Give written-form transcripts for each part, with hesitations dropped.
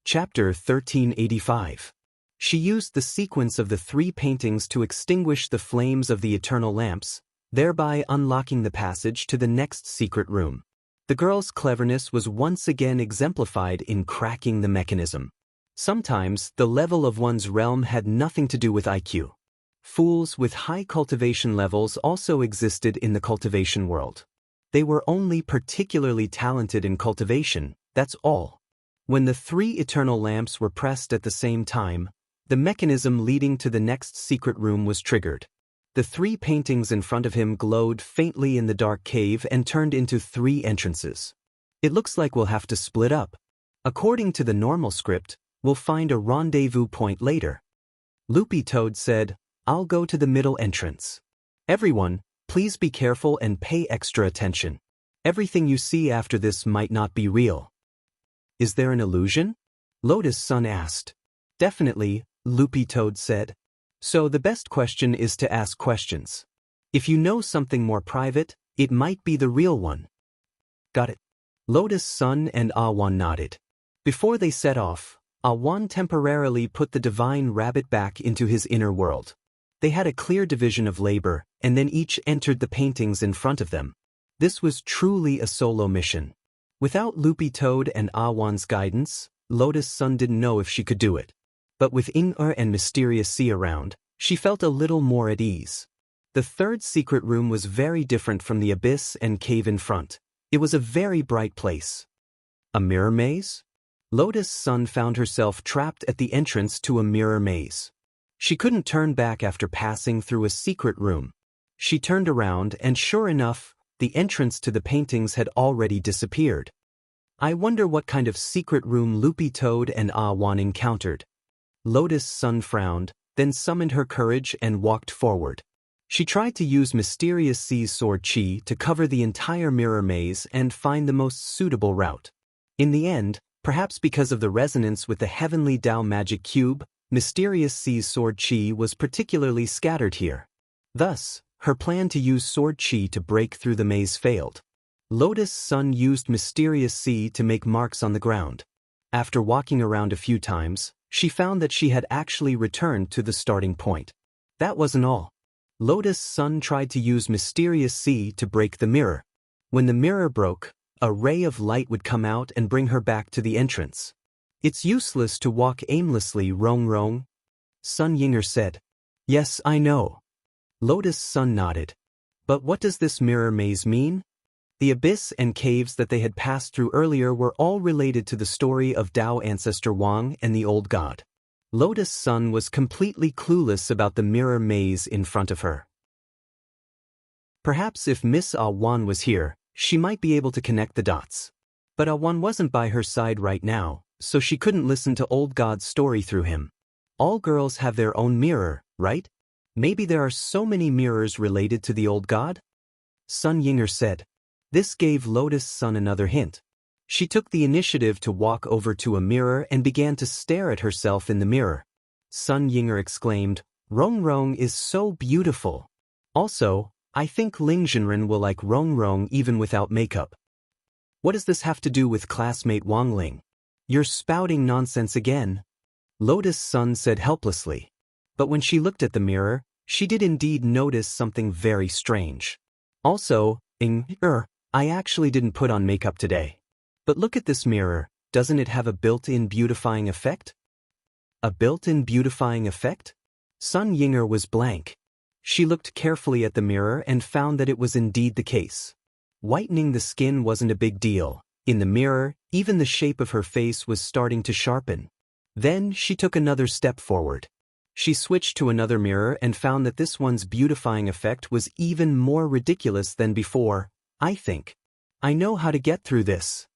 Chapter 1385. She used the sequence of the 3 paintings to extinguish the flames of the eternal lamps, thereby unlocking the passage to the next secret room. The girl's cleverness was once again exemplified in cracking the mechanism. Sometimes, the level of one's realm had nothing to do with IQ. Fools with high cultivation levels also existed in the cultivation world. They were only particularly talented in cultivation, that's all. When the 3 eternal lamps were pressed at the same time, the mechanism leading to the next secret room was triggered. The 3 paintings in front of him glowed faintly in the dark cave and turned into 3 entrances. It looks like we'll have to split up. According to the normal script, we'll find a rendezvous point later. Loopy Toad said, "I'll go to the middle entrance. Everyone, please be careful and pay extra attention. Everything you see after this might not be real." "Is there an illusion?" Lotus Sun asked. "Definitely," Loopy Toad said. "So the best question is to ask questions. If you know something more private, it might be the real one." "Got it." Lotus Sun and Awan nodded. Before they set off, Awan temporarily put the divine rabbit back into his inner world. They had a clear division of labor, and then each entered the paintings in front of them. This was truly a solo mission. Without Loopy Toad and Awan's guidance, Lotus Sun didn't know if she could do it. But with Immerse and Mysterious Sea around, she felt a little more at ease. The 3rd secret room was very different from the abyss and cave in front. It was a very bright place. A mirror maze? Lotus Sun found herself trapped at the entrance to a mirror maze. She couldn't turn back after passing through a secret room. She turned around and sure enough, the entrance to the paintings had already disappeared. I wonder what kind of secret room Loopy Toad and Awan encountered. Lotus Sun frowned, then summoned her courage and walked forward. She tried to use Mysterious Sea's sword chi to cover the entire mirror maze and find the most suitable route. In the end, perhaps because of the resonance with the heavenly Tao magic cube, Mysterious Sea's sword chi was particularly scattered here. Thus, her plan to use sword chi to break through the maze failed. Lotus Sun used Mysterious Sea to make marks on the ground. After walking around a few times, she found that she had actually returned to the starting point. That wasn't all. Lotus Sun tried to use Mysterious Sea to break the mirror. When the mirror broke, a ray of light would come out and bring her back to the entrance. "It's useless to walk aimlessly, Rong Rong," Sun Yinger said. "Yes, I know." Lotus Sun nodded. "But what does this mirror maze mean?" The abyss and caves that they had passed through earlier were all related to the story of Tao ancestor Wang and the old god. Lotus Sun was completely clueless about the mirror maze in front of her. Perhaps if Miss Awan was here, she might be able to connect the dots. But Awan wasn't by her side right now, so she couldn't listen to old god's story through him. All girls have their own mirror, right? Maybe there are so many mirrors related to the old god? Sun Yinger said. This gave Lotus Sun another hint. She took the initiative to walk over to a mirror and began to stare at herself in the mirror. Sun Yinger exclaimed, "Rong Rong is so beautiful. Also, I think Ling Zhenren will like Rong Rong even without makeup." "What does this have to do with classmate Wang Ling? You're spouting nonsense again," Lotus Sun said helplessly. But when she looked at the mirror, she did indeed notice something very strange. "Also, I actually didn't put on makeup today. But look at this mirror, doesn't it have a built-in beautifying effect?" "A built-in beautifying effect?" Sun Yinger was blank. She looked carefully at the mirror and found that it was indeed the case. Whitening the skin wasn't a big deal. In the mirror, even the shape of her face was starting to sharpen. Then she took another step forward. She switched to another mirror and found that this one's beautifying effect was even more ridiculous than before. "I think I know how to get through this."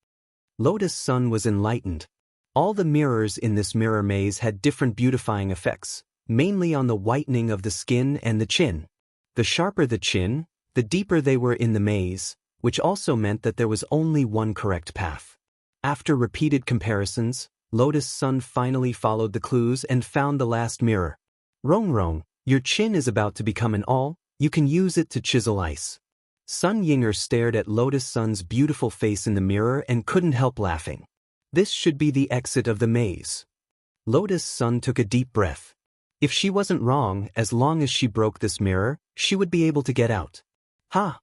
Lotus Sun was enlightened. All the mirrors in this mirror maze had different beautifying effects, mainly on the whitening of the skin and the chin. The sharper the chin, the deeper they were in the maze, which also meant that there was only one correct path. After repeated comparisons, Lotus Sun finally followed the clues and found the last mirror. "Rong Rong, your chin is about to become an awl, you can use it to chisel ice." Sun Yinger stared at Lotus Sun's beautiful face in the mirror and couldn't help laughing. This should be the exit of the maze. Lotus Sun took a deep breath. If she wasn't wrong, as long as she broke this mirror, she would be able to get out. Ha!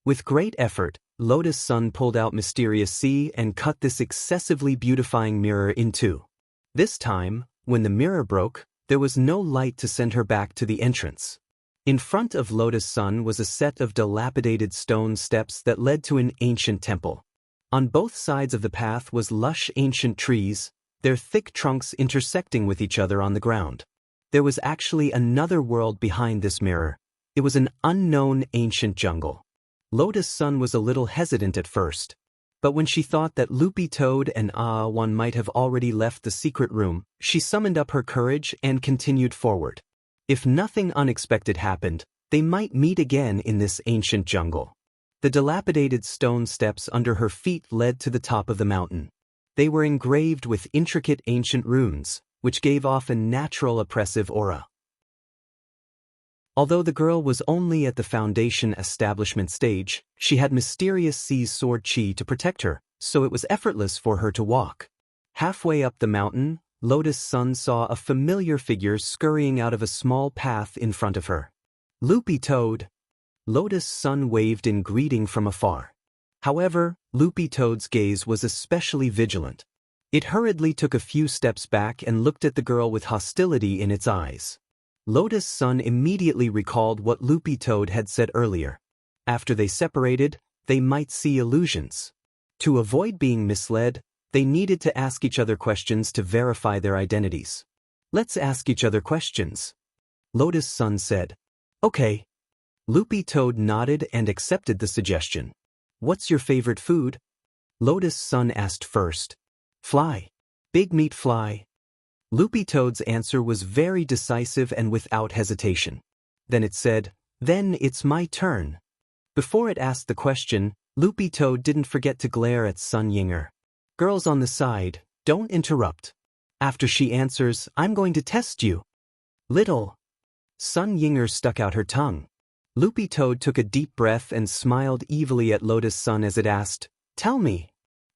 With great effort, Lotus Sun pulled out Mysterious Sea and cut this excessively beautifying mirror in two. This time, when the mirror broke, there was no light to send her back to the entrance. In front of Lotus Sun was a set of dilapidated stone steps that led to an ancient temple. On both sides of the path was lush ancient trees, their thick trunks intersecting with each other on the ground. There was actually another world behind this mirror. It was an unknown ancient jungle. Lotus Sun was a little hesitant at first, but when she thought that Loopy Toad and One might have already left the secret room, she summoned up her courage and continued forward. If nothing unexpected happened, they might meet again in this ancient jungle. The dilapidated stone steps under her feet led to the top of the mountain. They were engraved with intricate ancient runes, which gave off a natural oppressive aura. Although the girl was only at the foundation establishment stage, she had Mysterious Sea's sword chi to protect her, so it was effortless for her to walk. Halfway up the mountain, Lotus Sun saw a familiar figure scurrying out of a small path in front of her. Loopy Toad. Lotus Sun waved in greeting from afar. However, Loopy Toad's gaze was especially vigilant. It hurriedly took a few steps back and looked at the girl with hostility in its eyes. Lotus Sun immediately recalled what Loopy Toad had said earlier. After they separated, they might see illusions. To avoid being misled, they needed to ask each other questions to verify their identities. Let's ask each other questions, Lotus Sun said. Okay. Loopy Toad nodded and accepted the suggestion. What's your favorite food? Lotus Sun asked first. Fly. Big meat fly. Loopy Toad's answer was very decisive and without hesitation. Then it said, then it's my turn. Before it asked the question, Loopy Toad didn't forget to glare at Sun Yinger. Girls on the side, don't interrupt. After she answers, I'm going to test you. Little. Sun Yinger stuck out her tongue. Loopy Toad took a deep breath and smiled evilly at Lotus Sun as it asked, tell me,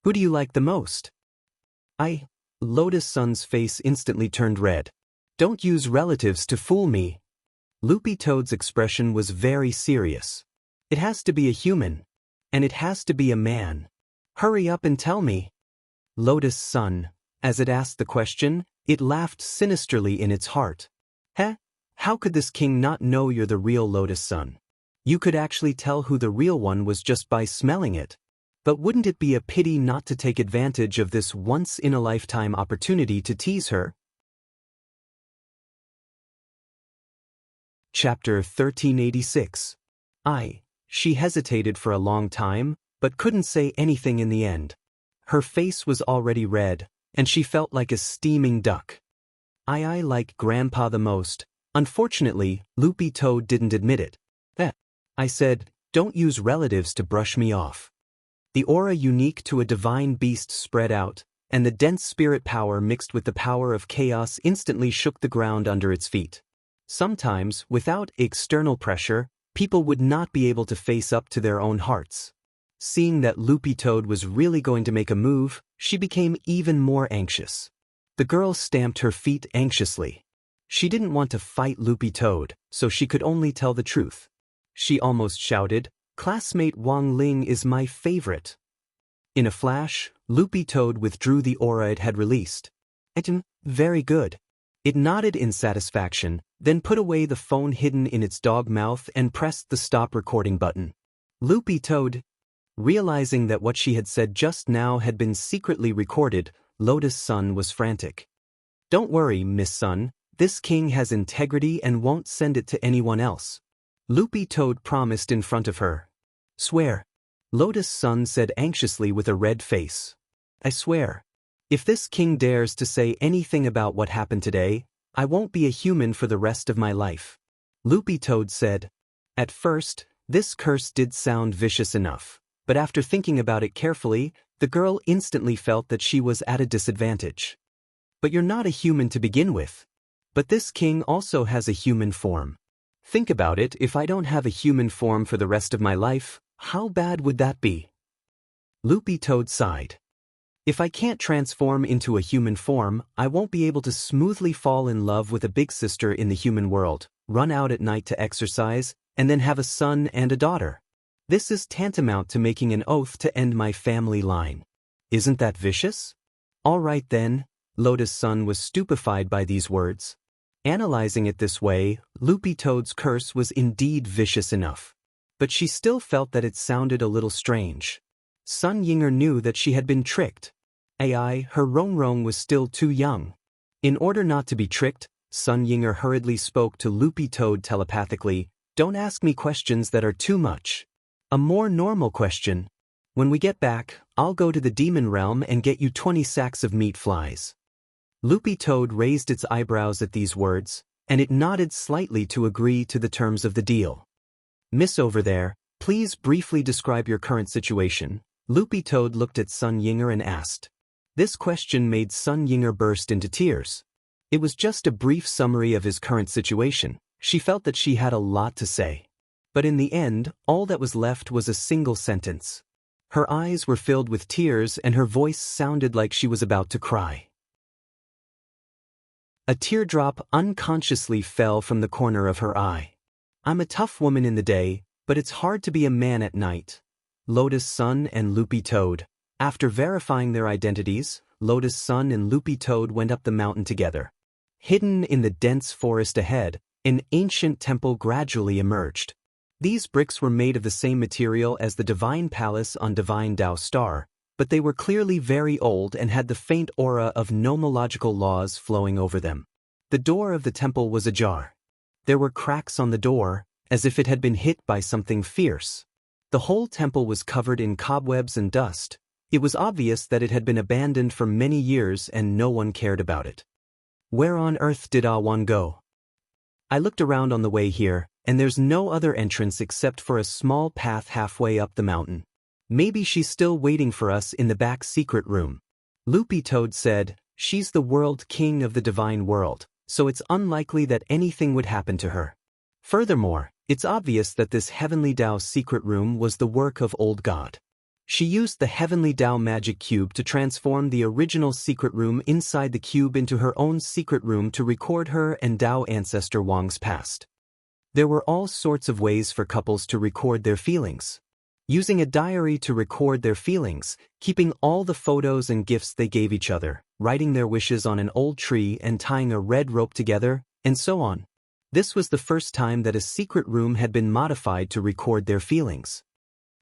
who do you like the most? Lotus Sun's face instantly turned red. Don't use relatives to fool me. Loopy Toad's expression was very serious. It has to be a human. And it has to be a man. Hurry up and tell me. Lotus Sun, as it asked the question, it laughed sinisterly in its heart. Heh? How could this king not know you're the real Lotus Sun? You could actually tell who the real one was just by smelling it. But wouldn't it be a pity not to take advantage of this once-in-a-lifetime opportunity to tease her? Chapter 1386. She hesitated for a long time, but couldn't say anything in the end. Her face was already red, and she felt like a steaming duck. I like Grandpa the most. Unfortunately, Loopy Toad didn't admit it. I said, don't use relatives to brush me off. The aura unique to a divine beast spread out, and the dense spirit power mixed with the power of chaos instantly shook the ground under its feet. Sometimes, without external pressure, people would not be able to face up to their own hearts. Seeing that Loopy Toad was really going to make a move, she became even more anxious. The girl stamped her feet anxiously. She didn't want to fight Loopy Toad, so she could only tell the truth. She almost shouted, Classmate Wang Ling is my favorite. In a flash, Loopy Toad withdrew the aura it had released. Very good. It nodded in satisfaction, then put away the phone hidden in its dog mouth and pressed the stop recording button. Loopy Toad, realizing that what she had said just now had been secretly recorded, Lotus Sun was frantic. Don't worry, Miss Sun, this king has integrity and won't send it to anyone else. Loopy Toad promised in front of her. Swear. Lotus Sun said anxiously with a red face. I swear. If this king dares to say anything about what happened today, I won't be a human for the rest of my life. Loopy Toad said. At first, this curse did sound vicious enough, but after thinking about it carefully, the girl instantly felt that she was at a disadvantage. But you're not a human to begin with. But this king also has a human form. Think about it, if I don't have a human form for the rest of my life, how bad would that be? Loopy Toad sighed. If I can't transform into a human form, I won't be able to smoothly fall in love with a big sister in the human world, run out at night to exercise, and then have a son and a daughter. This is tantamount to making an oath to end my family line. Isn't that vicious? All right then, Lotus Sun was stupefied by these words. Analyzing it this way, Loopy Toad's curse was indeed vicious enough. But she still felt that it sounded a little strange. Sun Yinger knew that she had been tricked. Her Rong was still too young. In order not to be tricked, Sun Yinger hurriedly spoke to Loopy Toad telepathically, "Don't ask me questions that are too much. A more normal question. When we get back, I'll go to the demon realm and get you 20 sacks of meat flies." Loopy Toad raised its eyebrows at these words, and it nodded slightly to agree to the terms of the deal. "Miss over there, please briefly describe your current situation." Loopy Toad looked at Sun Yinger and asked. This question made Sun Yinger burst into tears. It was just a brief summary of his current situation. She felt that she had a lot to say. But in the end, all that was left was a single sentence. Her eyes were filled with tears and her voice sounded like she was about to cry. A teardrop unconsciously fell from the corner of her eye. "I'm a tough woman in the day, but it's hard to be a man at night." Lotus Sun and Loopy Toad. After verifying their identities, Lotus Sun and Loopy Toad went up the mountain together. Hidden in the dense forest ahead, an ancient temple gradually emerged. These bricks were made of the same material as the Divine Palace on Divine Dao Star, but they were clearly very old and had the faint aura of nomological laws flowing over them. The door of the temple was ajar. There were cracks on the door, as if it had been hit by something fierce. The whole temple was covered in cobwebs and dust. It was obvious that it had been abandoned for many years and no one cared about it. Where on earth did Awan go? I looked around on the way here, and there's no other entrance except for a small path halfway up the mountain. Maybe she's still waiting for us in the back secret room. Loopy Toad said, "She's the world king of the divine world, so it's unlikely that anything would happen to her. Furthermore, it's obvious that this Heavenly Dao secret room was the work of Old God. She used the Heavenly Dao magic cube to transform the original secret room inside the cube into her own secret room to record her and Dao ancestor Wang's past. There were all sorts of ways for couples to record their feelings. Using a diary to record their feelings, keeping all the photos and gifts they gave each other, writing their wishes on an old tree and tying a red rope together, and so on. This was the first time that a secret room had been modified to record their feelings.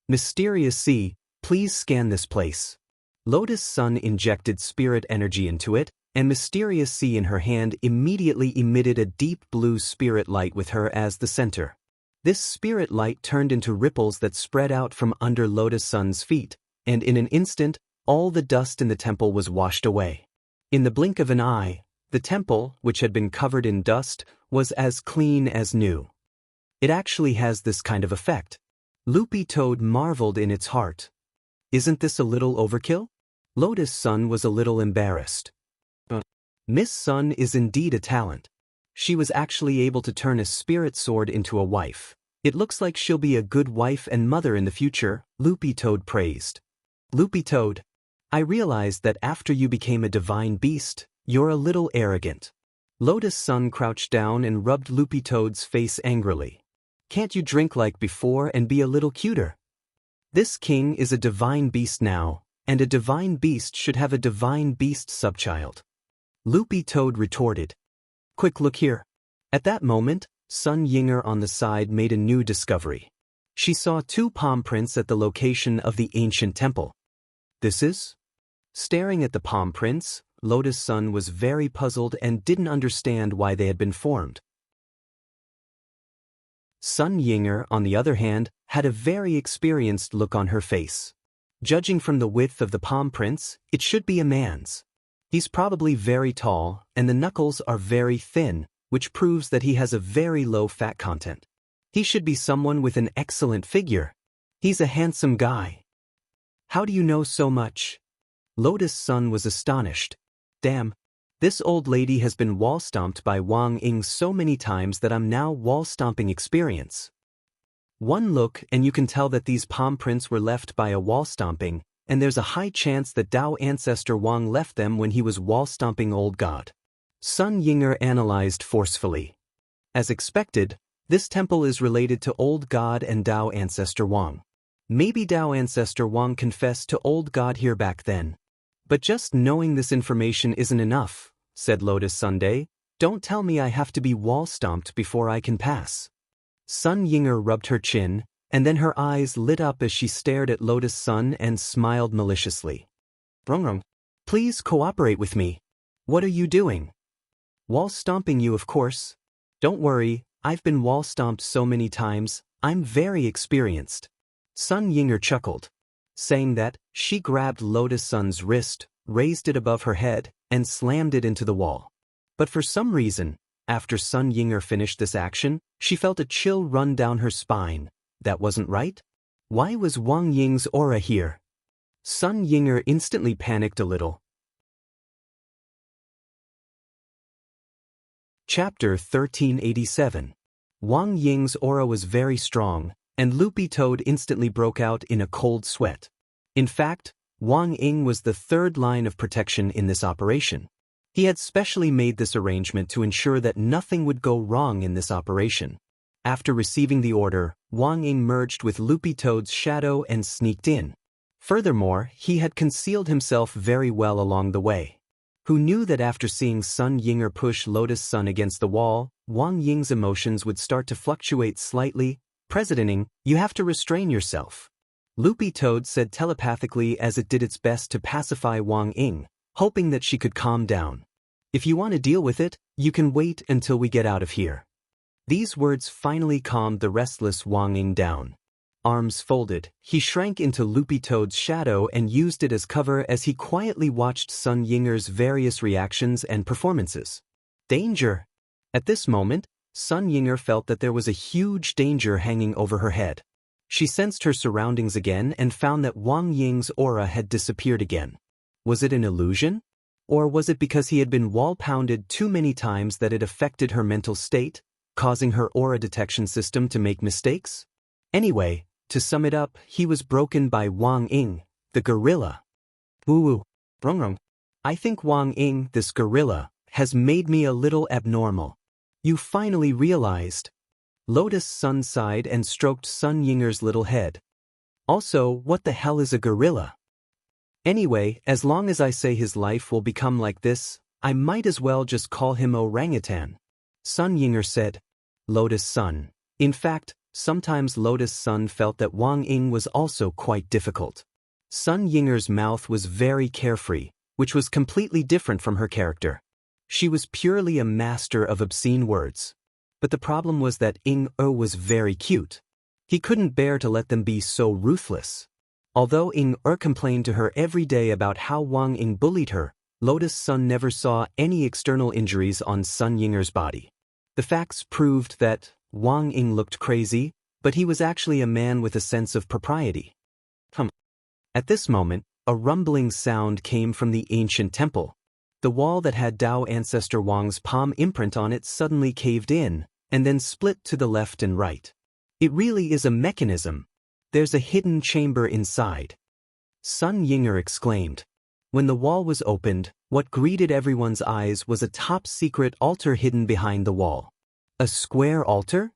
Mysterious Sea, please scan this place." Lotus Sun injected spirit energy into it, and Mysterious Sea in her hand immediately emitted a deep blue spirit light with her as the center. This spirit light turned into ripples that spread out from under Lotus Sun's feet, and in an instant, all the dust in the temple was washed away. In the blink of an eye, the temple, which had been covered in dust, was as clean as new. It actually has this kind of effect. Loopy Toad marveled in its heart. Isn't this a little overkill? Lotus Sun was a little embarrassed. Miss Sun is indeed a talent. She was actually able to turn a spirit sword into a wife. It looks like she'll be a good wife and mother in the future, Loopy Toad praised. Loopy Toad, I realized that after you became a divine beast, you're a little arrogant. Lotus Sun crouched down and rubbed Loopy Toad's face angrily. Can't you drink like before and be a little cuter? This king is a divine beast now, and a divine beast should have a divine beast subchild. Loopy Toad retorted. Quick look here. At that moment, Sun Yinger on the side made a new discovery. She saw 2 palm prints at the location of the ancient temple. This is? Staring at the palm prints, Lotus Sun was very puzzled and didn't understand why they had been formed. Sun Yinger, on the other hand, had a very experienced look on her face. Judging from the width of the palm prints, it should be a man's. He's probably very tall, and the knuckles are very thin, which proves that he has a very low fat content. He should be someone with an excellent figure. He's a handsome guy. How do you know so much? Lotus Sun was astonished. Damn. This old lady has been wall-stomped by Wang Ying so many times that I'm now wall-stomping experience. One look and you can tell that these palm prints were left by a wall-stomping, and there's a high chance that Tao ancestor Wang left them when he was wall-stomping old god. Sun Yinger analyzed forcefully. As expected, this temple is related to old god and Tao ancestor Wang. Maybe Tao ancestor Wang confessed to old god here back then. But just knowing this information isn't enough, said Lotus Sunday. Don't tell me I have to be wall-stomped before I can pass. Sun Yinger rubbed her chin, and then her eyes lit up as she stared at Lotus Sun and smiled maliciously. Rong, please cooperate with me. What are you doing? Wall-stomping you, of course. Don't worry, I've been wall-stomped so many times, I'm very experienced. Sun Yinger chuckled. Saying that, she grabbed Lotus Sun's wrist, raised it above her head, and slammed it into the wall. But for some reason, after Sun Yinger finished this action, she felt a chill run down her spine. That wasn't right? Why was Wang Ying's aura here? Sun Yinger instantly panicked a little. Chapter 1387. Wang Ying's aura was very strong, and Loopy Toad instantly broke out in a cold sweat. In fact, Wang Ying was the third line of protection in this operation. He had specially made this arrangement to ensure that nothing would go wrong in this operation. After receiving the order, Wang Ying merged with Loopy Toad's shadow and sneaked in. Furthermore, he had concealed himself very well along the way. Who knew that after seeing Sun Yinger push Lotus Sun against the wall, Wang Ying's emotions would start to fluctuate slightly? Presidenting, you have to restrain yourself. Loopy Toad said telepathically as it did its best to pacify Wang Ying, hoping that she could calm down. If you want to deal with it, you can wait until we get out of here. These words finally calmed the restless Wang Ying down. Arms folded, he shrank into Loopy Toad's shadow and used it as cover as he quietly watched Sun Yinger's various reactions and performances. Danger! At this moment, Sun Yinger felt that there was a huge danger hanging over her head. She sensed her surroundings again and found that Wang Ying's aura had disappeared again. Was it an illusion? Or was it because he had been wall-pounded too many times that it affected her mental state, causing her aura detection system to make mistakes? Anyway, to sum it up, he was broken by Wang Ying, the gorilla. Woo-woo, rong. I think Wang Ying, this gorilla, has made me a little abnormal. You finally realized. Lotus Sun sighed and stroked Sun Yinger's little head. Also, what the hell is a gorilla? Anyway, as long as I say his life will become like this, I might as well just call him orangutan. Sun Yinger said. Lotus Sun. In fact, sometimes Lotus Sun felt that Wang Ying was also quite difficult. Sun Yinger's mouth was very carefree, which was completely different from her character. She was purely a master of obscene words. But the problem was that Ying-er was very cute. He couldn't bear to let them be so ruthless. Although Ying-er complained to her every day about how Wang Ying bullied her, Lotus Sun never saw any external injuries on Sun Yinger's body. The facts proved that Wang Ying looked crazy, but he was actually a man with a sense of propriety. At this moment, a rumbling sound came from the ancient temple. The wall that had Tao ancestor Wang's palm imprint on it suddenly caved in, and then split to the left and right. It really is a mechanism. There's a hidden chamber inside. Sun Yinger exclaimed. When the wall was opened, what greeted everyone's eyes was a top-secret altar hidden behind the wall. A square altar?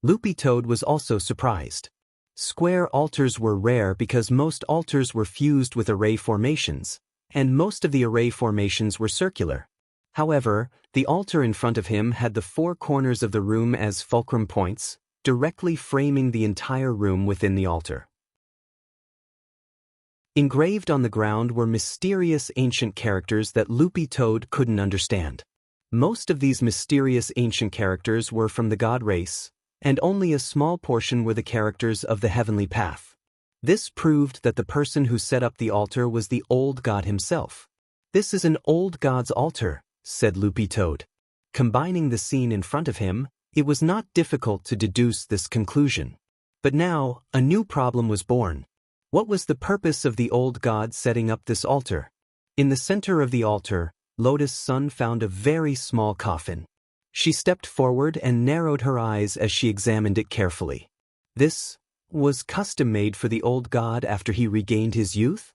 Loopy Toad was also surprised. Square altars were rare because most altars were fused with array formations, and most of the array formations were circular. However, the altar in front of him had the four corners of the room as fulcrum points, directly framing the entire room within the altar. Engraved on the ground were mysterious ancient characters that Loopy Toad couldn't understand. Most of these mysterious ancient characters were from the god race, and only a small portion were the characters of the heavenly path. This proved that the person who set up the altar was the old god himself. This is an old god's altar, said Loopy Toad. Combining the scene in front of him, it was not difficult to deduce this conclusion. But now, a new problem was born. What was the purpose of the old god setting up this altar? In the center of the altar, Lotus Sun found a very small coffin. She stepped forward and narrowed her eyes as she examined it carefully. This was custom-made for the old god after he regained his youth?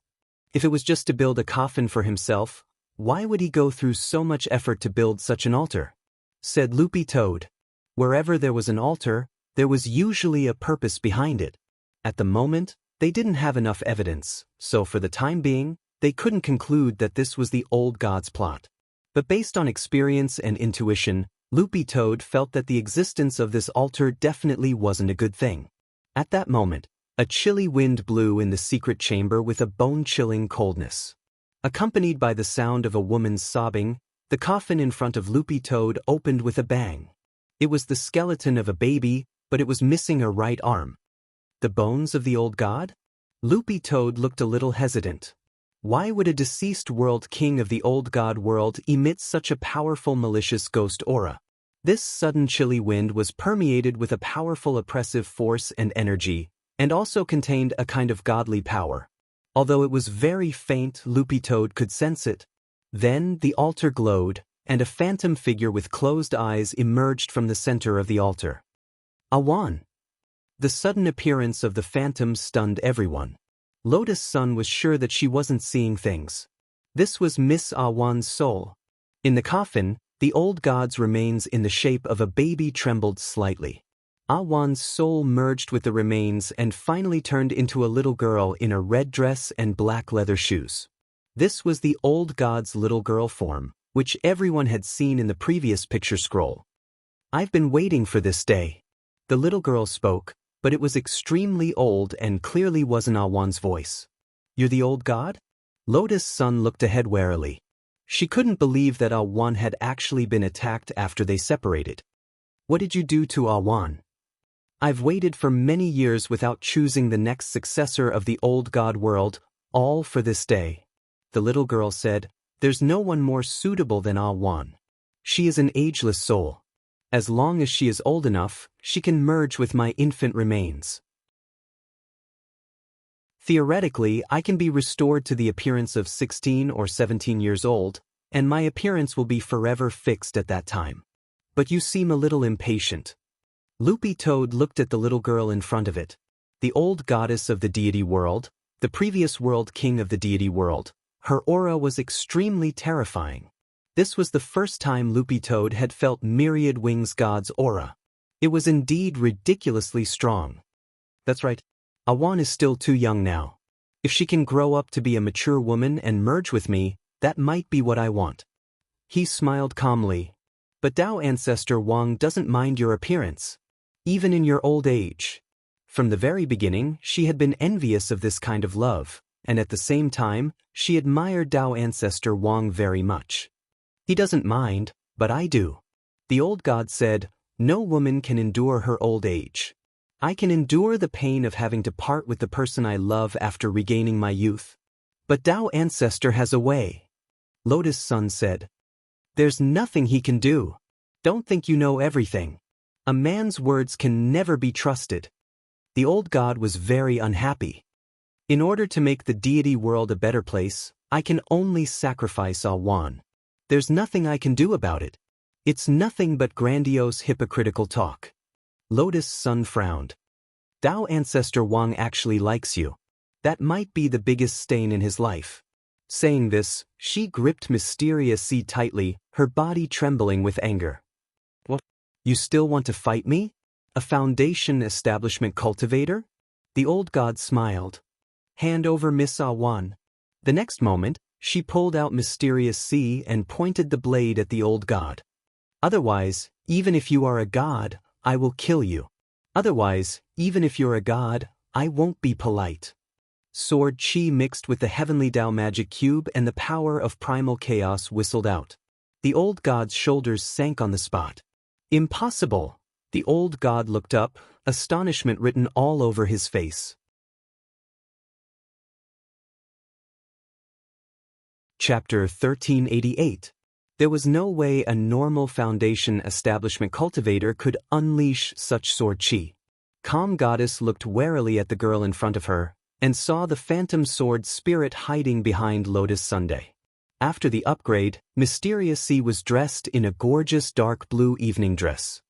If it was just to build a coffin for himself, why would he go through so much effort to build such an altar? Said Loopy Toad. Wherever there was an altar, there was usually a purpose behind it. At the moment, they didn't have enough evidence, so for the time being, they couldn't conclude that this was the old god's plot. But based on experience and intuition, Loopy Toad felt that the existence of this altar definitely wasn't a good thing. At that moment, a chilly wind blew in the secret chamber with a bone-chilling coldness. Accompanied by the sound of a woman's sobbing, the coffin in front of Loopy Toad opened with a bang. It was the skeleton of a baby, but it was missing a right arm. The bones of the old god? Loopy Toad looked a little hesitant. Why would a deceased world king of the old god world emit such a powerful malicious ghost aura? This sudden chilly wind was permeated with a powerful oppressive force and energy, and also contained a kind of godly power. Although it was very faint, Loopy Toad could sense it. Then the altar glowed, and a phantom figure with closed eyes emerged from the center of the altar. Awan. The sudden appearance of the phantom stunned everyone. Lotus Sun was sure that she wasn't seeing things. This was Miss Awan's soul. In the coffin, the old god's remains in the shape of a baby trembled slightly. Awan's soul merged with the remains and finally turned into a little girl in a red dress and black leather shoes. This was the old god's little girl form, which everyone had seen in the previous picture scroll. I've been waiting for this day. The little girl spoke, but it was extremely old and clearly wasn't Awan's voice. You're the old god? Lotus Sun looked ahead warily. She couldn't believe that Awan had actually been attacked after they separated. What did you do to Awan? I've waited for many years without choosing the next successor of the old god world, all for this day. The little girl said, there's no one more suitable than Awan. She is an ageless soul. As long as she is old enough, she can merge with my infant remains. Theoretically, I can be restored to the appearance of 16 or 17 years old, and my appearance will be forever fixed at that time. But you seem a little impatient. Loopy Toad looked at the little girl in front of it. The old goddess of the deity world, the previous world king of the deity world. Her aura was extremely terrifying. This was the first time Loopy Toad had felt Myriad Wings God's aura. It was indeed ridiculously strong. That's right. Awan is still too young now. If she can grow up to be a mature woman and merge with me, that might be what I want. He smiled calmly. But Tao Ancestor Wang doesn't mind your appearance. Even in your old age. From the very beginning, she had been envious of this kind of love, and at the same time, she admired Tao Ancestor Wang very much. He doesn't mind, but I do. The old god said, no woman can endure her old age. I can endure the pain of having to part with the person I love after regaining my youth. But Tao Ancestor has a way. Lotus Sun said. There's nothing he can do. Don't think you know everything. A man's words can never be trusted. The old god was very unhappy. In order to make the deity world a better place, I can only sacrifice Awan. There's nothing I can do about it. It's nothing but grandiose hypocritical talk. Lotus Sun frowned. Tao Ancestor Wang actually likes you. That might be the biggest stain in his life. Saying this, she gripped Mysterious Sea tightly, her body trembling with anger. What? You still want to fight me? A foundation establishment cultivator? The old god smiled. Hand over Miss Awan. The next moment, she pulled out Mysterious Sea and pointed the blade at the old god. Otherwise, even if you are a god, I will kill you. Otherwise, even if you're a god, I won't be polite. Sword Chi mixed with the heavenly Tao magic cube and the power of primal chaos whistled out. The old god's shoulders sank on the spot. Impossible! The old god looked up, astonishment written all over his face. Chapter 1388. There was no way a normal foundation establishment cultivator could unleash such sword chi. Calm Goddess looked warily at the girl in front of her, and saw the phantom sword spirit hiding behind Lotus Sunday. After the upgrade, Mysterious Sea was dressed in a gorgeous dark blue evening dress.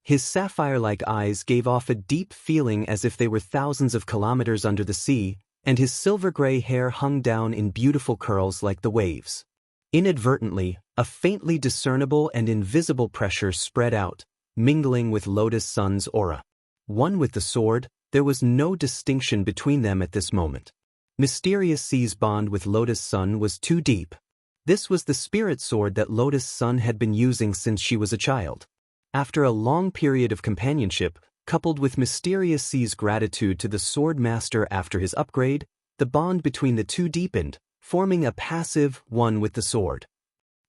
His sapphire-like eyes gave off a deep feeling as if they were thousands of kilometers under the sea, and his silver-gray hair hung down in beautiful curls like the waves. Inadvertently, a faintly discernible and invisible pressure spread out, mingling with Lotus Sun's aura. One with the sword, there was no distinction between them at this moment. Mysterious C's bond with Lotus Sun was too deep. This was the spirit sword that Lotus Sun had been using since she was a child. After a long period of companionship, coupled with Mysterious C's gratitude to the sword master after his upgrade, the bond between the two deepened, forming a passive one with the sword.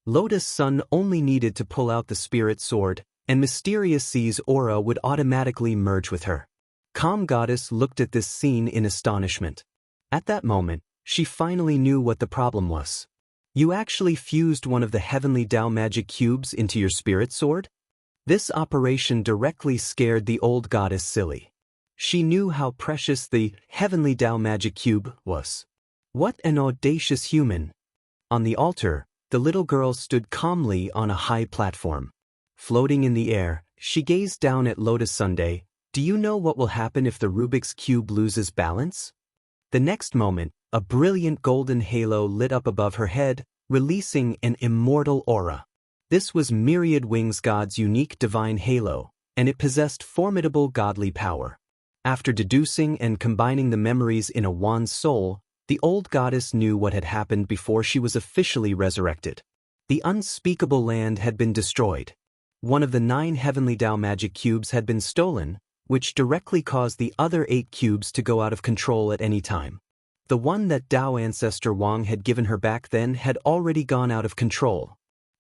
Lotus Sun only needed to pull out the spirit sword, and Mysterious C's aura would automatically merge with her. Calm Goddess looked at this scene in astonishment. At that moment, she finally knew what the problem was. You actually fused one of the heavenly Tao magic cubes into your spirit sword? This operation directly scared the old goddess silly. She knew how precious the heavenly Tao magic cube was. What an audacious human! On the altar, the little girl stood calmly on a high platform. Floating in the air, she gazed down at Lotus Sunday. Do you know what will happen if the Rubik's Cube loses balance? The next moment, a brilliant golden halo lit up above her head, releasing an immortal aura. This was Myriad Wings God's unique divine halo, and it possessed formidable godly power. After deducing and combining the memories in a wand's soul, the old goddess knew what had happened before she was officially resurrected. The unspeakable land had been destroyed. One of the 9 heavenly Tao magic cubes had been stolen, which directly caused the other 8 cubes to go out of control at any time. The one that Tao ancestor Wang had given her back then had already gone out of control.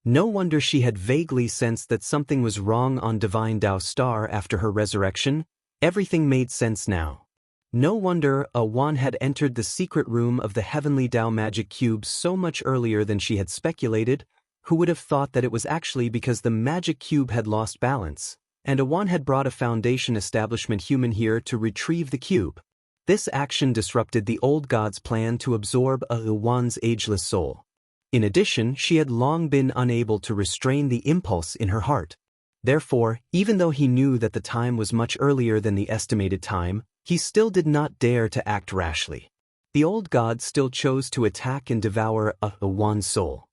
No wonder she had vaguely sensed that something was wrong on Divine Tao Star after her resurrection. Everything made sense now. No wonder Wan had entered the secret room of the heavenly Tao magic cube so much earlier than she had speculated. Who would have thought that it was actually because the magic cube had lost balance, and Wan had brought a Foundation establishment human here to retrieve the cube. This action disrupted the old god's plan to absorb Wan's ageless soul. In addition, she had long been unable to restrain the impulse in her heart. Therefore, even though he knew that the time was much earlier than the estimated time, he still did not dare to act rashly. The old god still chose to attack and devour Wan's soul.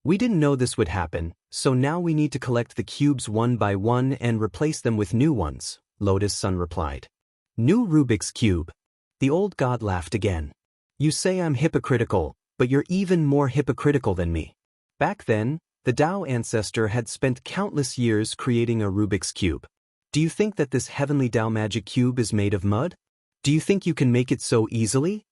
We didn't know this would happen, so now we need to collect the cubes one by one and replace them with new ones, Lotus Sun replied. New Rubik's Cube. The old god laughed again. You say I'm hypocritical, but you're even more hypocritical than me. Back then, the Tao ancestor had spent countless years creating a Rubik's Cube. Do you think that this heavenly Tao magic cube is made of mud? Do you think you can make it so easily?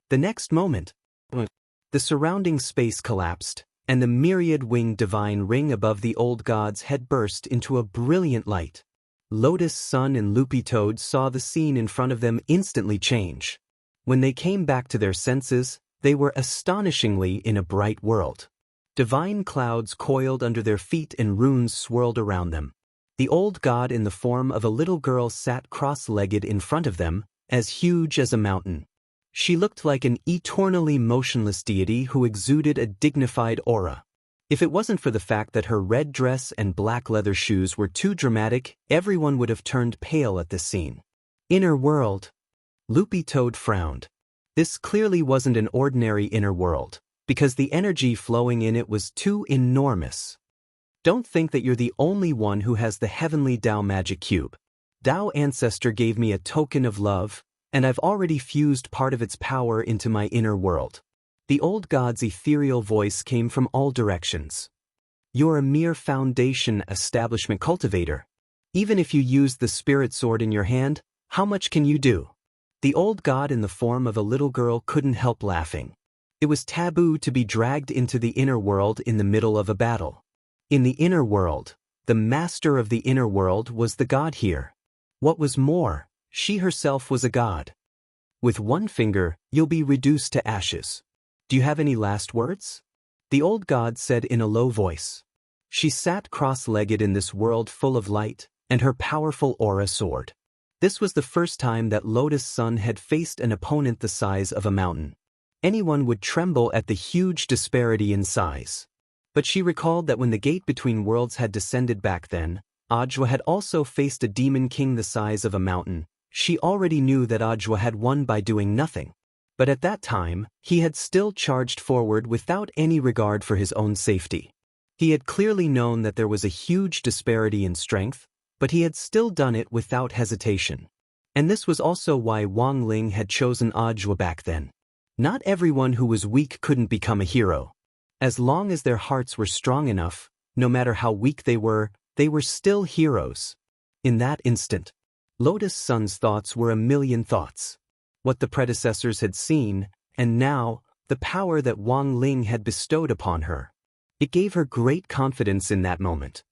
The next moment, the surrounding space collapsed, and the myriad-winged divine ring above the old god's head burst into a brilliant light. Lotus Sun and Loopy Toad saw the scene in front of them instantly change. When they came back to their senses, they were astonishingly in a bright world. Divine clouds coiled under their feet and runes swirled around them. The old god in the form of a little girl sat cross-legged in front of them, as huge as a mountain. She looked like an eternally motionless deity who exuded a dignified aura. If it wasn't for the fact that her red dress and black leather shoes were too dramatic, everyone would have turned pale at this scene. Inner world. Loopy Toad frowned. This clearly wasn't an ordinary inner world, because the energy flowing in it was too enormous. Don't think that you're the only one who has the heavenly Tao magic cube. Tao ancestor gave me a token of love, and I've already fused part of its power into my inner world. The old god's ethereal voice came from all directions. You're a mere Foundation establishment cultivator. Even if you used the spirit sword in your hand, how much can you do? The old god in the form of a little girl couldn't help laughing. It was taboo to be dragged into the inner world in the middle of a battle. In the inner world, the master of the inner world was the god here. What was more, she herself was a god. With one finger, you'll be reduced to ashes. Do you have any last words? The old god said in a low voice. She sat cross-legged in this world full of light, and her powerful aura soared. This was the first time that Lotus Sun had faced an opponent the size of a mountain. Anyone would tremble at the huge disparity in size. But she recalled that when the gate between worlds had descended back then, Ajwa had also faced a demon king the size of a mountain. She already knew that Ajwa had won by doing nothing. But at that time, he had still charged forward without any regard for his own safety. He had clearly known that there was a huge disparity in strength, but he had still done it without hesitation. And this was also why Wang Ling had chosen Ajwa back then. Not everyone who was weak couldn't become a hero. As long as their hearts were strong enough, no matter how weak they were still heroes. In that instant, Lotus Sun's thoughts were a million thoughts. What the predecessors had seen, and now, the power that Wang Ling had bestowed upon her. It gave her great confidence in that moment.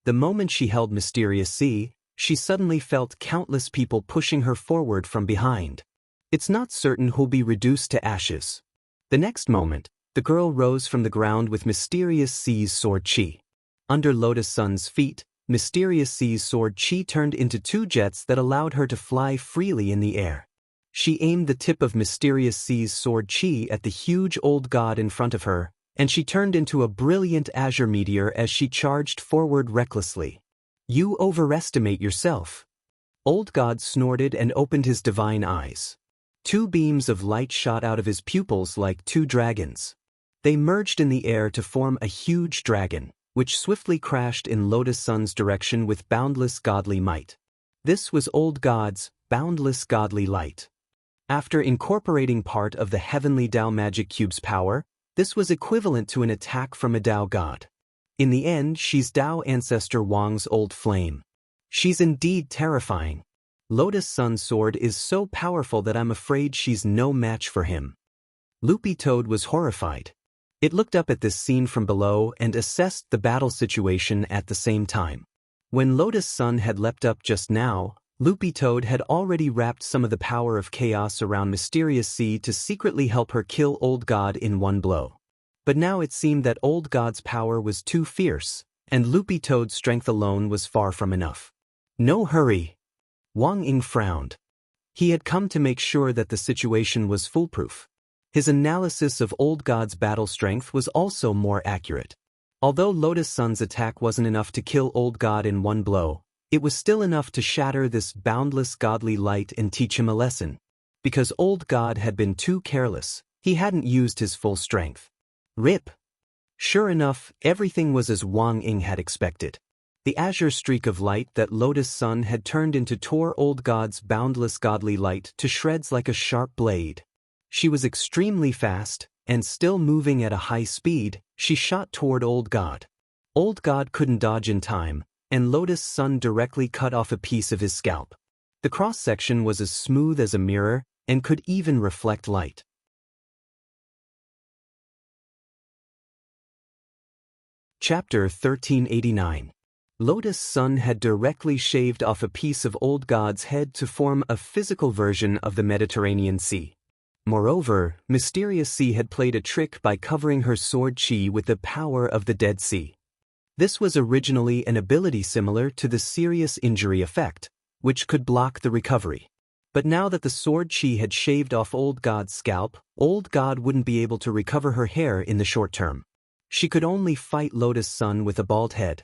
The moment she held Mysterious Sea, she suddenly felt countless people pushing her forward from behind. It's not certain who'll be reduced to ashes. The next moment, the girl rose from the ground with Mysterious Sea's sword chi. Under Lotus Sun's feet, Mysterious Sea's sword chi turned into two jets that allowed her to fly freely in the air. She aimed the tip of Mysterious Sea's sword chi at the huge old god in front of her, and she turned into a brilliant azure meteor as she charged forward recklessly. You overestimate yourself. Old God snorted and opened his divine eyes. Two beams of light shot out of his pupils like two dragons. They merged in the air to form a huge dragon, which swiftly crashed in Lotus Sun's direction with boundless godly might. This was Old God's boundless godly light. After incorporating part of the heavenly Tao Magic Cube's power, this was equivalent to an attack from a Tao god. In the end, she's Tao ancestor Wang's old flame. She's indeed terrifying. Lotus Sun's sword is so powerful that I'm afraid she's no match for him. Loopy Toad was horrified. It looked up at this scene from below and assessed the battle situation at the same time. When Lotus Sun had leapt up just now, Loopy Toad had already wrapped some of the power of chaos around Mysterious Sea to secretly help her kill Old God in one blow. But now it seemed that Old God's power was too fierce, and Loopy Toad's strength alone was far from enough. No hurry. Wang Ying frowned. He had come to make sure that the situation was foolproof. His analysis of Old God's battle strength was also more accurate. Although Lotus Sun's attack wasn't enough to kill Old God in one blow, it was still enough to shatter this boundless godly light and teach him a lesson. Because Old God had been too careless, he hadn't used his full strength. Rip! Sure enough, everything was as Wang Ying had expected. The azure streak of light that Lotus Sun had turned into tore Old God's boundless godly light to shreds like a sharp blade. She was extremely fast, and still moving at a high speed, she shot toward Old God. Old God couldn't dodge in time, and Lotus Sun directly cut off a piece of his scalp. The cross-section was as smooth as a mirror, and could even reflect light. Chapter 1389. Lotus Sun had directly shaved off a piece of Old God's head to form a physical version of the Mediterranean Sea. Moreover, Mysterious Sea had played a trick by covering her sword chi with the power of the Dead Sea. This was originally an ability similar to the serious injury effect, which could block the recovery. But now that the sword chi had shaved off Old God's scalp, Old God wouldn't be able to recover her hair in the short term. She could only fight Lotus Sun with a bald head.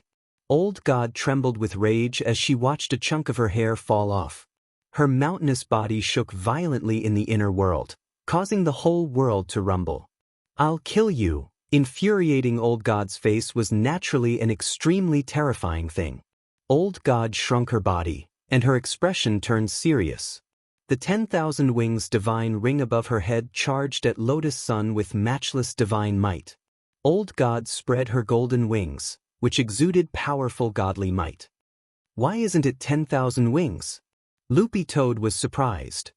Old God trembled with rage as she watched a chunk of her hair fall off. Her mountainous body shook violently in the inner world, causing the whole world to rumble. I'll kill you. Infuriating Old God's face was naturally an extremely terrifying thing. Old God shrunk her body, and her expression turned serious. The 10,000 wings divine ring above her head charged at Lotus Sun with matchless divine might. Old God spread her golden wings, which exuded powerful godly might. Why isn't it 10,000 wings? Loopy Toad was surprised.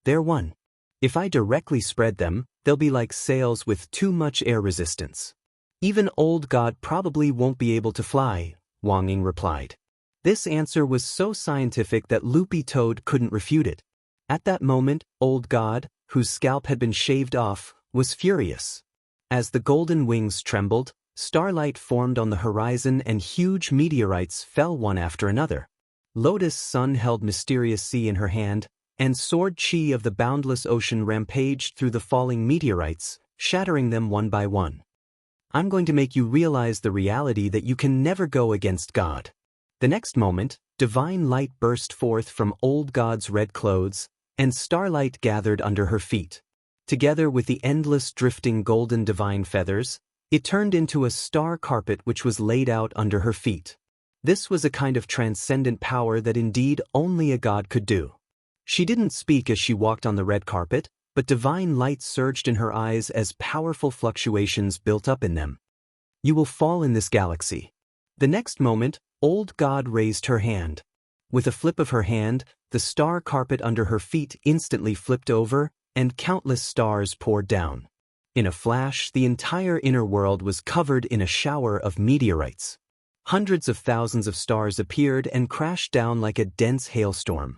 They're one. If I directly spread them, they'll be like sails with too much air resistance. Even Old God probably won't be able to fly, Wang Ying replied. This answer was so scientific that Loopy Toad couldn't refute it. At that moment, Old God, whose scalp had been shaved off, was furious. As the golden wings trembled, starlight formed on the horizon and huge meteorites fell one after another. Lotus Sun held Mysterious Sea in her hand, and sword chi of the boundless ocean rampaged through the falling meteorites, shattering them one by one. I'm going to make you realize the reality that you can never go against God. The next moment, divine light burst forth from old God's red clothes, and starlight gathered under her feet. Together with the endless drifting golden divine feathers, it turned into a star carpet which was laid out under her feet. This was a kind of transcendent power that indeed only a god could do. She didn't speak as she walked on the red carpet, but divine light surged in her eyes as powerful fluctuations built up in them. You will fall in this galaxy. The next moment, old God raised her hand. With a flip of her hand, the star carpet under her feet instantly flipped over, and countless stars poured down. In a flash, the entire inner world was covered in a shower of meteorites. Hundreds of thousands of stars appeared and crashed down like a dense hailstorm.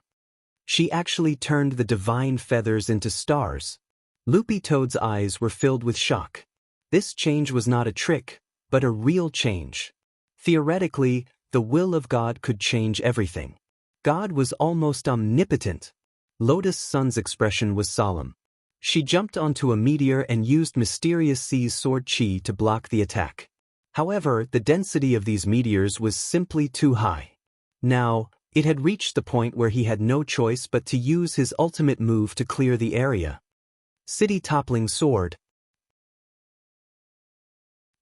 She actually turned the divine feathers into stars. Loopy Toad's eyes were filled with shock. This change was not a trick, but a real change. Theoretically, the will of God could change everything. God was almost omnipotent. Lotus Sun's expression was solemn. She jumped onto a meteor and used Mysterious Sea's sword chi to block the attack. However, the density of these meteors was simply too high. Now, it had reached the point where he had no choice but to use his ultimate move to clear the area. City-toppling sword.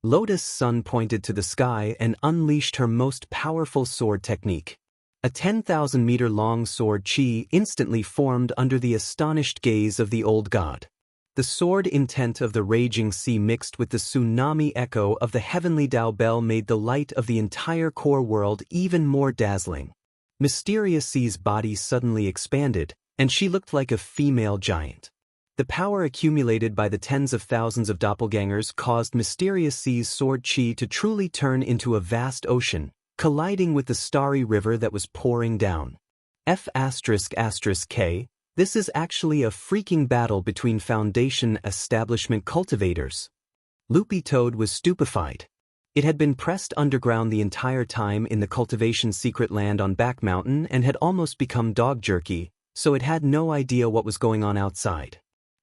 Lotus Sun pointed to the sky and unleashed her most powerful sword technique. A 10,000-meter-long sword chi instantly formed under the astonished gaze of the old god. The sword intent of the raging sea mixed with the tsunami echo of the heavenly Tao bell made the light of the entire core world even more dazzling. Mysterious Sea's body suddenly expanded, and she looked like a female giant. The power accumulated by the tens of thousands of doppelgangers caused Mysterious Sea's sword chi to truly turn into a vast ocean, colliding with the starry river that was pouring down. F***K, this is actually a freaking battle between Foundation establishment cultivators. Loopy Toad was stupefied. It had been pressed underground the entire time in the cultivation secret land on Back Mountain and had almost become dog jerky, so it had no idea what was going on outside.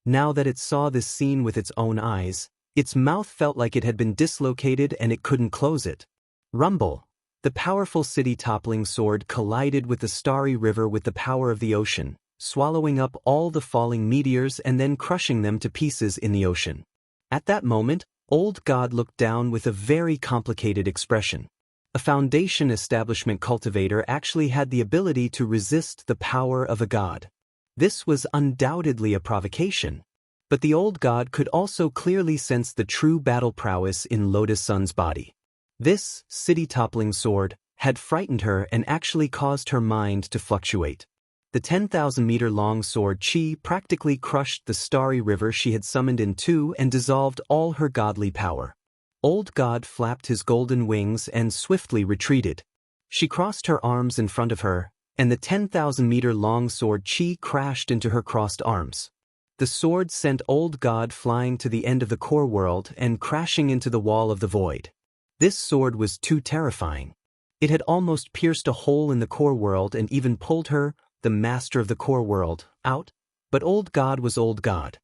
Now that it saw this scene with its own eyes, its mouth felt like it had been dislocated and it couldn't close it. Rumble. The powerful city-toppling sword collided with the starry river with the power of the ocean, swallowing up all the falling meteors and then crushing them to pieces in the ocean. At that moment, Old God looked down with a very complicated expression. A Foundation establishment cultivator actually had the ability to resist the power of a god. This was undoubtedly a provocation. But the old god could also clearly sense the true battle prowess in Lotus Sun's body. This city-toppling sword had frightened her and actually caused her mind to fluctuate. The 10,000-meter-long sword chi practically crushed the starry river she had summoned in two and dissolved all her godly power. Old God flapped his golden wings and swiftly retreated. She crossed her arms in front of her, and the 10,000-meter-long sword chi crashed into her crossed arms. The sword sent Old God flying to the end of the core world and crashing into the wall of the void. This sword was too terrifying. It had almost pierced a hole in the core world and even pulled her, the master of the core world, out, but Old God was Old God.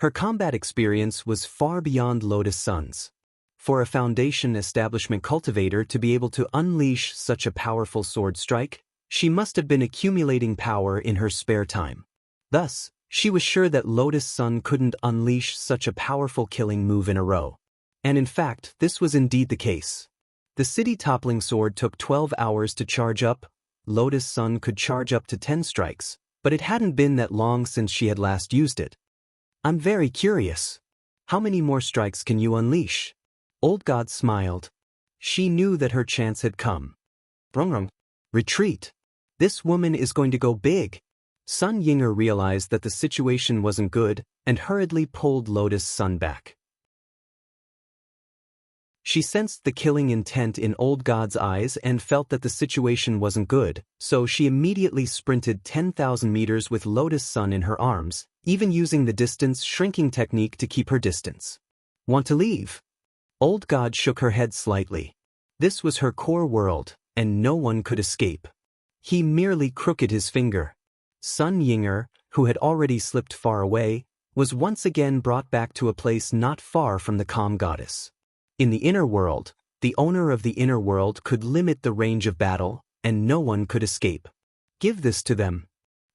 Her combat experience was far beyond Lotus Sun's. For a Foundation establishment cultivator to be able to unleash such a powerful sword strike, she must have been accumulating power in her spare time. Thus, she was sure that Lotus Sun couldn't unleash such a powerful killing move in a row. And in fact, this was indeed the case. The city-toppling sword took 12 hours to charge up. Lotus Sun could charge up to 10 strikes, but it hadn't been that long since she had last used it. I'm very curious. How many more strikes can you unleash? Old God smiled. She knew that her chance had come. Brung. Retreat. This woman is going to go big. Sun Yinger realized that the situation wasn't good and hurriedly pulled Lotus Sun back. She sensed the killing intent in Old God's eyes and felt that the situation wasn't good, so she immediately sprinted 10,000 meters with Lotus Sun in her arms, even using the distance shrinking technique to keep her distance. Want to leave? Old God shook her head slightly. This was her core world, and no one could escape. He merely crooked his finger. Sun Yinger, who had already slipped far away, was once again brought back to a place not far from the calm goddess. In the inner world, the owner of the inner world could limit the range of battle, and no one could escape. Give this to them.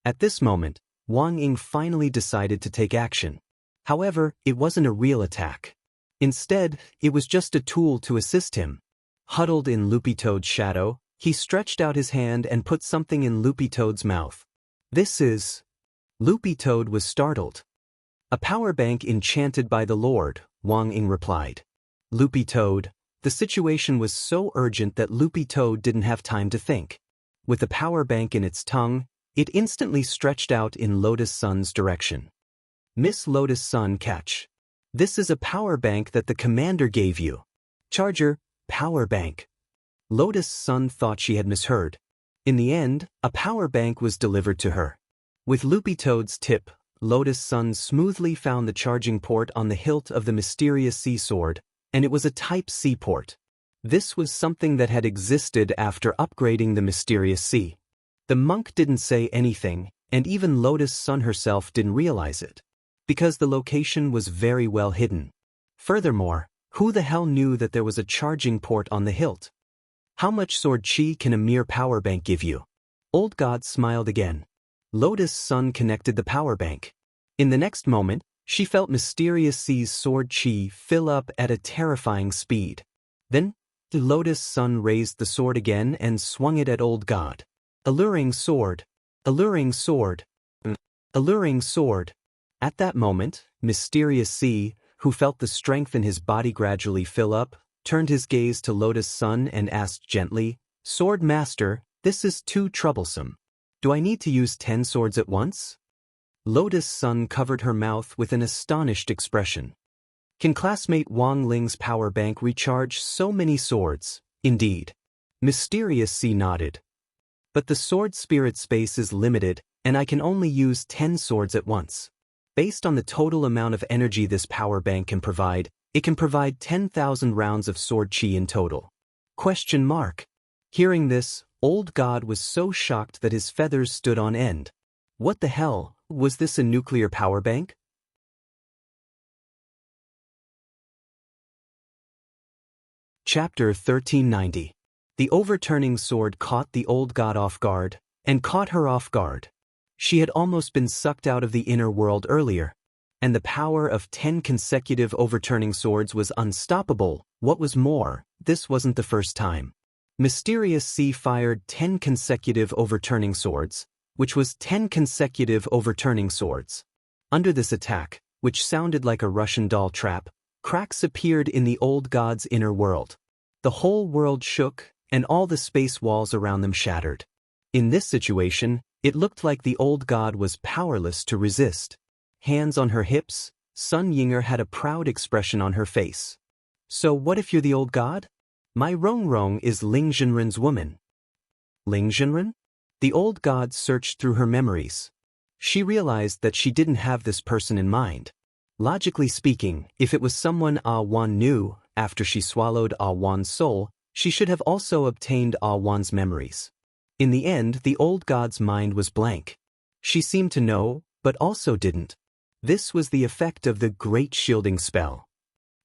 At this moment, Wang Ying finally decided to take action. However, it wasn't a real attack. Instead, it was just a tool to assist him. Huddled in Loopy Toad's shadow, he stretched out his hand and put something in Loopy Toad's mouth. This is... Loopy Toad was startled. A power bank enchanted by the Lord, Wang Ying replied. Loopy Toad, the situation was so urgent that Loopy Toad didn't have time to think. With the power bank in its tongue, it instantly stretched out in Lotus Sun's direction. Miss Lotus Sun, catch. This is a power bank that the commander gave you. Charger, power bank. Lotus Sun thought she had misheard. In the end, a power bank was delivered to her. With Loopy Toad's tip, Lotus Sun smoothly found the charging port on the hilt of the mysterious sea sword, and it was a Type C port. This was something that had existed after upgrading the mysterious sea. The monk didn't say anything, and even Lotus Sun herself didn't realize it, because the location was very well hidden. Furthermore, who the hell knew that there was a charging port on the hilt? How much sword chi can a mere power bank give you? Old God smiled again. Lotus Sun connected the power bank. In the next moment, she felt Mysterious Sea's sword chi fill up at a terrifying speed. Then, the Lotus Sun raised the sword again and swung it at Old God. Alluring sword. Alluring sword. Alluring sword. At that moment, Mysterious Sea, who felt the strength in his body gradually fill up, turned his gaze to Lotus Sun and asked gently, Sword Master, this is too troublesome. Do I need to use 10 swords at once? Lotus Sun covered her mouth with an astonished expression. Can classmate Wang Ling's power bank recharge so many swords? Indeed. Mysterious Sea nodded. But the sword spirit space is limited, and I can only use 10 swords at once. Based on the total amount of energy this power bank can provide, it can provide 10,000 rounds of sword chi in total. Question mark. Hearing this, Old God was so shocked that his feathers stood on end. What the hell, was this a nuclear power bank? Chapter 1390. The overturning sword caught the Old God off guard, and caught her off guard. She had almost been sucked out of the inner world earlier, and the power of 10 consecutive overturning swords was unstoppable. What was more, this wasn't the first time. Mysterious Sea fired 10 consecutive overturning swords, which was 10 consecutive overturning swords. Under this attack, which sounded like a Russian doll trap, cracks appeared in the Old God's inner world. The whole world shook, and all the space walls around them shattered. In this situation, it looked like the Old God was powerless to resist. Hands on her hips, Sun Yinger had a proud expression on her face. So what if you're the Old God? My Rong Rong is Ling Zhenren's woman. Ling Zhenren? The Old God searched through her memories. She realized that she didn't have this person in mind. Logically speaking, if it was someone Ah Wan knew, after she swallowed Ah Wan's soul, she should have also obtained Ah Wan's memories. In the end, the Old God's mind was blank. She seemed to know, but also didn't. This was the effect of the Great Shielding Spell.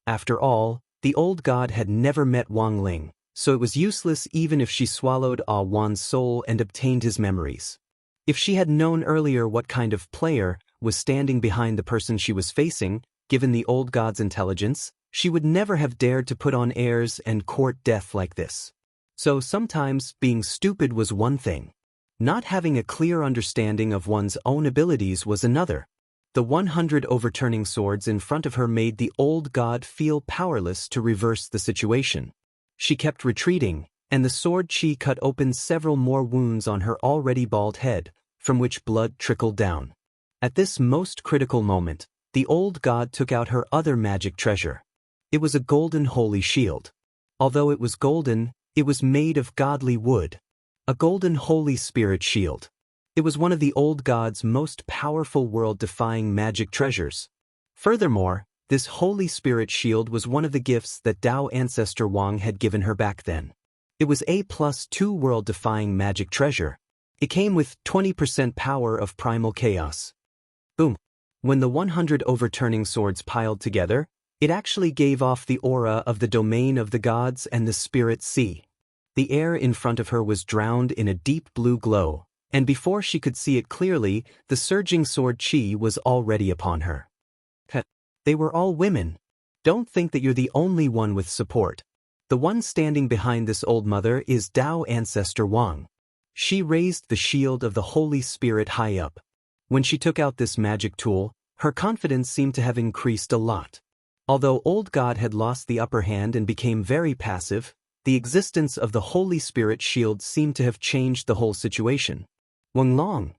After all, the Old God had never met Wang Ling, so it was useless even if she swallowed Ah Wan's soul and obtained his memories. If she had known earlier what kind of player was standing behind the person she was facing, given the Old God's intelligence, she would never have dared to put on airs and court death like this. So sometimes being stupid was one thing. Not having a clear understanding of one's own abilities was another. The 100 overturning swords in front of her made the Old God feel powerless to reverse the situation. She kept retreating, and the sword chi cut open several more wounds on her already bald head, from which blood trickled down. At this most critical moment, the Old God took out her other magic treasure. It was a golden holy shield. Although it was golden, it was made of godly wood. A golden holy spirit shield. It was one of the Old God's most powerful world-defying magic treasures. Furthermore, this holy spirit shield was one of the gifts that Tao ancestor Wang had given her back then. It was A+2 world-defying magic treasure. It came with 20% power of primal chaos. Boom. When the 100 overturning swords piled together, it actually gave off the aura of the domain of the gods and the spirit sea. The air in front of her was drowned in a deep blue glow, and before she could see it clearly, the surging sword chi was already upon her. They were all women. Don't think that you're the only one with support. The one standing behind this old mother is Tao Ancestor Wang. She raised the shield of the Holy Spirit high up. When she took out this magic tool, her confidence seemed to have increased a lot. Although Old God had lost the upper hand and became very passive, the existence of the Holy Spirit shield seemed to have changed the whole situation. Wang Long.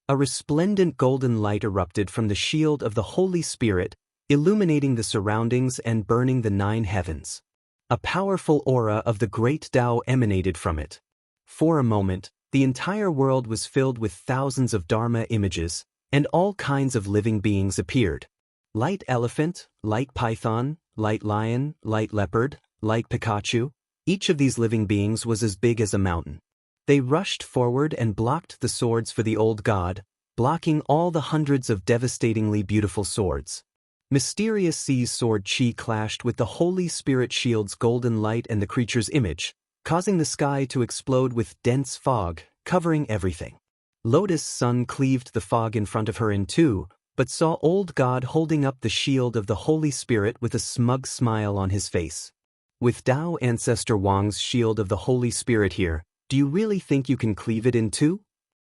A resplendent golden light erupted from the shield of the Holy Spirit, illuminating the surroundings and burning the 9 heavens. A powerful aura of the great Tao emanated from it. For a moment, the entire world was filled with thousands of Dharma images, and all kinds of living beings appeared. Light elephant, light python, light lion, light leopard, light Pikachu. Each of these living beings was as big as a mountain. They rushed forward and blocked the swords for the old god, blocking all the hundreds of devastatingly beautiful swords. Mysterious C's sword chi clashed with the Holy Spirit shield's golden light and the creature's image, causing the sky to explode with dense fog, covering everything. Lotus Sun cleaved the fog in front of her in two, but saw Old God holding up the shield of the Holy Spirit with a smug smile on his face. With Tao Ancestor Wang's shield of the Holy Spirit here, do you really think you can cleave it in two?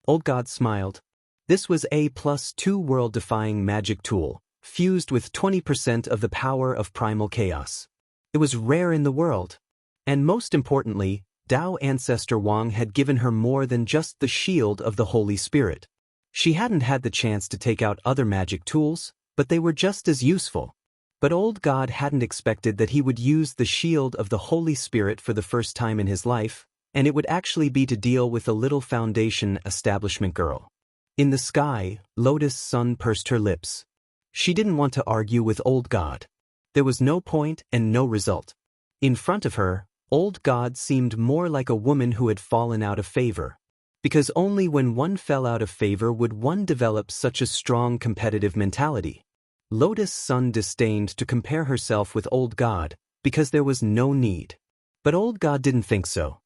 Old God smiled. This was a +2 world-defying magic tool, fused with 20% of the power of primal chaos. It was rare in the world. And most importantly, Tao Ancestor Wang had given her more than just the shield of the Holy Spirit. She hadn't had the chance to take out other magic tools, but they were just as useful. But Old God hadn't expected that he would use the shield of the Holy Spirit for the first time in his life, and it would actually be to deal with a little Foundation establishment girl. In the sky, Lotus Sun pursed her lips. She didn't want to argue with Old God. There was no point and no result. In front of her, Old God seemed more like a woman who had fallen out of favor. Because only when one fell out of favor would one develop such a strong competitive mentality. Lotus Sun disdained to compare herself with Old God, because there was no need. But Old God didn't think so.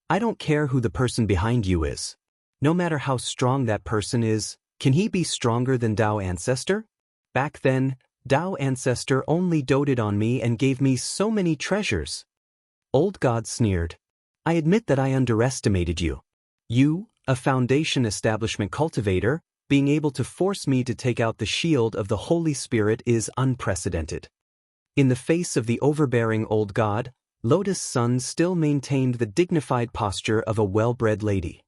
I don't care who the person behind you is. No matter how strong that person is, can he be stronger than Tao Ancestor? Back then, Tao Ancestor only doted on me and gave me so many treasures. Old God sneered. I admit that I underestimated you. You, a Foundation establishment cultivator, being able to force me to take out the shield of the Holy Spirit is unprecedented. In the face of the overbearing Old God, Lotus Sun still maintained the dignified posture of a well-bred lady.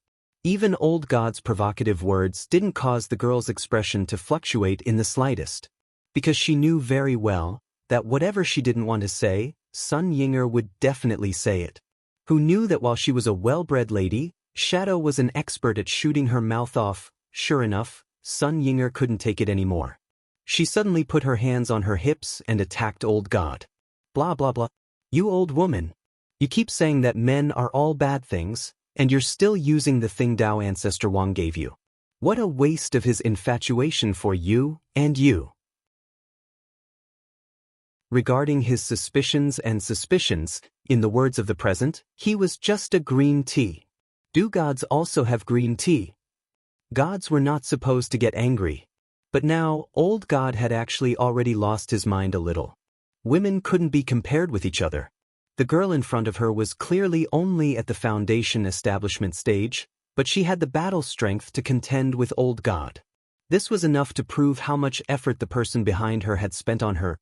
Even Old God's provocative words didn't cause the girl's expression to fluctuate in the slightest, because she knew very well that whatever she didn't want to say, Sun Yinger would definitely say it. Who knew that while she was a well-bred lady, Shadow was an expert at shooting her mouth off. Sure enough, Sun Yinger couldn't take it anymore. She suddenly put her hands on her hips and attacked Old God. Blah blah blah. You old woman. You keep saying that men are all bad things, and you're still using the thing Tao Ancestor Wang gave you. What a waste of his infatuation for you and you. Regarding his suspicions, in the words of the present, he was just a green tea. Do gods also have green tea? Gods were not supposed to get angry. But now, Old God had actually already lost his mind a little. Women couldn't be compared with each other. The girl in front of her was clearly only at the Foundation establishment stage, but she had the battle strength to contend with Old God. This was enough to prove how much effort the person behind her had spent on her.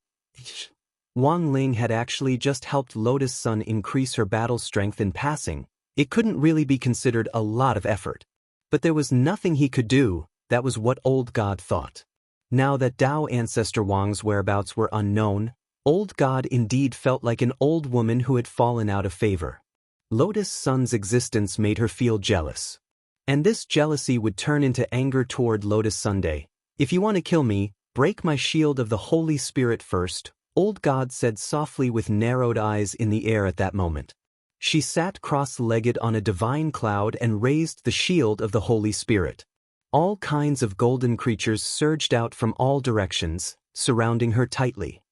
Wang Ling had actually just helped Lotus Sun increase her battle strength in passing. It couldn't really be considered a lot of effort. But there was nothing he could do. That was what Old God thought. Now that Tao Ancestor Wang's whereabouts were unknown, Old God indeed felt like an old woman who had fallen out of favor. Lotus Sun's existence made her feel jealous. And this jealousy would turn into anger toward Lotus Sunday. If you want to kill me, break my shield of the Holy Spirit first, Old God said softly with narrowed eyes in the air at that moment. She sat cross-legged on a divine cloud and raised the shield of the Holy Spirit. All kinds of golden creatures surged out from all directions, surrounding her tightly.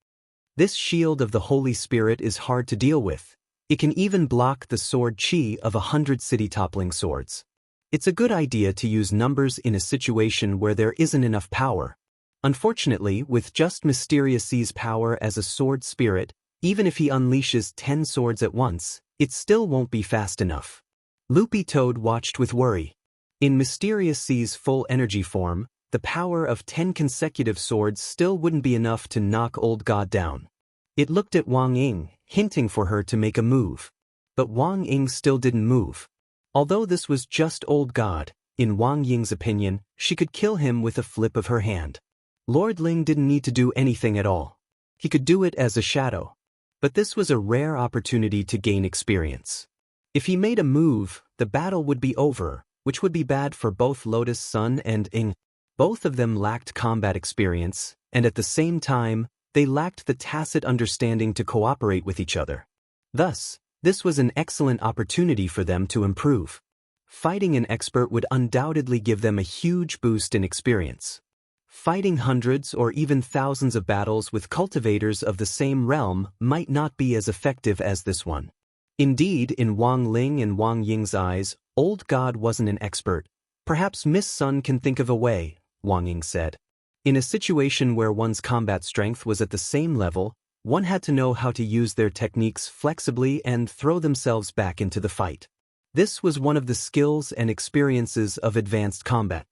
This shield of the Holy Spirit is hard to deal with. It can even block the sword chi of 100 city-toppling swords. It's a good idea to use numbers in a situation where there isn't enough power. Unfortunately, with just Mysterious C's power as a sword spirit, even if he unleashes 10 swords at once, it still won't be fast enough. Loopy Toad watched with worry. In Mysterious C's full energy form, the power of 10 consecutive swords still wouldn't be enough to knock Old God down. It looked at Wang Ying, hinting for her to make a move. But Wang Ying still didn't move. Although this was just Old God, in Wang Ying's opinion, she could kill him with a flip of her hand. Lord Ling didn't need to do anything at all. He could do it as a shadow. But this was a rare opportunity to gain experience. If he made a move, the battle would be over, which would be bad for both Lotus Sun and Ying. Both of them lacked combat experience, and at the same time, they lacked the tacit understanding to cooperate with each other. Thus, this was an excellent opportunity for them to improve. Fighting an expert would undoubtedly give them a huge boost in experience. Fighting hundreds or even thousands of battles with cultivators of the same realm might not be as effective as this one. Indeed, in Wang Ling and Wang Ying's eyes, Old God wasn't an expert. Perhaps Miss Sun can think of a way, Wang Ying said. In a situation where one's combat strength was at the same level, one had to know how to use their techniques flexibly and throw themselves back into the fight. This was one of the skills and experiences of advanced combat.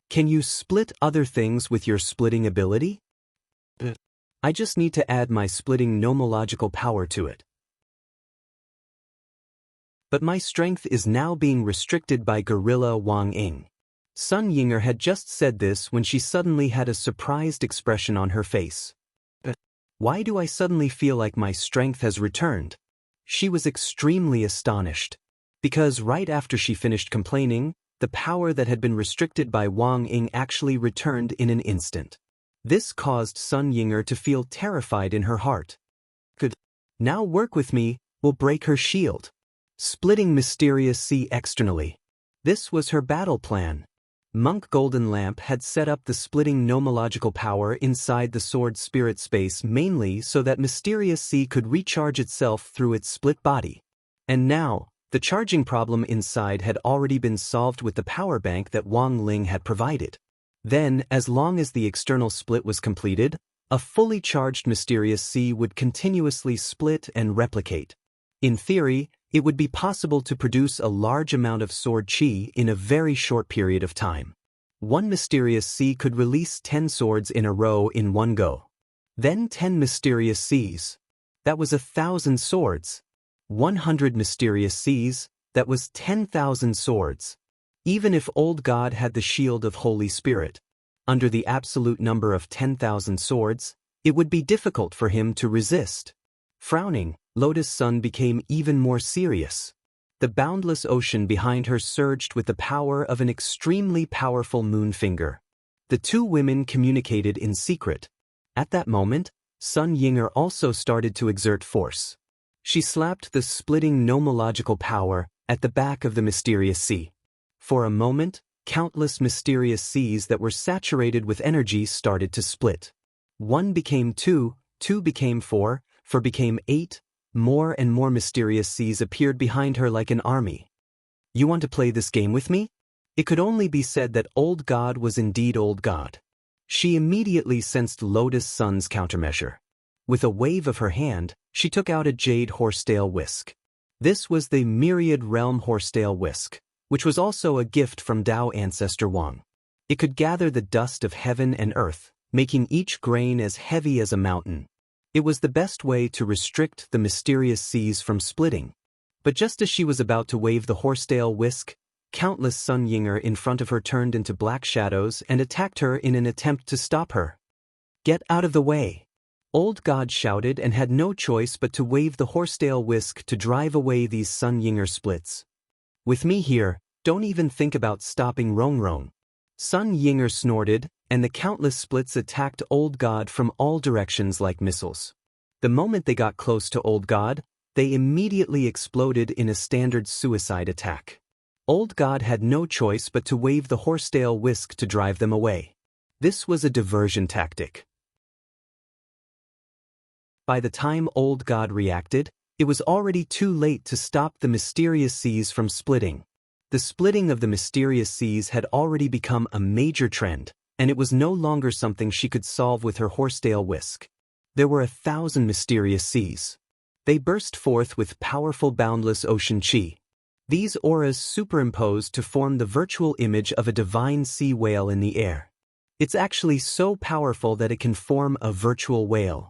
Can you split other things with your splitting ability? I just need to add my splitting nomological power to it. But my strength is now being restricted by Gorilla Wang Ying. Sun Yinger had just said this when she suddenly had a surprised expression on her face. Why do I suddenly feel like my strength has returned? She was extremely astonished. Because right after she finished complaining, the power that had been restricted by Wang Ying actually returned in an instant. This caused Sun Yinger to feel terrified in her heart. Could now work with me, will break her shield. Splitting Mysterious C externally. This was her battle plan. Monk Golden Lamp had set up the splitting nomological power inside the sword spirit space mainly so that Mysterious C could recharge itself through its split body. And now, the charging problem inside had already been solved with the power bank that Wang Ling had provided. Then, as long as the external split was completed, a fully charged Mysterious C would continuously split and replicate. In theory, it would be possible to produce a large amount of sword chi in a very short period of time. One Mysterious C could release 10 swords in a row in one go. Then 10 Mysterious Cs. That was 1,000 swords. 100 Mysterious Cs, that was 10,000 swords. Even if Old God had the shield of Holy Spirit, under the absolute number of 10,000 swords, it would be difficult for him to resist. Frowning, Lotus Sun became even more serious. The boundless ocean behind her surged with the power of an extremely powerful moon finger. The two women communicated in secret. At that moment, Sun Yinger also started to exert force. She slapped the splitting nomological power at the back of the Mysterious C. For a moment, countless Mysterious Cs that were saturated with energy started to split. 1 became 2, 2 became 4, 4 became 8, more and more Mysterious Cs appeared behind her like an army. You want to play this game with me? It could only be said that Old God was indeed Old God. She immediately sensed Lotus Sun's countermeasure. With a wave of her hand, she took out a jade horsetail whisk. This was the Myriad Realm horsetail whisk, which was also a gift from Tao ancestor Wang. It could gather the dust of heaven and earth, making each grain as heavy as a mountain. It was the best way to restrict the Mysterious Cs from splitting. But just as she was about to wave the horsetail whisk, countless Sun Yinger in front of her turned into black shadows and attacked her in an attempt to stop her. Get out of the way! Old God shouted and had no choice but to wave the horsetail whisk to drive away these Sun Yinger splits. With me here, don't even think about stopping Rongrong. Sun Yinger snorted, and the countless splits attacked Old God from all directions like missiles. The moment they got close to Old God, they immediately exploded in a standard suicide attack. Old God had no choice but to wave the horsetail whisk to drive them away. This was a diversion tactic. By the time Old God reacted, It was already too late to stop the mysterious seas from splitting. The splitting of the mysterious seas had already become a major trend, and it was no longer something she could solve with her horsetail whisk. There were 1,000 mysterious seas. They burst forth with powerful boundless ocean chi. These auras superimposed to form the virtual image of a divine sea whale in the air. It's actually so powerful that it can form a virtual whale.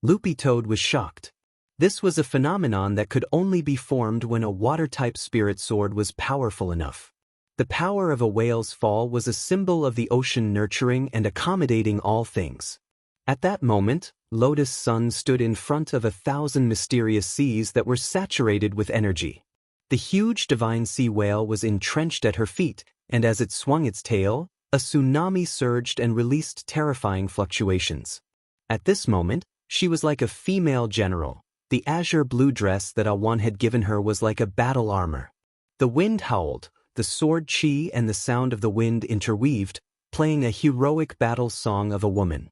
Loopy Toad was shocked. This was a phenomenon that could only be formed when a water-type spirit sword was powerful enough. The power of a whale's fall was a symbol of the ocean nurturing and accommodating all things. At that moment, Lotus Sun stood in front of 1,000 mysterious seas that were saturated with energy. The huge divine sea whale was entrenched at her feet, and as it swung its tail, a tsunami surged and released terrifying fluctuations. At this moment, she was like a female general. The azure blue dress that Awan had given her was like a battle armor. The wind howled, the sword chi and the sound of the wind interweaved, playing a heroic battle song of a woman.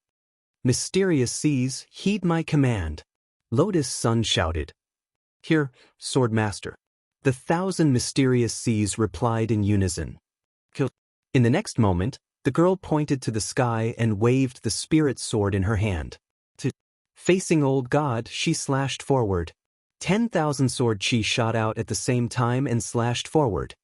Mysterious seas, heed my command. Lotus Sun shouted. Here, Sword Master. The 1,000 mysterious seas replied in unison. In the next moment, the girl pointed to the sky and waved the spirit sword in her hand. Facing Old God, she slashed forward. 10,000 sword chi shot out at the same time and slashed forward.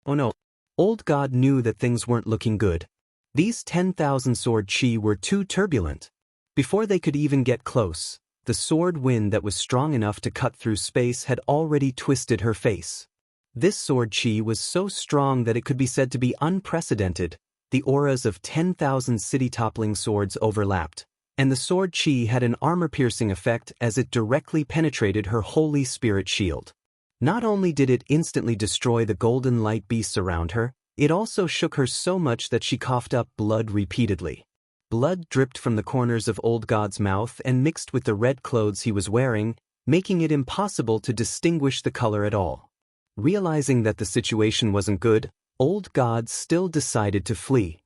Oh no. Old God knew that things weren't looking good. These 10,000 sword chi were too turbulent. Before they could even get close, the sword wind that was strong enough to cut through space had already twisted her face. This sword chi was so strong that it could be said to be unprecedented. The auras of 10,000 city-toppling swords overlapped, and the sword chi had an armor-piercing effect as it directly penetrated her holy spirit shield. Not only did it instantly destroy the golden light beasts around her, it also shook her so much that she coughed up blood repeatedly. Blood dripped from the corners of Old God's mouth and mixed with the red clothes he was wearing, making it impossible to distinguish the color at all. Realizing that the situation wasn't good, Old God still decided to flee.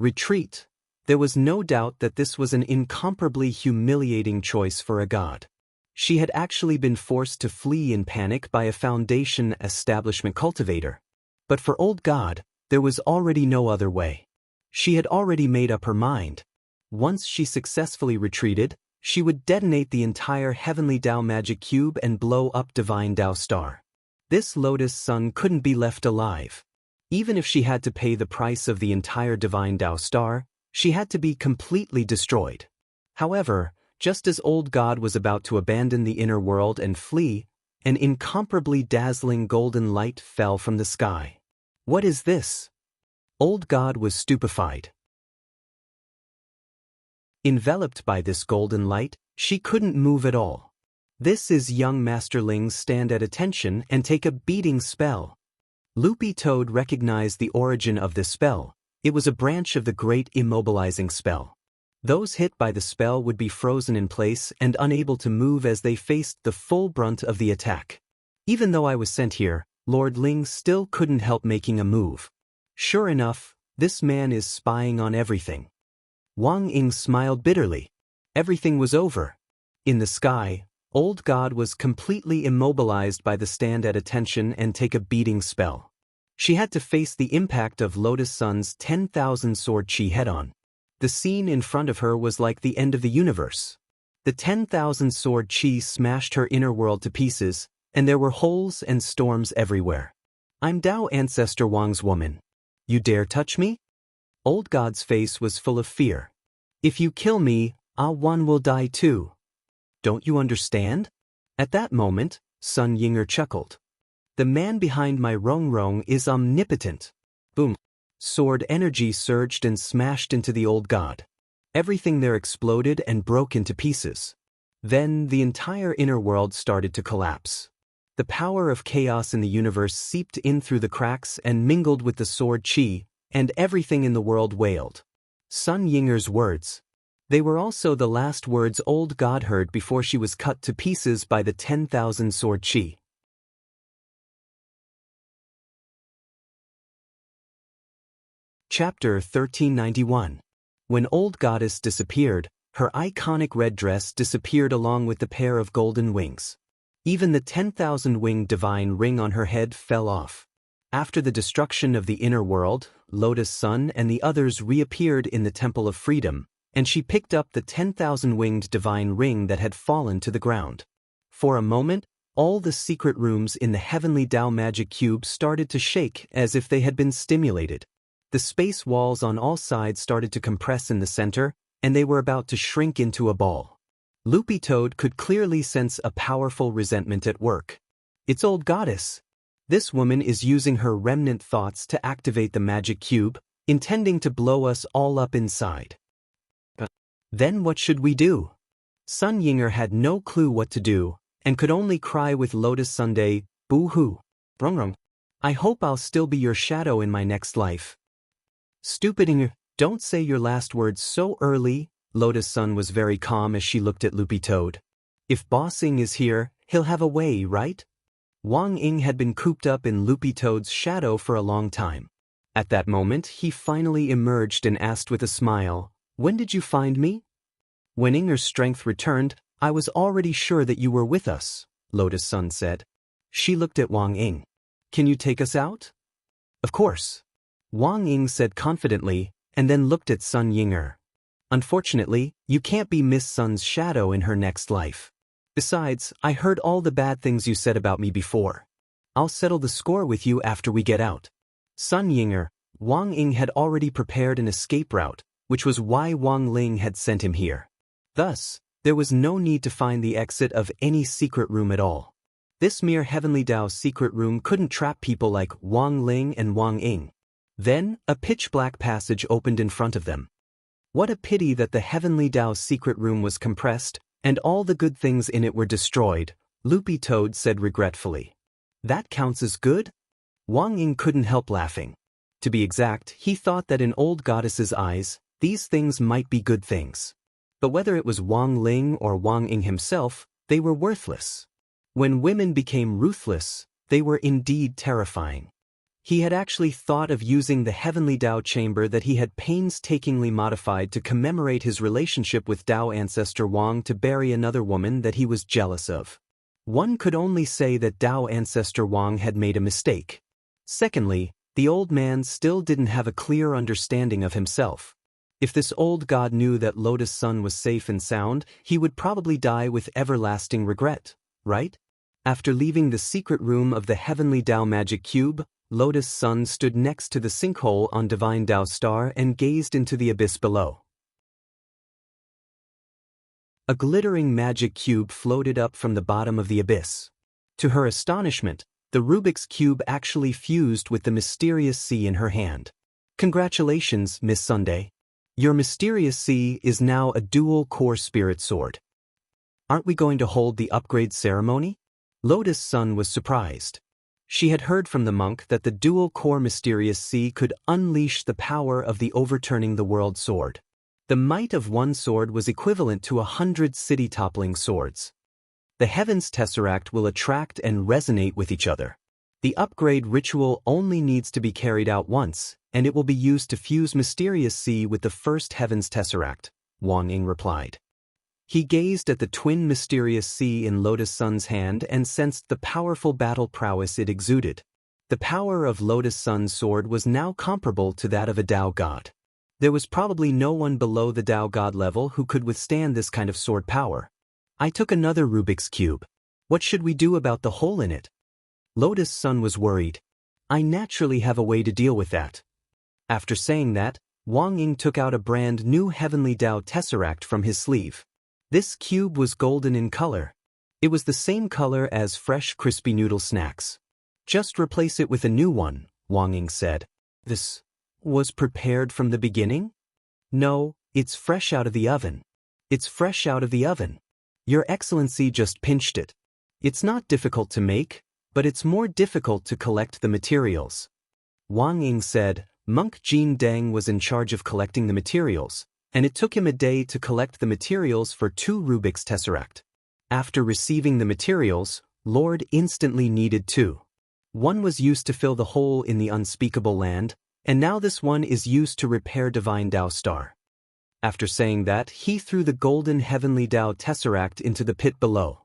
Retreat. There was no doubt that this was an incomparably humiliating choice for a god. She had actually been forced to flee in panic by a Foundation establishment cultivator. But for Old God, there was already no other way. She had already made up her mind. Once she successfully retreated, she would detonate the entire Heavenly Tao Magic Cube and blow up Divine Tao Star. This Lotus Sun couldn't be left alive. Even if she had to pay the price of the entire Divine Tao Star, she had to be completely destroyed. However, just as Old God was about to abandon the inner world and flee, an incomparably dazzling golden light fell from the sky. What is this? Old God was stupefied. Enveloped by this golden light, she couldn't move at all. This is young masterlings stand at attention and take a beating spell. Loopy Toad recognized the origin of this spell. It was a branch of the great immobilizing spell. Those hit by the spell would be frozen in place and unable to move as they faced the full brunt of the attack. Even though I was sent here, Lord Ling still couldn't help making a move. Sure enough, this man is spying on everything. Wang Ying smiled bitterly. Everything was over. In the sky, Old God was completely immobilized by the stand at attention and take a beating spell. She had to face the impact of Lotus Sun's 10,000 sword chi head-on. The scene in front of her was like the end of the universe. The 10,000 sword chi smashed her inner world to pieces, and there were holes and storms everywhere. I'm Tao Ancestor Wang's woman. You dare touch me? Old God's face was full of fear. If you kill me, Wan will die too. Don't you understand? At that moment, Sun Yinger chuckled. The man behind my Rong Rong is omnipotent. Boom. Sword energy surged and smashed into the Old God. Everything there exploded and broke into pieces. Then the entire inner world started to collapse. The power of chaos in the universe seeped in through the cracks and mingled with the sword chi, and everything in the world wailed. Sun Yinger's words. They were also the last words Old God heard before she was cut to pieces by the 10,000 sword chi. Chapter 1391. When Old Goddess disappeared, her iconic red dress disappeared along with the pair of golden wings. Even the 10,000-winged divine ring on her head fell off. After the destruction of the inner world, Lotus Sun and the others reappeared in the Temple of Freedom, and she picked up the 10,000-winged divine ring that had fallen to the ground. For a moment, all the secret rooms in the Heavenly Tao Magic Cube started to shake as if they had been stimulated. The space walls on all sides started to compress in the center, and they were about to shrink into a ball. Loopy Toad could clearly sense a powerful resentment at work. It's old goddess. This woman is using her remnant thoughts to activate the magic cube, intending to blow us all up inside. Then what should we do? Sun Yinger had no clue what to do, and could only cry with Lotus Sunday, boo-hoo. Brung. I hope I'll still be your shadow in my next life. Stupid Inger, don't say your last words so early. Lotus Sun was very calm as she looked at Loopy Toad. If Boss Ing is here, he'll have a way, right? Wang Ing had been cooped up in Loopy Toad's shadow for a long time. At that moment, he finally emerged and asked with a smile, "When did you find me?" "When Inger's strength returned, I was already sure that you were with us," Lotus Sun said. She looked at Wang Ing. "Can you take us out?" "Of course," Wang Ing said confidently, and then looked at Sun Yinger. "Unfortunately, you can't be Miss Sun's shadow in her next life. Besides, I heard all the bad things you said about me before. I'll settle the score with you after we get out." Sun Yinger, Wang Ing had already prepared an escape route, which was why Wang Ling had sent him here. Thus, there was no need to find the exit of any secret room at all. This mere Heavenly Tao secret room couldn't trap people like Wang Ling and Wang Ing. Then, a pitch-black passage opened in front of them. What a pity that the Heavenly Tao secret room was compressed, and all the good things in it were destroyed, Loopy Toad said regretfully. That counts as good? Wang Ing couldn't help laughing. To be exact, he thought that in old goddess's eyes, these things might be good things. But whether it was Wang Ling or Wang Ing himself, they were worthless. When women became ruthless, they were indeed terrifying. He had actually thought of using the Heavenly Tao chamber that he had painstakingly modified to commemorate his relationship with Tao ancestor Wang to bury another woman that he was jealous of. One could only say that Tao ancestor Wang had made a mistake. Secondly, the old man still didn't have a clear understanding of himself. If this old god knew that Lotus Sun was safe and sound, he would probably die with everlasting regret, right? After leaving the secret room of the Heavenly Tao Magic Cube, Lotus Sun stood next to the sinkhole on Divine Tao Star and gazed into the abyss below. A glittering magic cube floated up from the bottom of the abyss. To her astonishment, the Rubik's Cube actually fused with the mysterious sea in her hand. "Congratulations, Miss Sunday. Your mysterious sea is now a dual-core spirit sword. Aren't we going to hold the upgrade ceremony?" Lotus Sun was surprised. She had heard from the monk that the dual-core mysterious sea could unleash the power of the overturning the world sword. The might of one sword was equivalent to 100 city-toppling swords. The Heavens Tesseract will attract and resonate with each other. The upgrade ritual only needs to be carried out once, and it will be used to fuse Mysterious Sea with the first Heavens Tesseract, Wang Ing replied. He gazed at the twin Mysterious Sea in Lotus Sun's hand and sensed the powerful battle prowess it exuded. The power of Lotus Sun's sword was now comparable to that of a Tao god. There was probably no one below the Tao god level who could withstand this kind of sword power. I took another Rubik's Cube. What should we do about the hole in it? Lotus Sun was worried. I naturally have a way to deal with that. After saying that, Wang Ing took out a brand new Heavenly Tao Tesseract from his sleeve. This cube was golden in color. It was the same color as fresh crispy noodle snacks. Just replace it with a new one, Wang Ing said. This was prepared from the beginning? No, it's fresh out of the oven. It's fresh out of the oven. Your Excellency just pinched it. It's not difficult to make, but it's more difficult to collect the materials. Wang Ing said. Monk Jin Deng was in charge of collecting the materials, and it took him a day to collect the materials for 2 Rubik's Tesseract. After receiving the materials, Lord instantly needed 2. One was used to fill the hole in the unspeakable land, and now this one is used to repair Divine Tao Star. After saying that, he threw the golden Heavenly Tao Tesseract into the pit below.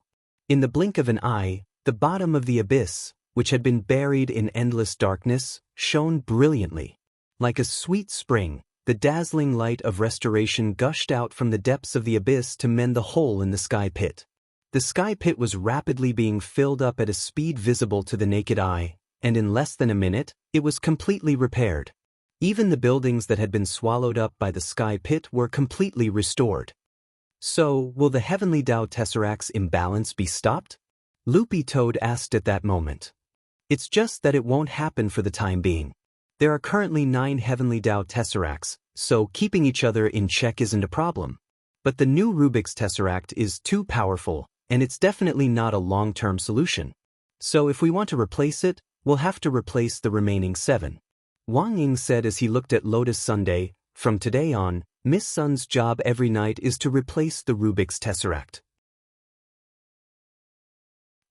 In the blink of an eye, the bottom of the abyss, which had been buried in endless darkness, shone brilliantly. Like a sweet spring, the dazzling light of restoration gushed out from the depths of the abyss to mend the hole in the sky pit. The sky pit was rapidly being filled up at a speed visible to the naked eye, and in less than a minute, it was completely repaired. Even the buildings that had been swallowed up by the sky pit were completely restored. So, will the Heavenly Tao Tesseract's imbalance be stopped? Loopy Toad asked at that moment. It's just that it won't happen for the time being. There are currently 9 Heavenly Tao Tesseracts, so keeping each other in check isn't a problem. But the new Rubik's Tesseract is too powerful, and it's definitely not a long-term solution. So if we want to replace it, we'll have to replace the remaining 7. Wang Ying said as he looked at Lotus Sunday, from today on, Miss Sun's job every night is to replace the Rubik's Tesseract.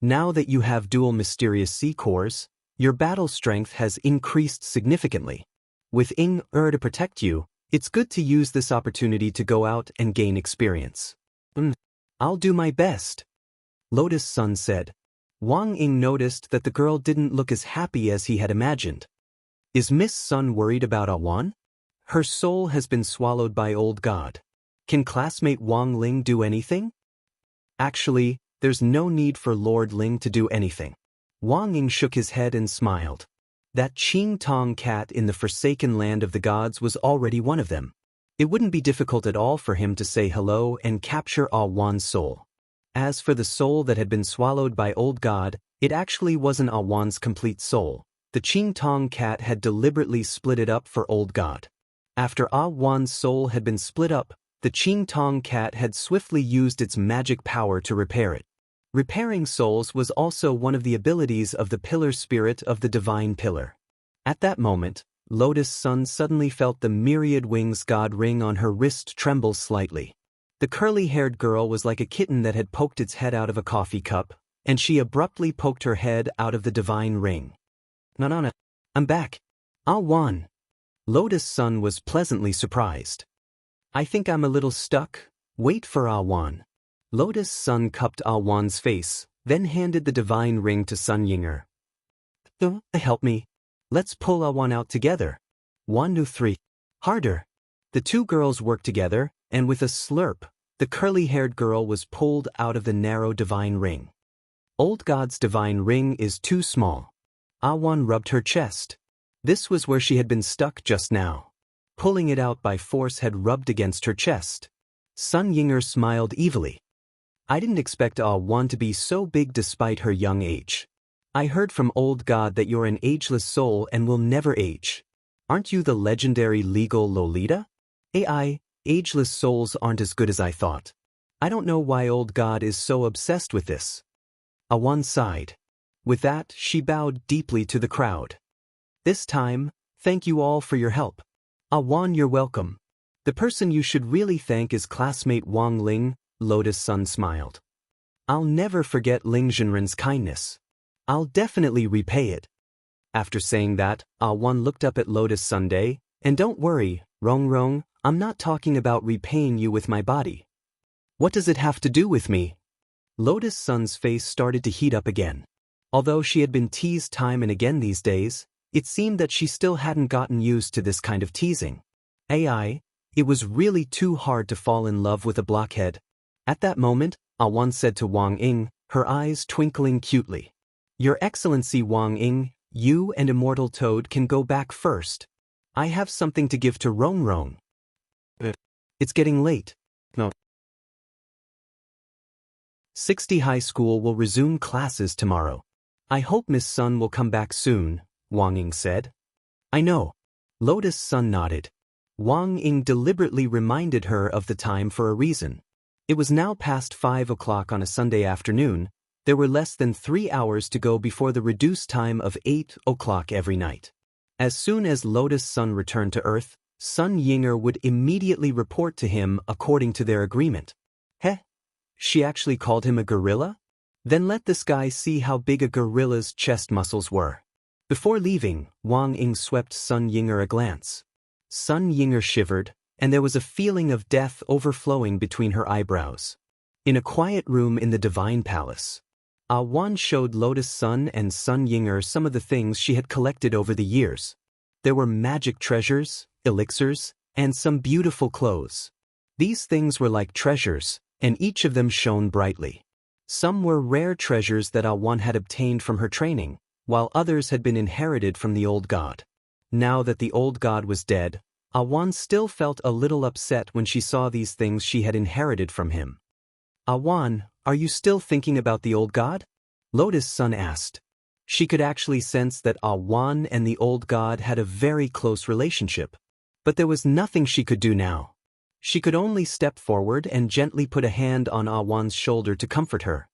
Now that you have dual mysterious C-cores, your battle strength has increased significantly. With Immerse to protect you, it's good to use this opportunity to go out and gain experience. I'll do my best, Lotus Sun said. Wang Ying noticed that the girl didn't look as happy as he had imagined. Is Miss Sun worried about Awan? Her soul has been swallowed by Old God. Can classmate Wang Ling do anything? Actually, there's no need for Lord Ling to do anything. Wang Ying shook his head and smiled. That Qing Tong cat in the forsaken land of the gods was already one of them. It wouldn't be difficult at all for him to say hello and capture Awan's soul. As for the soul that had been swallowed by Old God, it actually wasn't Awan's complete soul. The Qing Tong cat had deliberately split it up for Old God. After Awan's soul had been split up, the Qing Tong cat had swiftly used its magic power to repair it. Repairing souls was also one of the abilities of the pillar spirit of the divine pillar. At that moment, Lotus Sun suddenly felt the myriad wings god ring on her wrist tremble slightly. The curly-haired girl was like a kitten that had poked its head out of a coffee cup, and she abruptly poked her head out of the divine ring. No, I'm back. Awan. Lotus Sun was pleasantly surprised. I think I'm a little stuck. Wait for Awan. Lotus Sun cupped Awan's face, then handed the divine ring to Sun Yinger. Help me. Let's pull Awan out together. 1, 2, 3. Harder. The two girls worked together, and with a slurp, the curly-haired girl was pulled out of the narrow divine ring. Old God's divine ring is too small. Awan rubbed her chest. This was where she had been stuck just now. Pulling it out by force had rubbed against her chest. Sun Yinger smiled evilly. I didn't expect Awan to be so big despite her young age. I heard from Old God that you're an ageless soul and will never age. Aren't you the legendary legal Lolita? Ageless souls aren't as good as I thought. I don't know why Old God is so obsessed with this. Awan sighed. With that, she bowed deeply to the crowd. This time, thank you all for your help. Awan, you're welcome. The person you should really thank is classmate Wang Ling, Lotus Sun smiled. I'll never forget Ling Zhenren's kindness. I'll definitely repay it. After saying that, Awan looked up at Lotus Sunday, and don't worry, Rong, I'm not talking about repaying you with my body. What does it have to do with me? Lotus Sun's face started to heat up again. Although she had been teased time and again these days, it seemed that she still hadn't gotten used to this kind of teasing. It was really too hard to fall in love with a blockhead. At that moment, Awan said to Wang Ying, her eyes twinkling cutely. Your Excellency Wang Ying, you and Immortal Toad can go back first. I have something to give to Rong. It's getting late. No. 60 High School will resume classes tomorrow. I hope Miss Sun will come back soon, Wang Ying said. I know. Lotus Sun nodded. Wang Ying deliberately reminded her of the time for a reason. It was now past 5 o'clock on a Sunday afternoon. There were less than 3 hours to go before the reduced time of 8 o'clock every night. As soon as Lotus Sun returned to Earth, Sun Yinger would immediately report to him according to their agreement. She actually called him a gorilla? Then let this guy see how big a gorilla's chest muscles were. Before leaving, Wang Ying swept Sun Yinger a glance. Sun Yinger shivered, and there was a feeling of death overflowing between her eyebrows. In a quiet room in the Divine Palace, Wan showed Lotus Sun and Sun Yinger some of the things she had collected over the years. There were magic treasures, elixirs, and some beautiful clothes. These things were like treasures, and each of them shone brightly. Some were rare treasures that Wan had obtained from her training, while others had been inherited from the old god. Now that the old god was dead, Wan still felt a little upset when she saw these things she had inherited from him. "Wan, are you still thinking about the old god?" Lotus Sun asked. She could actually sense that Wan and the old god had a very close relationship. But there was nothing she could do now. She could only step forward and gently put a hand on Wan's shoulder to comfort her.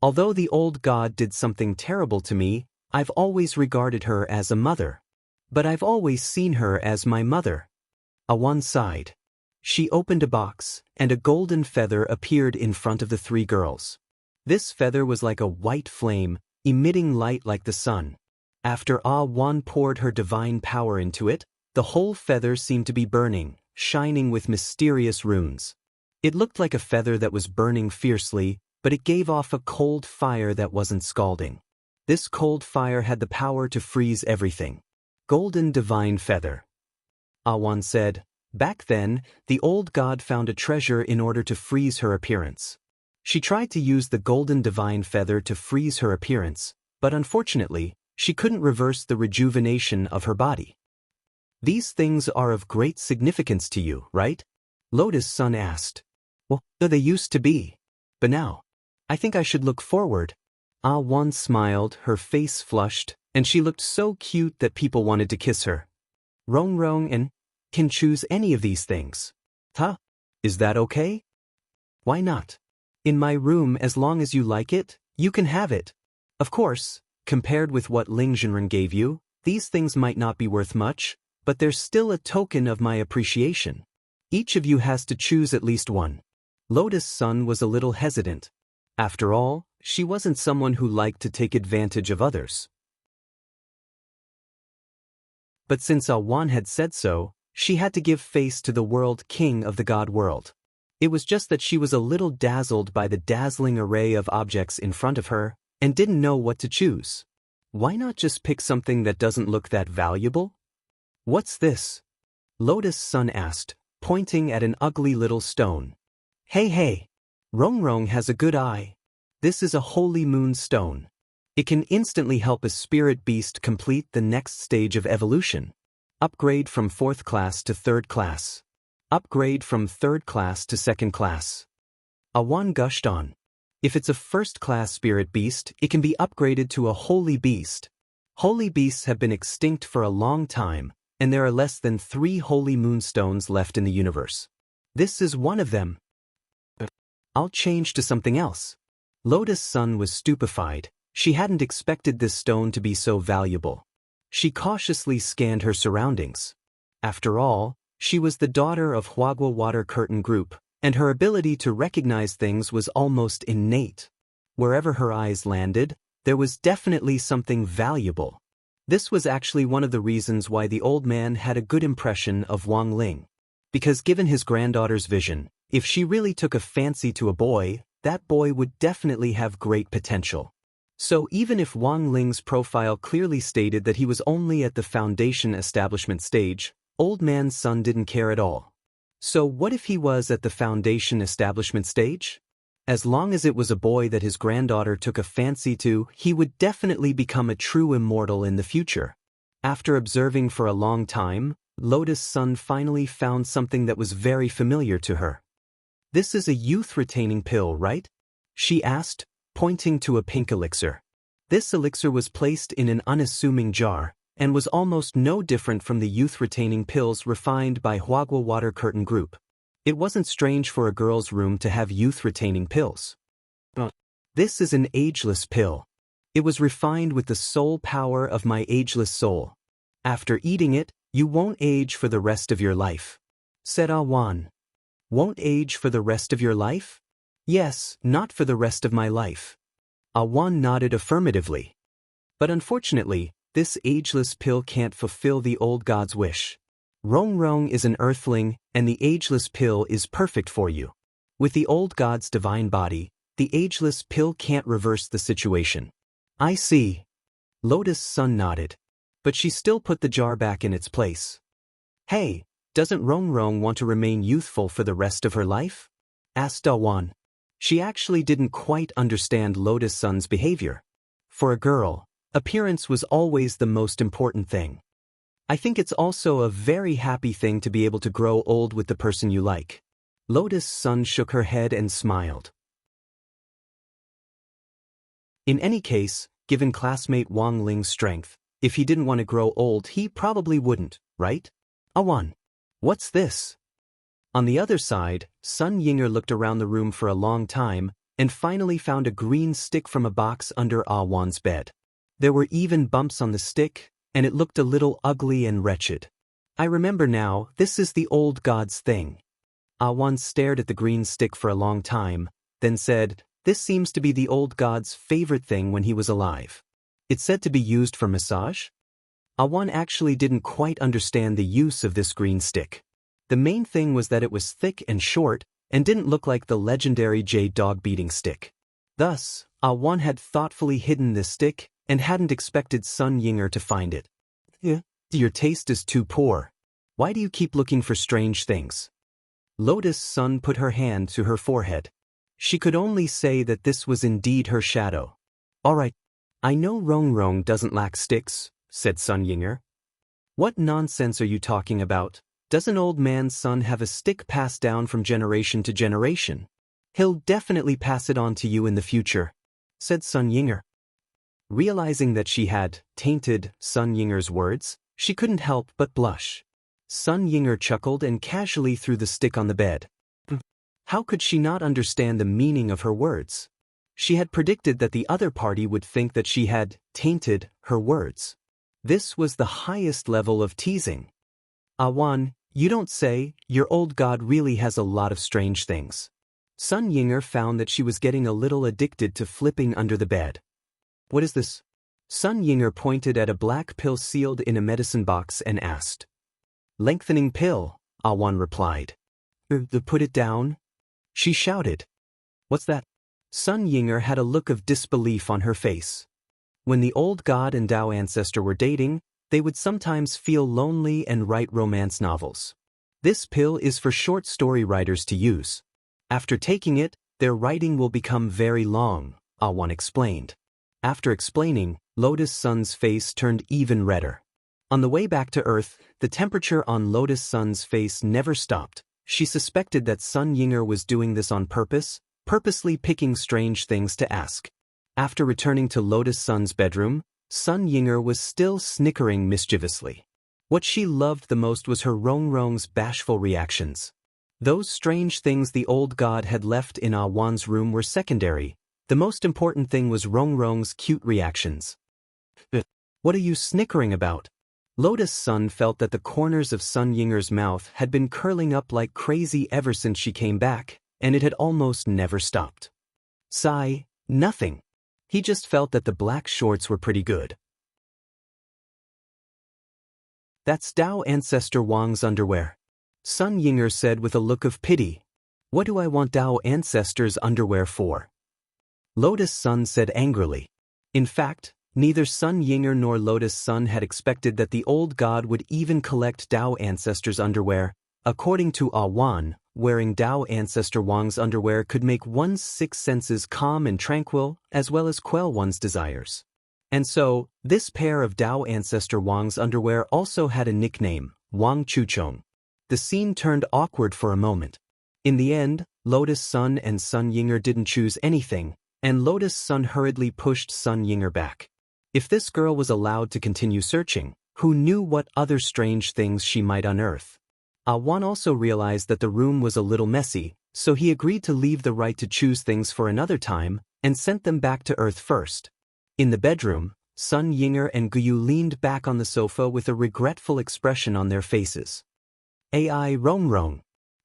"Although the old god did something terrible to me, I've always regarded her as a mother. But I've always seen her as my mother." Wan sighed. She opened a box, and a golden feather appeared in front of the three girls. This feather was like a white flame, emitting light like the sun. After Wan poured her divine power into it, the whole feather seemed to be burning, shining with mysterious runes. It looked like a feather that was burning fiercely, but it gave off a cold fire that wasn't scalding. This cold fire had the power to freeze everything. "Golden divine feather," Wan said. Back then, the old god found a treasure in order to freeze her appearance. She tried to use the golden divine feather to freeze her appearance, but unfortunately, she couldn't reverse the rejuvenation of her body. "These things are of great significance to you, right?" Lotus Sun asked. "Well, they used to be. But now, I think I should look forward." Wan smiled, her face flushed, and she looked so cute that people wanted to kiss her. "Rong and can choose any of these things." "Huh? Is that okay?" "Why not? In my room, as long as you like it, you can have it. Of course, compared with what Ling Zhenren gave you, these things might not be worth much, but they're still a token of my appreciation. Each of you has to choose at least one." Lotus Sun was a little hesitant. After all, she wasn't someone who liked to take advantage of others. But since Wan had said so, she had to give face to the world king of the god world. It was just that she was a little dazzled by the dazzling array of objects in front of her, and didn't know what to choose. Why not just pick something that doesn't look that valuable? "What's this?" Lotus Sun asked, pointing at an ugly little stone. Hey, Rong has a good eye. This is a holy moon stone. It can instantly help a spirit beast complete the next stage of evolution. Upgrade from 4th class to 3rd class. Upgrade from 3rd class to 2nd class. Wan gushed on. If it's a 1st class spirit beast, it can be upgraded to a holy beast. Holy beasts have been extinct for a long time, and there are less than 3 holy moonstones left in the universe. This is one of them. I'll change to something else. Lotus Sun was stupefied. She hadn't expected this stone to be so valuable. She cautiously scanned her surroundings. After all, she was the daughter of Huagua Water Curtain Group, and her ability to recognize things was almost innate. Wherever her eyes landed, there was definitely something valuable. This was actually one of the reasons why the old man had a good impression of Wang Ling. Because given his granddaughter's vision, if she really took a fancy to a boy, that boy would definitely have great potential. So even if Wang Ling's profile clearly stated that he was only at the foundation establishment stage, old man's son didn't care at all. So what if he was at the foundation establishment stage? As long as it was a boy that his granddaughter took a fancy to, he would definitely become a true immortal in the future. After observing for a long time, Lotus Sun finally found something that was very familiar to her. "This is a youth-retaining pill, right?" she asked, pointing to a pink elixir. This elixir was placed in an unassuming jar, and was almost no different from the youth-retaining pills refined by Huagua Water Curtain Group. It wasn't strange for a girl's room to have youth-retaining pills. This is an ageless pill. It was refined with the soul power of my ageless soul. After eating it, you won't age for the rest of your life," said Wan. "Won't age for the rest of your life?" "Yes, not for the rest of my life." Wan nodded affirmatively. But unfortunately, this ageless pill can't fulfill the old god's wish. Rong is an earthling, and the ageless pill is perfect for you. With the old god's divine body, the ageless pill can't reverse the situation. I see. Lotus Sun nodded. But she still put the jar back in its place. Hey, doesn't Rong Rong want to remain youthful for the rest of her life? Asked Dawan. She actually didn't quite understand Lotus Sun's behavior. For a girl, appearance was always the most important thing. I think it's also a very happy thing to be able to grow old with the person you like. Lotus Sun shook her head and smiled. In any case, given classmate Wang Ling's strength, if he didn't want to grow old he probably wouldn't, right? Awan. What's this? On the other side, Sun Yinger looked around the room for a long time, and finally found a green stick from a box under Awan's bed. There were even bumps on the stick, and it looked a little ugly and wretched. I remember now, this is the old god's thing. Awan stared at the green stick for a long time, then said, this seems to be the old god's favorite thing when he was alive. It's said to be used for massage? Awan actually didn't quite understand the use of this green stick. The main thing was that it was thick and short, and didn't look like the legendary jade dog beating stick. Thus, Awan had thoughtfully hidden this stick, and hadn't expected Sun Yinger to find it. Your taste is too poor. Why do you keep looking for strange things? Lotus Sun put her hand to her forehead. She could only say that this was indeed her shadow. Alright, I know Rong Rong doesn't lack sticks, said Sun Yinger. What nonsense are you talking about? Does an old man's son have a stick passed down from generation to generation? He'll definitely pass it on to you in the future, said Sun Yinger. Realizing that she had tainted Sun Yinger's words, she couldn't help but blush. Sun Yinger chuckled and casually threw the stick on the bed. How could she not understand the meaning of her words? She had predicted that the other party would think that she had tainted her words. This was the highest level of teasing. Awan, you don't say, your old god really has a lot of strange things. Sun Yinger found that she was getting a little addicted to flipping under the bed. What is this? Sun Yinger pointed at a black pill sealed in a medicine box and asked. Lengthening pill, Awan replied. Put it down? She shouted. What's that? Sun Yinger had a look of disbelief on her face. When the old god and Tao ancestor were dating, they would sometimes feel lonely and write romance novels. This pill is for short story writers to use. After taking it, their writing will become very long, Awan explained. After explaining, Lotus Sun's face turned even redder. On the way back to Earth, the temperature on Lotus Sun's face never stopped. She suspected that Sun Yinger was doing this on purpose, purposely picking strange things to ask. After returning to Lotus Sun's bedroom, Sun Yinger was still snickering mischievously. What she loved the most was her Rong Rong's bashful reactions. Those strange things the old god had left in Awan's room were secondary. The most important thing was Rong Rong's cute reactions. What are you snickering about? Lotus Sun felt that the corners of Sun Yinger's mouth had been curling up like crazy ever since she came back, and it had almost never stopped. Sigh, nothing. He just felt that the black shorts were pretty good. That's Tao Ancestor Wang's underwear, Sun Yinger said with a look of pity. What do I want Tao Ancestor's underwear for? Lotus Sun said angrily. In fact, neither Sun Yinger nor Lotus Sun had expected that the old god would even collect Tao Ancestor's underwear. According to Awan, wearing Tao Ancestor Wang's underwear could make one's six senses calm and tranquil, as well as quell one's desires. And so, this pair of Tao Ancestor Wang's underwear also had a nickname, Wang Chuchong. The scene turned awkward for a moment. In the end, Lotus Sun and Sun Yinger didn't choose anything, and Lotus Sun hurriedly pushed Sun Yinger back. If this girl was allowed to continue searching, who knew what other strange things she might unearth? Awan also realized that the room was a little messy, so he agreed to leave the right to choose things for another time, and sent them back to Earth first. In the bedroom, Sun Yinger and Guyu leaned back on the sofa with a regretful expression on their faces. AI Rong Rong.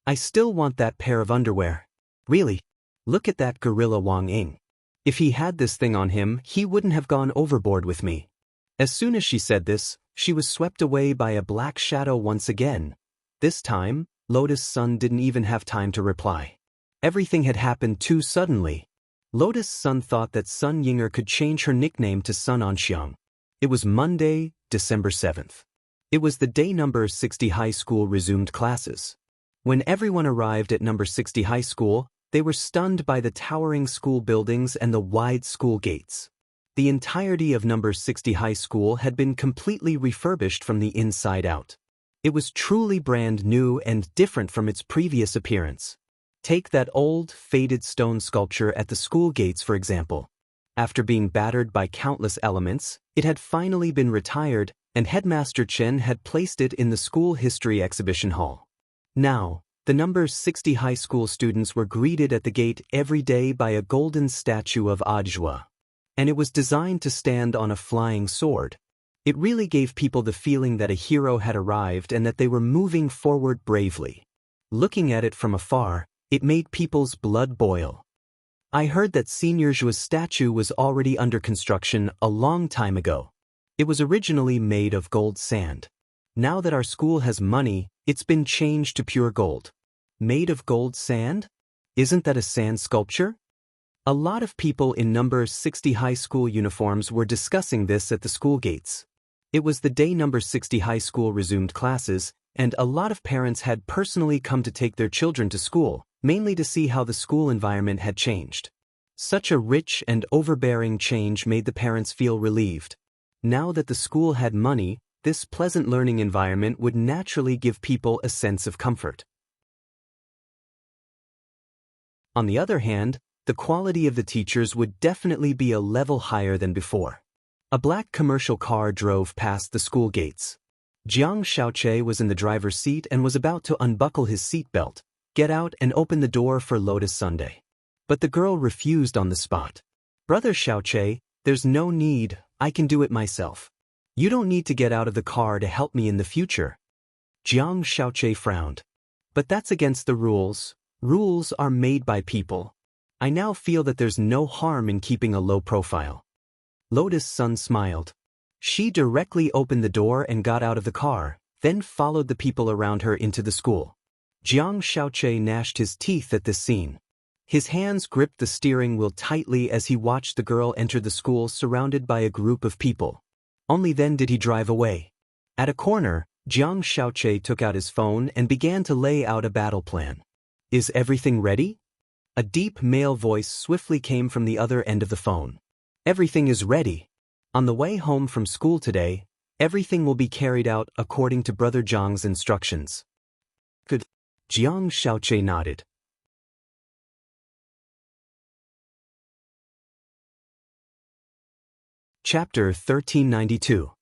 I still want that pair of underwear. Really? Look at that gorilla Wang Ying. If he had this thing on him, he wouldn't have gone overboard with me. As soon as she said this, she was swept away by a black shadow once again. This time, Lotus Sun didn't even have time to reply. Everything had happened too suddenly. Lotus Sun thought that Sun Yinger could change her nickname to Sun Anxiang. It was Monday, December 7th. It was the day number 60 high school resumed classes. When everyone arrived at number 60 high school, they were stunned by the towering school buildings and the wide school gates. The entirety of number 60 high school had been completely refurbished from the inside out. It was truly brand new and different from its previous appearance. Take that old, faded stone sculpture at the school gates, for example. After being battered by countless elements, it had finally been retired, and Headmaster Chen had placed it in the school history exhibition hall. Now, the number 60 high school students were greeted at the gate every day by a golden statue of Ajwa. And it was designed to stand on a flying sword. It really gave people the feeling that a hero had arrived and that they were moving forward bravely. Looking at it from afar, it made people's blood boil. I heard that Senior Zhua's statue was already under construction a long time ago. It was originally made of gold sand. Now that our school has money, it's been changed to pure gold. Made of gold sand? Isn't that a sand sculpture? A lot of people in number 60 high school uniforms were discussing this at the school gates. It was the day number 60 high school resumed classes, and a lot of parents had personally come to take their children to school, mainly to see how the school environment had changed. Such a rich and overbearing change made the parents feel relieved. Now that the school had money, this pleasant learning environment would naturally give people a sense of comfort. On the other hand, the quality of the teachers would definitely be a level higher than before. A black commercial car drove past the school gates. Jiang Xiaoche was in the driver's seat and was about to unbuckle his seatbelt, get out and open the door for Lotus Sunday. But the girl refused on the spot. "Brother Xiaoche, there's no need, I can do it myself. You don't need to get out of the car to help me in the future." Jiang Xiaoche frowned. "But that's against the rules. Rules are made by people. I now feel that there's no harm in keeping a low profile." Lotus Sun smiled. She directly opened the door and got out of the car, then followed the people around her into the school. Jiang Xiaoche gnashed his teeth at this scene. His hands gripped the steering wheel tightly as he watched the girl enter the school surrounded by a group of people. Only then did he drive away. At a corner, Jiang Xiaoche took out his phone and began to lay out a battle plan. "Is everything ready?" A deep male voice swiftly came from the other end of the phone. "Everything is ready. On the way home from school today, everything will be carried out according to Brother Zhang's instructions." "Good." Jiang Xiaoche nodded. Chapter 1392.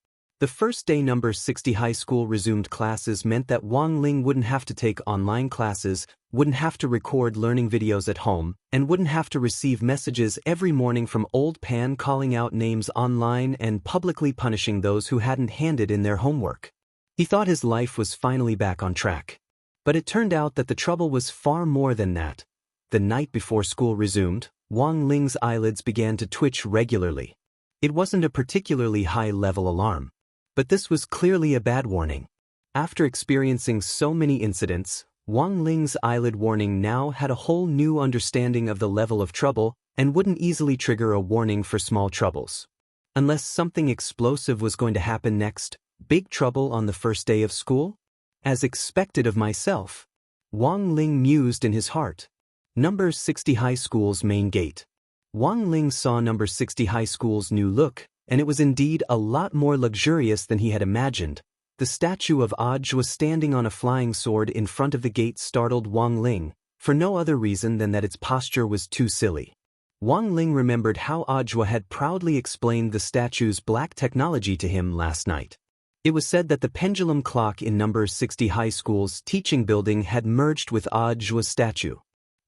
The first day number 60 high school resumed classes meant that Wang Ling wouldn't have to take online classes, wouldn't have to record learning videos at home, and wouldn't have to receive messages every morning from Old Pan calling out names online and publicly punishing those who hadn't handed in their homework. He thought his life was finally back on track. But it turned out that the trouble was far more than that. The night before school resumed, Wang Ling's eyelids began to twitch regularly. It wasn't a particularly high-level alarm. But this was clearly a bad warning. After experiencing so many incidents, Wang Ling's eyelid warning now had a whole new understanding of the level of trouble and wouldn't easily trigger a warning for small troubles. Unless something explosive was going to happen next, big trouble on the first day of school? As expected of myself. Wang Ling mused in his heart. Number 60 High School's main gate. Wang Ling saw number 60 High School's new look, and it was indeed a lot more luxurious than he had imagined. The statue of Aj was standing on a flying sword in front of the gate startled Wang Ling, for no other reason than that its posture was too silly. Wang Ling remembered how Ajwa had proudly explained the statue's black technology to him last night. It was said that the pendulum clock in number 60 High School's teaching building had merged with Ajwa's statue.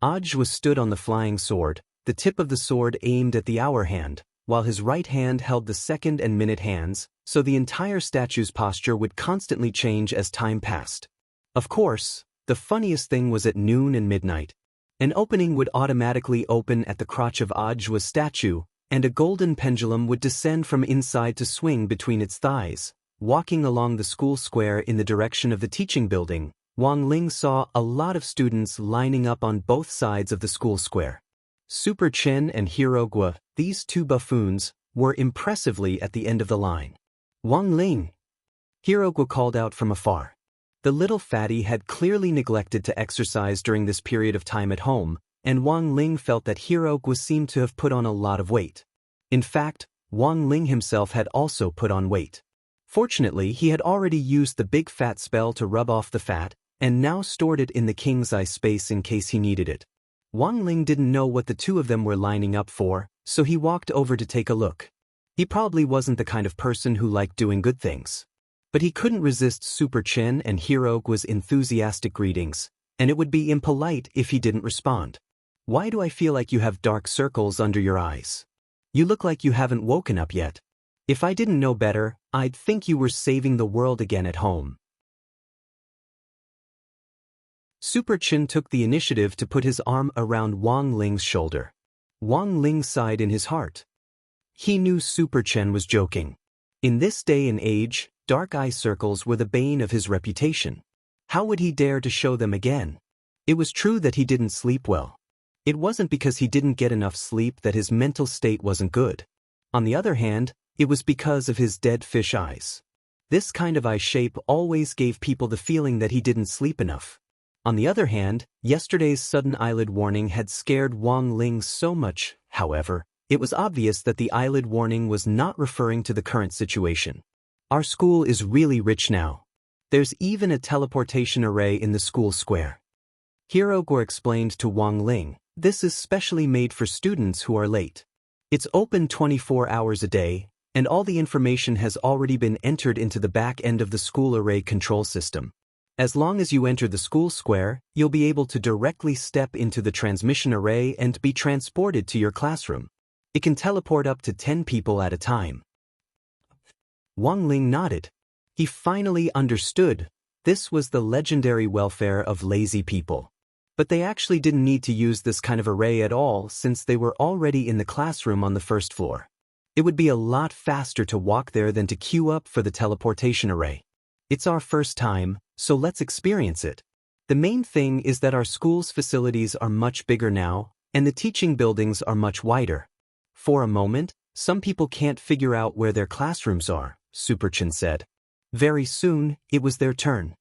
Ajwa stood on the flying sword, the tip of the sword aimed at the hour hand, while his right hand held the second and minute hands, so the entire statue's posture would constantly change as time passed. Of course, the funniest thing was at noon and midnight. An opening would automatically open at the crotch of Ajwa's statue, and a golden pendulum would descend from inside to swing between its thighs. Walking along the school square in the direction of the teaching building, Wang Ling saw a lot of students lining up on both sides of the school square. Super Chen and Hirogwa, these two buffoons, were impressively at the end of the line. Wang Ling! Hirogwa called out from afar. The little fatty had clearly neglected to exercise during this period of time at home, and Wang Ling felt that Hirogwa seemed to have put on a lot of weight. In fact, Wang Ling himself had also put on weight. Fortunately, he had already used the big fat spell to rub off the fat, and now stored it in the king's eye space in case he needed it. Wang Ling didn't know what the two of them were lining up for, so he walked over to take a look. He probably wasn't the kind of person who liked doing good things. But he couldn't resist Super Chen and Hirogwa's enthusiastic greetings, and it would be impolite if he didn't respond. Why do I feel like you have dark circles under your eyes? You look like you haven't woken up yet. If I didn't know better, I'd think you were saving the world again at home. Super Chen took the initiative to put his arm around Wang Ling's shoulder. Wang Ling sighed in his heart. He knew Super Chen was joking. In this day and age, dark eye circles were the bane of his reputation. How would he dare to show them again? It was true that he didn't sleep well. It wasn't because he didn't get enough sleep that his mental state wasn't good. On the other hand, it was because of his dead fish eyes. This kind of eye shape always gave people the feeling that he didn't sleep enough. On the other hand, yesterday's sudden eyelid warning had scared Wang Ling so much, however, it was obvious that the eyelid warning was not referring to the current situation. Our school is really rich now. There's even a teleportation array in the school square. Hirogwa explained to Wang Ling, this is specially made for students who are late. It's open 24 hours a day, and all the information has already been entered into the back end of the school array control system. As long as you enter the school square, you'll be able to directly step into the transmission array and be transported to your classroom. It can teleport up to 10 people at a time. Wang Ling nodded. He finally understood. This was the legendary welfare of lazy people. But they actually didn't need to use this kind of array at all since they were already in the classroom on the first floor. It would be a lot faster to walk there than to queue up for the teleportation array. It's our first time, so let's experience it. The main thing is that our school's facilities are much bigger now, and the teaching buildings are much wider. For a moment, some people can't figure out where their classrooms are, Super Chen said. Very soon, it was their turn.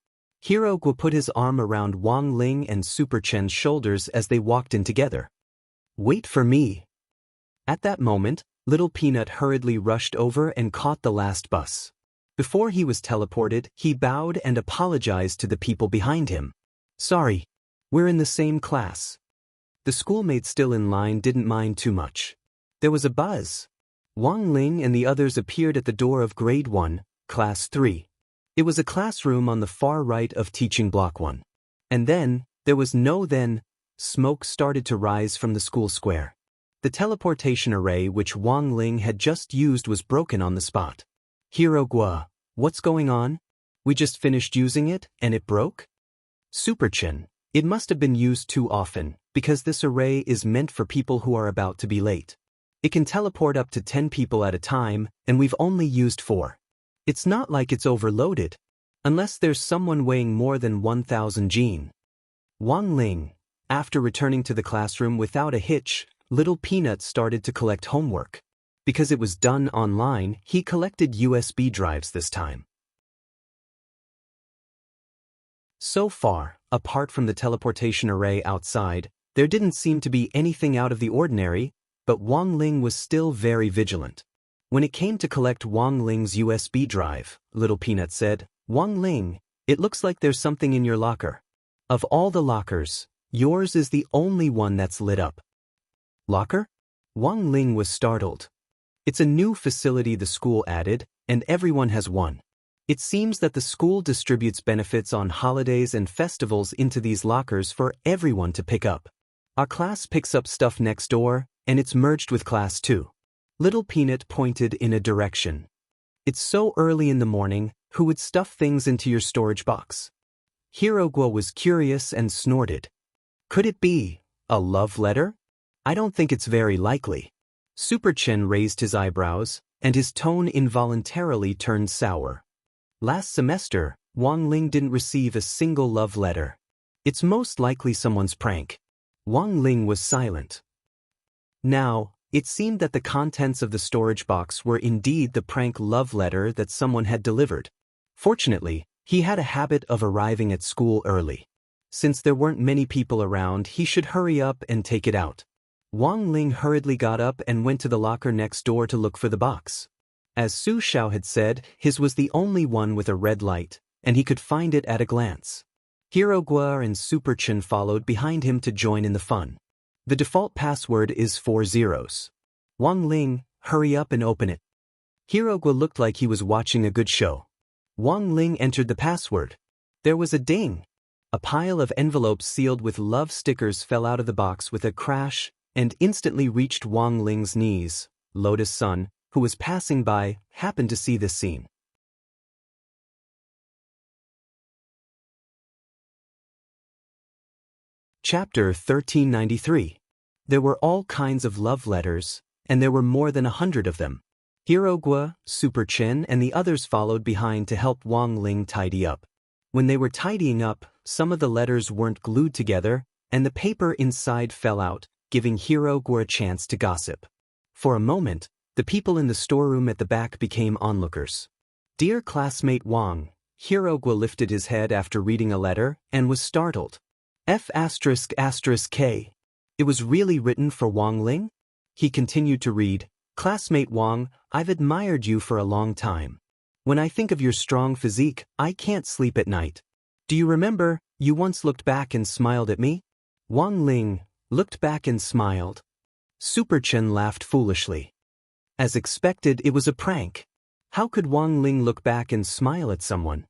Hirogwa put his arm around Wang Ling and Super Chen's shoulders as they walked in together. Wait for me. At that moment, Little Peanut hurriedly rushed over and caught the last bus. Before he was teleported, he bowed and apologized to the people behind him. Sorry, we're in the same class. The schoolmates still in line didn't mind too much. There was a buzz. Wang Ling and the others appeared at the door of Grade 1, Class 3. It was a classroom on the far right of Teaching Block 1. And then, smoke started to rise from the school square. The teleportation array which Wang Ling had just used was broken on the spot. Hirogwa, what's going on? We just finished using it, and it broke? Super Chen, it must have been used too often, because this array is meant for people who are about to be late. It can teleport up to 10 people at a time, and we've only used 4. It's not like it's overloaded. Unless there's someone weighing more than 1,000 gene. Wang Ling, after returning to the classroom without a hitch, Little Peanut started to collect homework. Because it was done online, he collected USB drives this time. So far, apart from the teleportation array outside, there didn't seem to be anything out of the ordinary, but Wang Ling was still very vigilant. When it came to collect Wang Ling's USB drive, Little Peanut said, Wang Ling, it looks like there's something in your locker. Of all the lockers, yours is the only one that's lit up. Locker? Wang Ling was startled. It's a new facility the school added, and everyone has one. It seems that the school distributes benefits on holidays and festivals into these lockers for everyone to pick up. Our class picks up stuff next door, and it's merged with class 2. Little Peanut pointed in a direction. It's so early in the morning, who would stuff things into your storage box? Hirogwa was curious and snorted. Could it be a love letter? I don't think it's very likely. Super Chen raised his eyebrows, and his tone involuntarily turned sour. Last semester, Wang Ling didn't receive a single love letter. It's most likely someone's prank. Wang Ling was silent. Now, it seemed that the contents of the storage box were indeed the prank love letter that someone had delivered. Fortunately, he had a habit of arriving at school early. Since there weren't many people around, he should hurry up and take it out. Wang Ling hurriedly got up and went to the locker next door to look for the box. As Su Xiao had said, his was the only one with a red light, and he could find it at a glance. Hirogua and Super Chen followed behind him to join in the fun. The default password is 4 zeros. Wang Ling, hurry up and open it. Hirogua looked like he was watching a good show. Wang Ling entered the password. There was a ding. A pile of envelopes sealed with love stickers fell out of the box with a crash and instantly reached Wang Ling's knees. Lotus Sun, who was passing by, happened to see this scene. Chapter 1393. There were all kinds of love letters, and there were more than 100 of them. Hirogua, Super Chen, and the others followed behind to help Wang Ling tidy up. When they were tidying up, some of the letters weren't glued together, and the paper inside fell out, giving Hirogua a chance to gossip. For a moment, the people in the storeroom at the back became onlookers. Dear classmate Wang, Hirogua lifted his head after reading a letter and was startled. F***K. It was really written for Wang Ling? He continued to read, Classmate Wang, I've admired you for a long time. When I think of your strong physique, I can't sleep at night. Do you remember, you once looked back and smiled at me? Wang Ling looked back and smiled. Super Chen laughed foolishly. As expected, it was a prank. How could Wang Ling look back and smile at someone?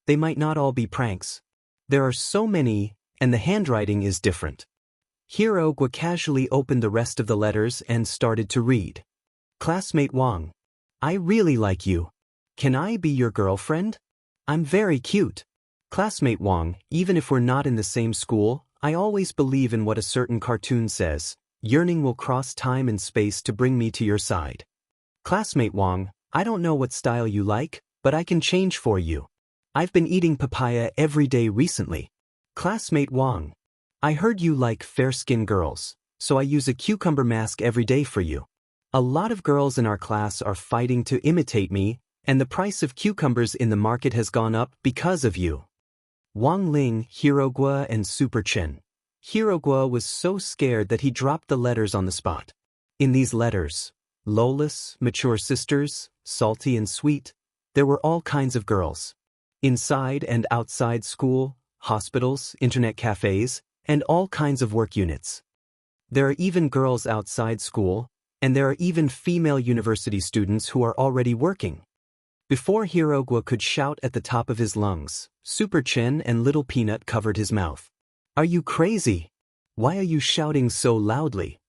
They might not all be pranks. There are so many, and the handwriting is different. Hirogua casually opened the rest of the letters and started to read. Classmate Wang, I really like you. Can I be your girlfriend? I'm very cute. Classmate Wang, even if we're not in the same school, I always believe in what a certain cartoon says. Yearning will cross time and space to bring me to your side. Classmate Wang, I don't know what style you like, but I can change for you. I've been eating papaya every day recently. Classmate Wang, I heard you like fair-skinned girls, so I use a cucumber mask every day for you. A lot of girls in our class are fighting to imitate me, and the price of cucumbers in the market has gone up because of you. Wang Ling, Hirogua, and Super Chen. Hirogua was so scared that he dropped the letters on the spot. In these letters, lowless, mature sisters, salty and sweet, there were all kinds of girls. Inside and outside school, hospitals, internet cafes, and all kinds of work units. There are even girls outside school, and there are even female university students who are already working. Before Hirogua could shout at the top of his lungs, Super Chen and Little Peanut covered his mouth. Are you crazy? Why are you shouting so loudly?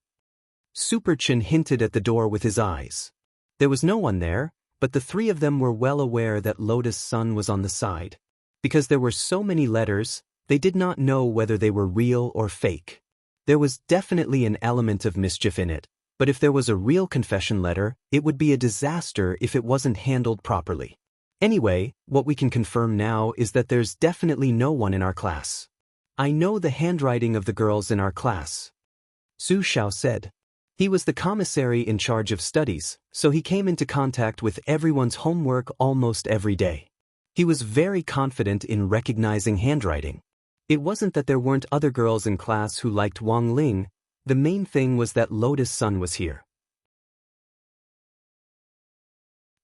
Super Chen hinted at the door with his eyes. There was no one there, but the three of them were well aware that Lotus Sun was on the side. Because there were so many letters, they did not know whether they were real or fake. There was definitely an element of mischief in it, but if there was a real confession letter, it would be a disaster if it wasn't handled properly. Anyway, what we can confirm now is that there's definitely no one in our class. I know the handwriting of the girls in our class, Su Xiao said. He was the commissary in charge of studies, so he came into contact with everyone's homework almost every day. He was very confident in recognizing handwriting. It wasn't that there weren't other girls in class who liked Wang Ling, the main thing was that Lotus Sun was here.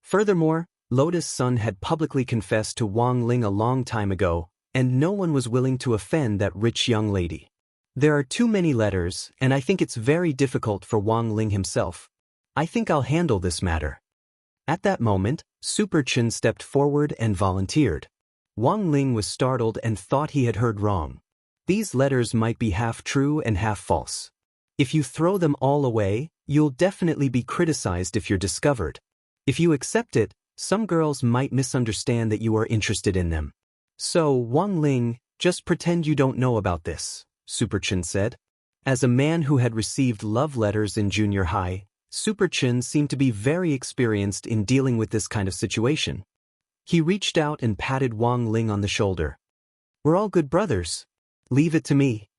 Furthermore, Lotus Sun had publicly confessed to Wang Ling a long time ago, and no one was willing to offend that rich young lady. There are too many letters, and I think it's very difficult for Wang Ling himself. I think I'll handle this matter. At that moment, Super Chen stepped forward and volunteered. Wang Ling was startled and thought he had heard wrong. These letters might be half true and half false. If you throw them all away, you'll definitely be criticized if you're discovered. If you accept it, some girls might misunderstand that you are interested in them. So, Wang Ling, just pretend you don't know about this, Super Chen said. As a man who had received love letters in junior high, Super Chen seemed to be very experienced in dealing with this kind of situation. He reached out and patted Wang Ling on the shoulder. We're all good brothers. Leave it to me.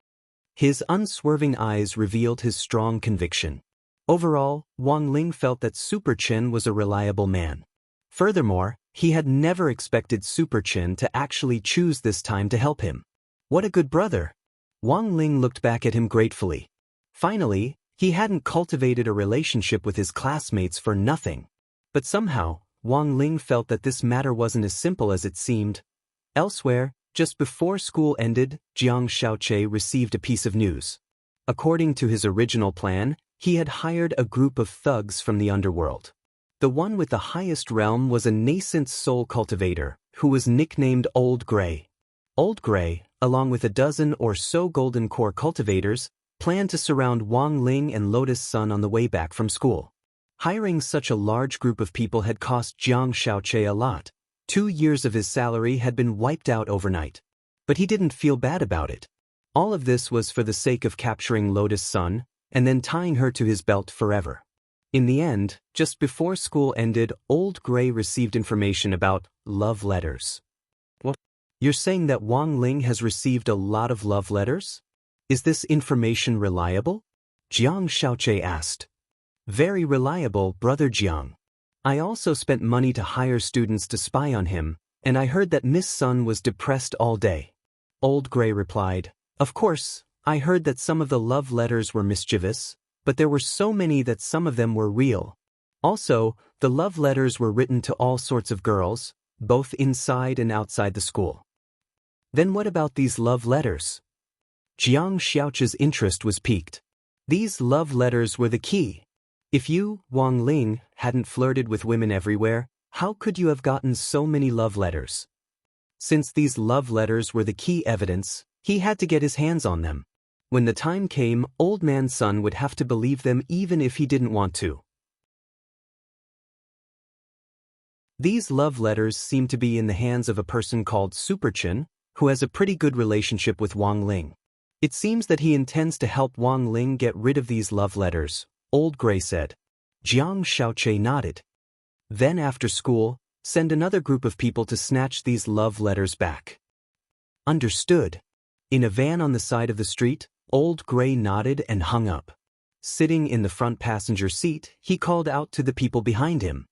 His unswerving eyes revealed his strong conviction. Overall, Wang Ling felt that Super Chin was a reliable man. Furthermore, he had never expected Super Chin to actually choose this time to help him. What a good brother! Wang Ling looked back at him gratefully. Finally, he hadn't cultivated a relationship with his classmates for nothing. But somehow, Wang Ling felt that this matter wasn't as simple as it seemed. Elsewhere, just before school ended, Jiang Xiaoche received a piece of news. According to his original plan, he had hired a group of thugs from the underworld. The one with the highest realm was a nascent soul cultivator, who was nicknamed Old Gray. Old Gray, along with a dozen or so golden core cultivators, planned to surround Wang Ling and Lotus Sun on the way back from school. Hiring such a large group of people had cost Jiang Xiaoche a lot. 2 years of his salary had been wiped out overnight. But he didn't feel bad about it. All of this was for the sake of capturing Lotus Sun, and then tying her to his belt forever. In the end, just before school ended, Old Gray received information about love letters. What? You're saying that Wang Ling has received a lot of love letters? Is this information reliable? Jiang Xiaoche asked. Very reliable, Brother Jiang. I also spent money to hire students to spy on him, and I heard that Miss Sun was depressed all day. Old Gray replied, Of course, I heard that some of the love letters were mischievous, but there were so many that some of them were real. Also, the love letters were written to all sorts of girls, both inside and outside the school. Then what about these love letters? Jiang Xiaoche's interest was piqued. These love letters were the key. If you, Wang Ling, hadn't flirted with women everywhere, how could you have gotten so many love letters? Since these love letters were the key evidence, he had to get his hands on them. When the time came, Old Man Sun would have to believe them even if he didn't want to. These love letters seem to be in the hands of a person called Super Chin, who has a pretty good relationship with Wang Ling. It seems that he intends to help Wang Ling get rid of these love letters, Old Gray said. Jiang Xiaoche nodded. Then after school, send another group of people to snatch these love letters back. Understood. In a van on the side of the street, Old Gray nodded and hung up. Sitting in the front passenger seat, he called out to the people behind him.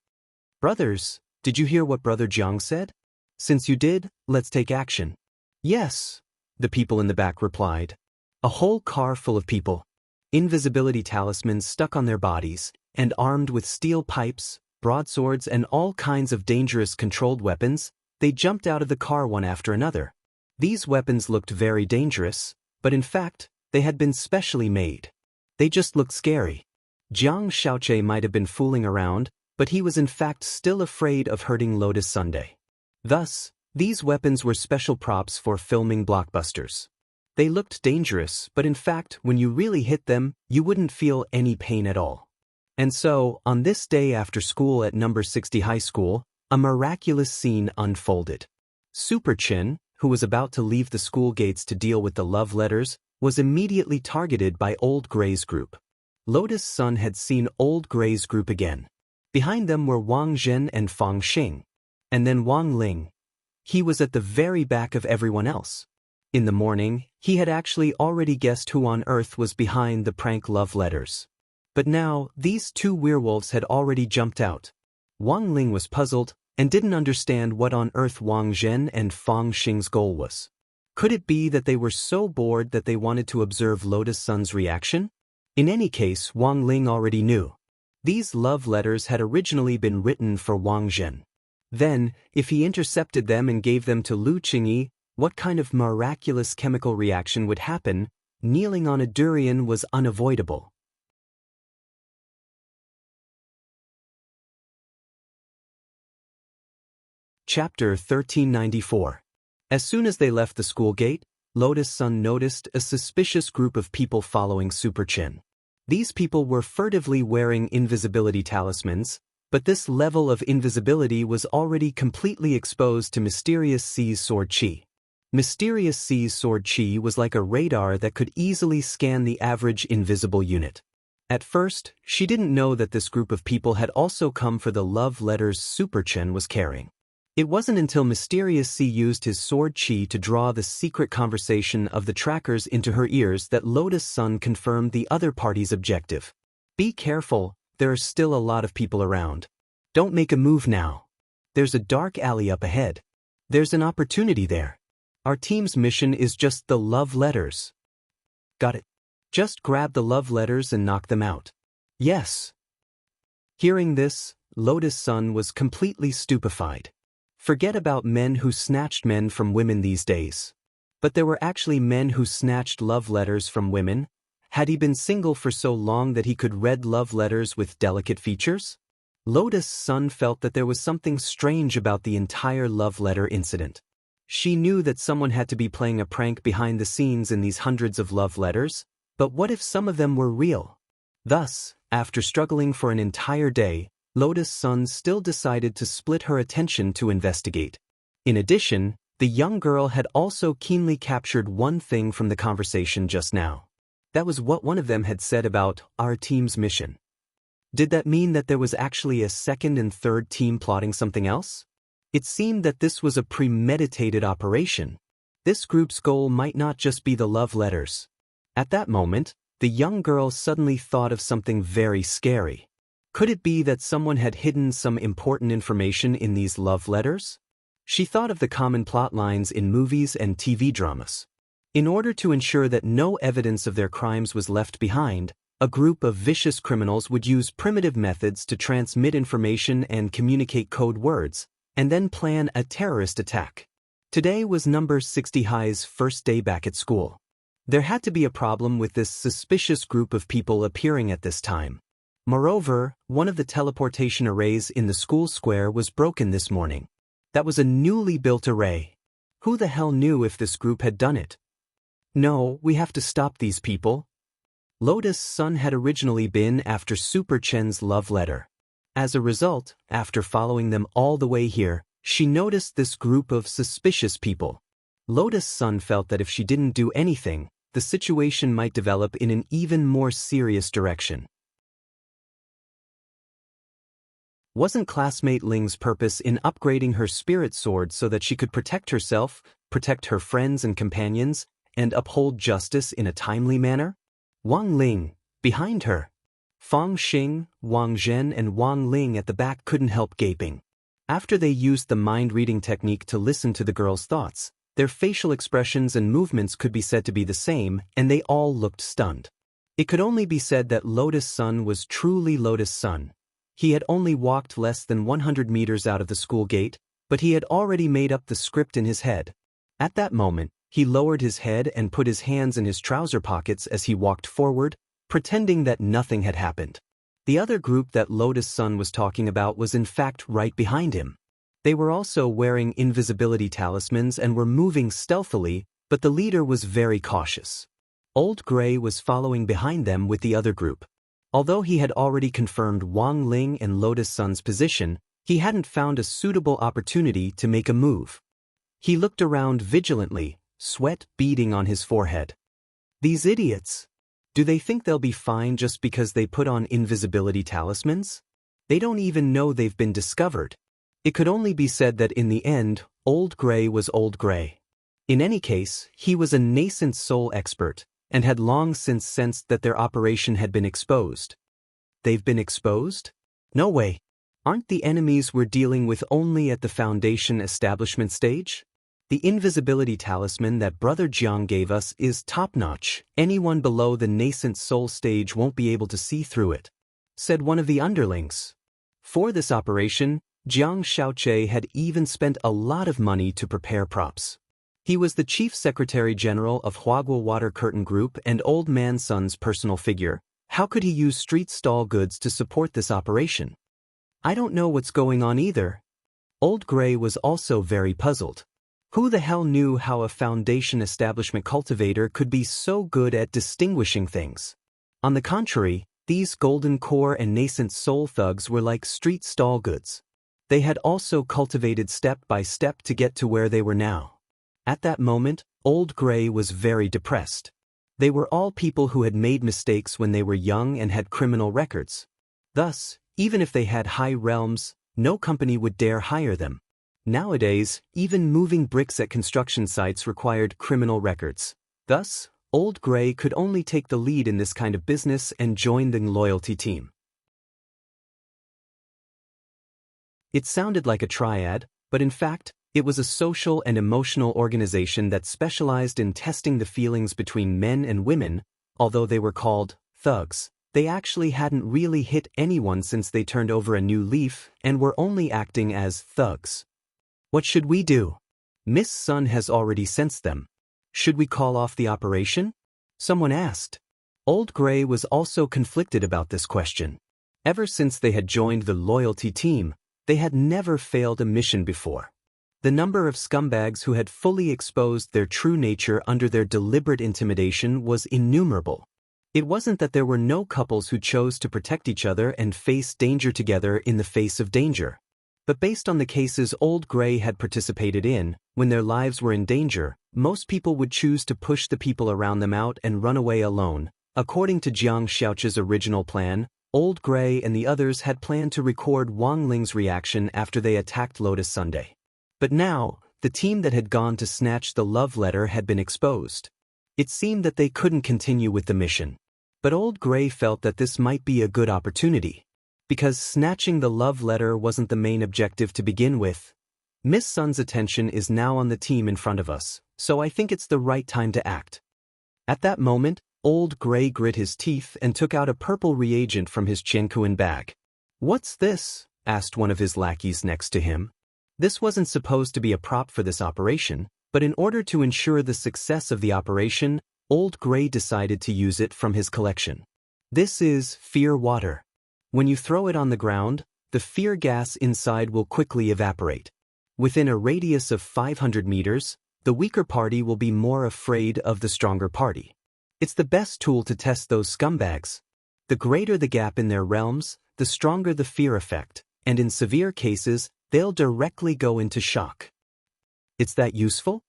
Brothers, did you hear what Brother Jiang said? Since you did, let's take action. Yes, the people in the back replied. A whole car full of people. Invisibility talismans stuck on their bodies, and armed with steel pipes, broadswords and all kinds of dangerous controlled weapons, they jumped out of the car one after another. These weapons looked very dangerous, but in fact, they had been specially made. They just looked scary. Jiang Xiaoche might have been fooling around, but he was in fact still afraid of hurting Lotus Sunday. Thus, these weapons were special props for filming blockbusters. They looked dangerous, but in fact, when you really hit them, you wouldn't feel any pain at all. And so, on this day after school at number 60 high school, a miraculous scene unfolded. Super Chin, who was about to leave the school gates to deal with the love letters, was immediately targeted by Old Gray's group. Lotus Sun had seen Old Gray's group again. Behind them were Wang Zhen and Fang Xing. And then Wang Ling. He was at the very back of everyone else. In the morning, he had actually already guessed who on earth was behind the prank love letters. But now, these two werewolves had already jumped out. Wang Ling was puzzled and didn't understand what on earth Wang Zhen and Fang Xing's goal was. Could it be that they were so bored that they wanted to observe Lotus Sun's reaction? In any case, Wang Ling already knew. These love letters had originally been written for Wang Zhen. Then, if he intercepted them and gave them to Lu Qingyi, what kind of miraculous chemical reaction would happen? Kneeling on a durian was unavoidable. Chapter 1394. As soon as they left the school gate, Lotus Sun noticed a suspicious group of people following Super Chin. These people were furtively wearing invisibility talismans, but this level of invisibility was already completely exposed to Mysterious C's sword chi. Mysterious C's sword chi was like a radar that could easily scan the average invisible unit. At first, she didn't know that this group of people had also come for the love letters Super Chin was carrying. It wasn't until Mysterious C used his sword chi to draw the secret conversation of the trackers into her ears that Lotus Sun confirmed the other party's objective. Be careful, there are still a lot of people around. Don't make a move now. There's a dark alley up ahead. There's an opportunity there. Our team's mission is just the love letters. Got it. Just grab the love letters and knock them out. Yes. Hearing this, Lotus Sun was completely stupefied. Forget about men who snatched men from women these days. But there were actually men who snatched love letters from women. Had he been single for so long that he could read love letters with delicate features? Lotus Sun felt that there was something strange about the entire love letter incident. She knew that someone had to be playing a prank behind the scenes in these hundreds of love letters, but what if some of them were real? Thus, after struggling for an entire day, Lotus Sun still decided to split her attention to investigate. In addition, the young girl had also keenly captured one thing from the conversation just now. That was what one of them had said about our team's mission. Did that mean that there was actually a second and third team plotting something else? It seemed that this was a premeditated operation. This group's goal might not just be the love letters. At that moment, the young girl suddenly thought of something very scary. Could it be that someone had hidden some important information in these love letters? She thought of the common plot lines in movies and TV dramas. In order to ensure that no evidence of their crimes was left behind, a group of vicious criminals would use primitive methods to transmit information and communicate code words, and then plan a terrorist attack. Today was number 60 High's first day back at school. There had to be a problem with this suspicious group of people appearing at this time. Moreover, one of the teleportation arrays in the school square was broken this morning. That was a newly built array. Who the hell knew if this group had done it? No, we have to stop these people. Lotus Sun had originally been after Super Chen's love letter. As a result, after following them all the way here, she noticed this group of suspicious people. Lotus Sun felt that if she didn't do anything, the situation might develop in an even more serious direction. Wasn't classmate Ling's purpose in upgrading her spirit sword so that she could protect herself, protect her friends and companions, and uphold justice in a timely manner? Wang Ling, behind her. Fang Xing, Wang Zhen and Wang Ling at the back couldn't help gaping. After they used the mind-reading technique to listen to the girl's thoughts, their facial expressions and movements could be said to be the same, and they all looked stunned. It could only be said that Lotus Sun was truly Lotus Sun. He had only walked less than 100 meters out of the school gate, but he had already made up the script in his head. At that moment, he lowered his head and put his hands in his trouser pockets as he walked forward, pretending that nothing had happened. The other group that Lotus Sun was talking about was in fact right behind him. They were also wearing invisibility talismans and were moving stealthily, but the leader was very cautious. Old Gray was following behind them with the other group. Although he had already confirmed Wang Ling and Lotus Sun's position, he hadn't found a suitable opportunity to make a move. He looked around vigilantly, sweat beading on his forehead. These idiots! Do they think they'll be fine just because they put on invisibility talismans? They don't even know they've been discovered. It could only be said that in the end, Old Gray was Old Gray. In any case, he was a nascent soul expert, and had long since sensed that their operation had been exposed. They've been exposed? No way. Aren't the enemies we're dealing with only at the Foundation establishment stage? The invisibility talisman that Brother Jiang gave us is top-notch. Anyone below the nascent soul stage won't be able to see through it, said one of the underlings. For this operation, Jiang Shaoche had even spent a lot of money to prepare props. He was the Chief Secretary General of Huagua Water Curtain Group and Old Man Sun's personal figure. How could he use street stall goods to support this operation? I don't know what's going on either. Old Gray was also very puzzled. Who the hell knew how a Foundation establishment cultivator could be so good at distinguishing things? On the contrary, these golden core and nascent soul thugs were like street stall goods. They had also cultivated step by step to get to where they were now. At that moment, Old Gray was very depressed. They were all people who had made mistakes when they were young and had criminal records. Thus, even if they had high realms, no company would dare hire them. Nowadays, even moving bricks at construction sites required criminal records. Thus, Old Grey could only take the lead in this kind of business and join the loyalty team. It sounded like a triad, but in fact, it was a social and emotional organization that specialized in testing the feelings between men and women. Although they were called thugs, they actually hadn't really hit anyone since they turned over a new leaf and were only acting as thugs. What should we do? Miss Sun has already sensed them. Should we call off the operation? Someone asked. Old Grey was also conflicted about this question. Ever since they had joined the loyalty team, they had never failed a mission before. The number of scumbags who had fully exposed their true nature under their deliberate intimidation was innumerable. It wasn't that there were no couples who chose to protect each other and face danger together in the face of danger. But based on the cases Old Grey had participated in, when their lives were in danger, most people would choose to push the people around them out and run away alone. According to Jiang Xiaoqi's original plan, Old Grey and the others had planned to record Wang Ling's reaction after they attacked Lotus Sunday. But now, the team that had gone to snatch the love letter had been exposed. It seemed that they couldn't continue with the mission. But Old Grey felt that this might be a good opportunity. Because snatching the love letter wasn't the main objective to begin with. Miss Sun's attention is now on the team in front of us, so I think it's the right time to act. At that moment, Old Grey grit his teeth and took out a purple reagent from his Qiankuan bag. "What's this?" asked one of his lackeys next to him. This wasn't supposed to be a prop for this operation, but in order to ensure the success of the operation, Old Grey decided to use it from his collection. This is fear water. When you throw it on the ground, the fear gas inside will quickly evaporate. Within a radius of 500 meters, the weaker party will be more afraid of the stronger party. It's the best tool to test those scumbags. The greater the gap in their realms, the stronger the fear effect, and in severe cases, they'll directly go into shock. It's that useful?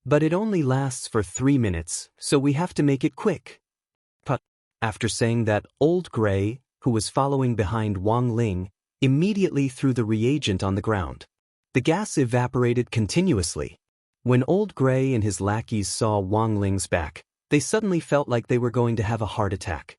But it only lasts for 3 minutes, so we have to make it quick. But after saying that, Old Grey, who was following behind Wang Ling, immediately threw the reagent on the ground. The gas evaporated continuously. When Old Grey and his lackeys saw Wang Ling's back, they suddenly felt like they were going to have a heart attack.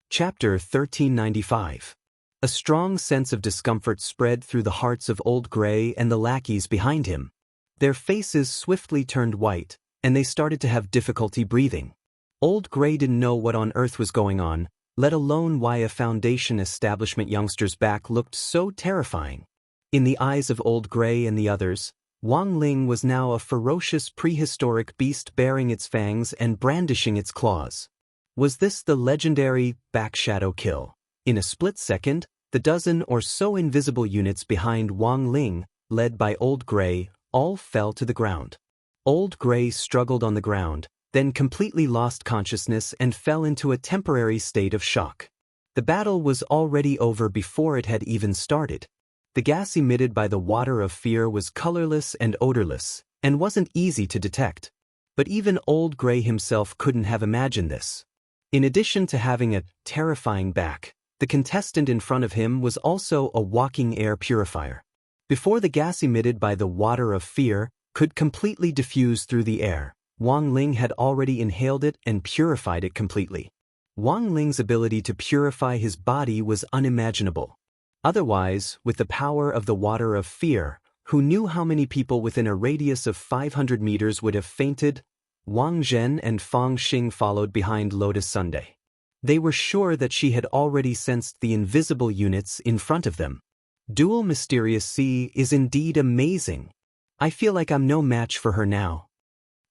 Chapter 1395. A strong sense of discomfort spread through the hearts of Old Grey and the lackeys behind him. Their faces swiftly turned white, and they started to have difficulty breathing. Old Grey didn't know what on earth was going on, let alone why a Foundation establishment youngster's back looked so terrifying. In the eyes of Old Grey and the others, Wang Ling was now a ferocious prehistoric beast bearing its fangs and brandishing its claws. Was this the legendary back shadow kill? In a split second, the dozen or so invisible units behind Wang Ling, led by Old Grey, all fell to the ground. Old Grey struggled on the ground, then completely lost consciousness and fell into a temporary state of shock. The battle was already over before it had even started. The gas emitted by the water of fear was colorless and odorless, and wasn't easy to detect. But even Old Grey himself couldn't have imagined this. In addition to having a terrifying back, the contestant in front of him was also a walking air purifier. Before the gas emitted by the water of fear could completely diffuse through the air, Wang Ling had already inhaled it and purified it completely. Wang Ling's ability to purify his body was unimaginable. Otherwise, with the power of the water of fear, who knew how many people within a radius of 500 meters would have fainted? Wang Zhen and Fang Xing followed behind Lotus Sunday. They were sure that she had already sensed the invisible units in front of them. Dual Mysterious Sea is indeed amazing. I feel like I'm no match for her now.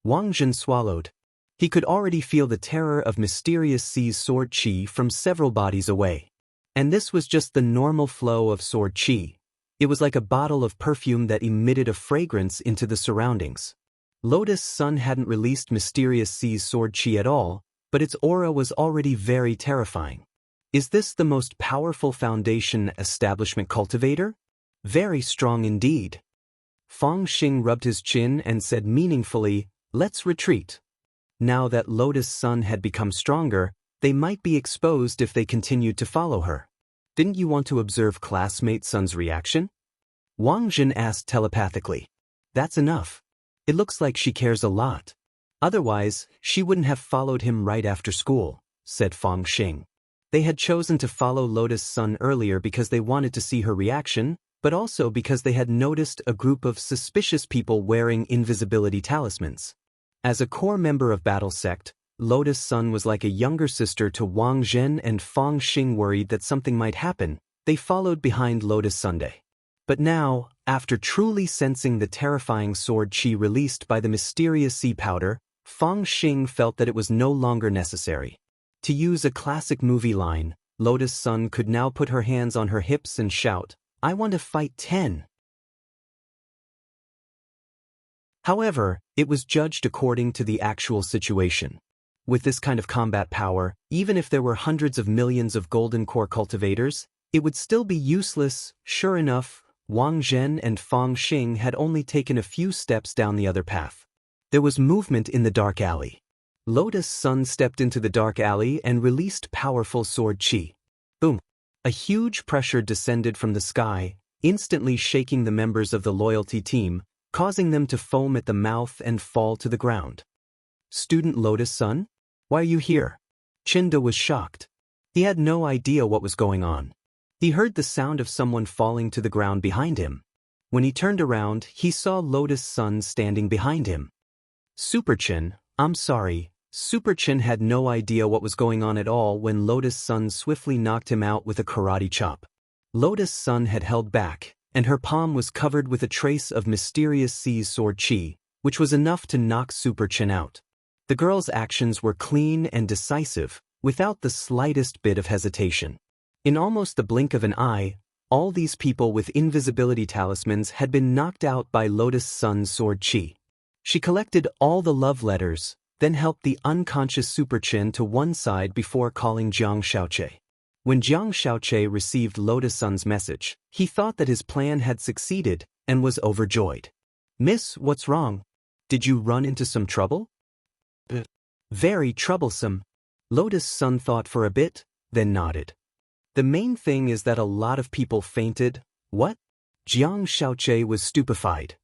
Wang Zhen swallowed. He could already feel the terror of Mysterious Sea's sword qi from several bodies away. And this was just the normal flow of sword qi. It was like a bottle of perfume that emitted a fragrance into the surroundings. Lotus Sun hadn't released Mysterious Sea's sword qi at all, but its aura was already very terrifying. Is this the most powerful Foundation establishment cultivator? Very strong indeed. Fang Xing rubbed his chin and said meaningfully, "Let's retreat." Now that Lotus Sun had become stronger, They might be exposed if they continued to follow her. Didn't you want to observe classmate Sun's reaction? Wang Jin asked telepathically. That's enough. It looks like she cares a lot. Otherwise, she wouldn't have followed him right after school, said Fang Xing. They had chosen to follow Lotus Sun earlier because they wanted to see her reaction, but also because they had noticed a group of suspicious people wearing invisibility talismans. As a core member of Battle Sect, Lotus Sun was like a younger sister to Wang Zhen, and Fang Xing worried that something might happen. They followed behind Lotus Sunday. But now, after truly sensing the terrifying sword qi released by the mysterious sea powder, Fang Xing felt that it was no longer necessary. To use a classic movie line, Lotus Sun could now put her hands on her hips and shout, "I want to fight 10." However, it was judged according to the actual situation. With this kind of combat power, even if there were hundreds of millions of golden core cultivators, it would still be useless. Sure enough, Wang Zhen and Fang Xing had only taken a few steps down the other path. There was movement in the dark alley. Lotus Sun stepped into the dark alley and released powerful sword qi. Boom! A huge pressure descended from the sky, instantly shaking the members of the loyalty team, causing them to foam at the mouth and fall to the ground. Student Lotus Sun? Why are you here? Chinda was shocked. He had no idea what was going on. He heard the sound of someone falling to the ground behind him. When he turned around, he saw Lotus Sun standing behind him. Superchin, I'm sorry. Superchin had no idea what was going on at all when Lotus Sun swiftly knocked him out with a karate chop. Lotus Sun had held back, and her palm was covered with a trace of mysterious sea's sword qi, which was enough to knock Superchin out. The girl's actions were clean and decisive, without the slightest bit of hesitation. In almost the blink of an eye, all these people with invisibility talismans had been knocked out by Lotus Sun's sword qi. She collected all the love letters, then helped the unconscious Superchin to one side before calling Jiang Xiaoche. When Jiang Xiaoche received Lotus Sun's message, he thought that his plan had succeeded and was overjoyed. Miss, what's wrong? Did you run into some trouble? Very troublesome. Lotus Sun thought for a bit, then nodded. The main thing is that a lot of people fainted. What? Jiang Xiaoche was stupefied.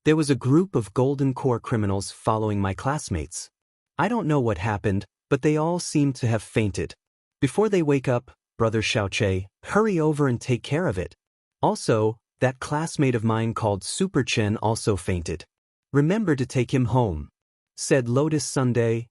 There was a group of golden core criminals following my classmates. I don't know what happened, but they all seemed to have fainted. Before they wake up, Brother Xiaoche, hurry over and take care of it. Also, that classmate of mine called Superchin also fainted. Remember to take him home, said Lotus Sunday.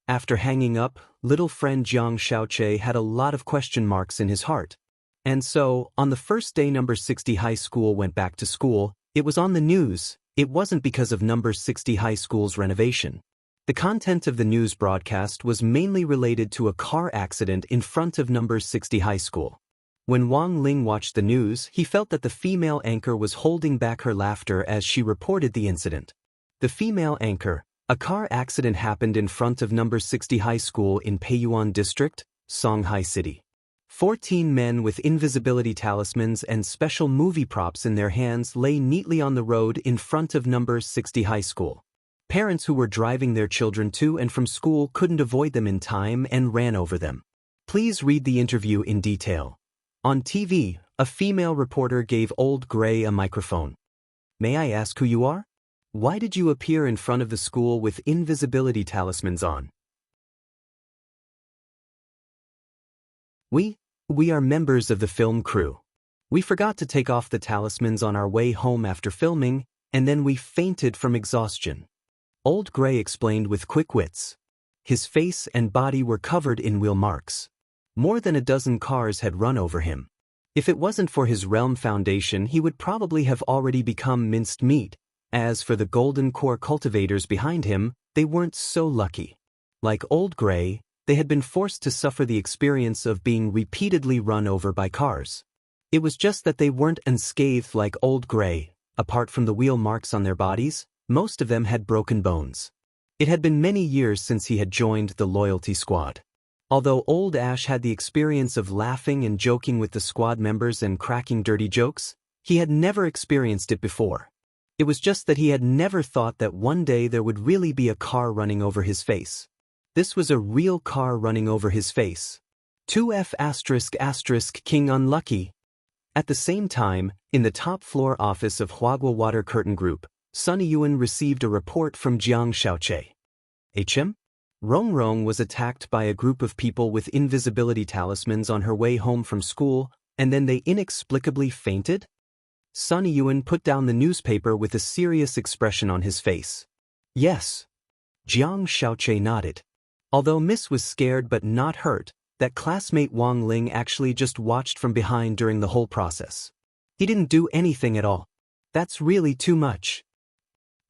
After hanging up, little friend Jiang Xiaoche had a lot of question marks in his heart. And so, on the first day number 60 high school went back to school, it was on the news. It wasn't because of number 60 high school's renovation. The content of the news broadcast was mainly related to a car accident in front of number 60 high school. When Wang Ling watched the news, he felt that the female anchor was holding back her laughter as she reported the incident. The female anchor, a car accident happened in front of number 60 high school in Peiyuan District, Songhai City. 14 men with invisibility talismans and special movie props in their hands lay neatly on the road in front of number 60 high school. Parents who were driving their children to and from school couldn't avoid them in time and ran over them. Please read the interview in detail. On TV, a female reporter gave Old Gray a microphone. May I ask who you are? Why did you appear in front of the school with invisibility talismans on? We are members of the film crew. We forgot to take off the talismans on our way home after filming, and then we fainted from exhaustion. Old Gray explained with quick wits. His face and body were covered in wheel marks. More than a dozen cars had run over him. If it wasn't for his realm foundation, he would probably have already become minced meat. As for the golden core cultivators behind him, they weren't so lucky. Like Old Gray, they had been forced to suffer the experience of being repeatedly run over by cars. It was just that they weren't unscathed like Old Gray. Apart from the wheel marks on their bodies, most of them had broken bones. It had been many years since he had joined the loyalty squad. Although Old Ash had the experience of laughing and joking with the squad members and cracking dirty jokes, he had never experienced it before. It was just that he had never thought that one day there would really be a car running over his face. This was a real car running over his face. 2F*** King unlucky. At the same time, in the top floor office of Huagua Water Curtain Group, Sun Yuan received a report from Jiang Xiaoche. HM? Rongrong was attacked by a group of people with invisibility talismans on her way home from school, and then they inexplicably fainted? Sun Yuan put down the newspaper with a serious expression on his face. Yes. Jiang Xiaoche nodded. Although Miss was scared but not hurt, that classmate Wang Ling actually just watched from behind during the whole process. He didn't do anything at all. That's really too much.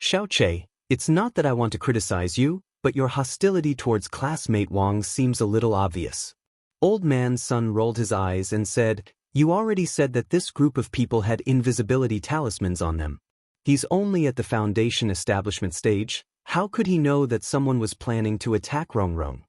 Xiaoche, it's not that I want to criticize you, but your hostility towards classmate Wang seems a little obvious. Old man Sun rolled his eyes and said, You already said that this group of people had invisibility talismans on them. He's only at the foundation establishment stage. How could he know that someone was planning to attack Rongrong?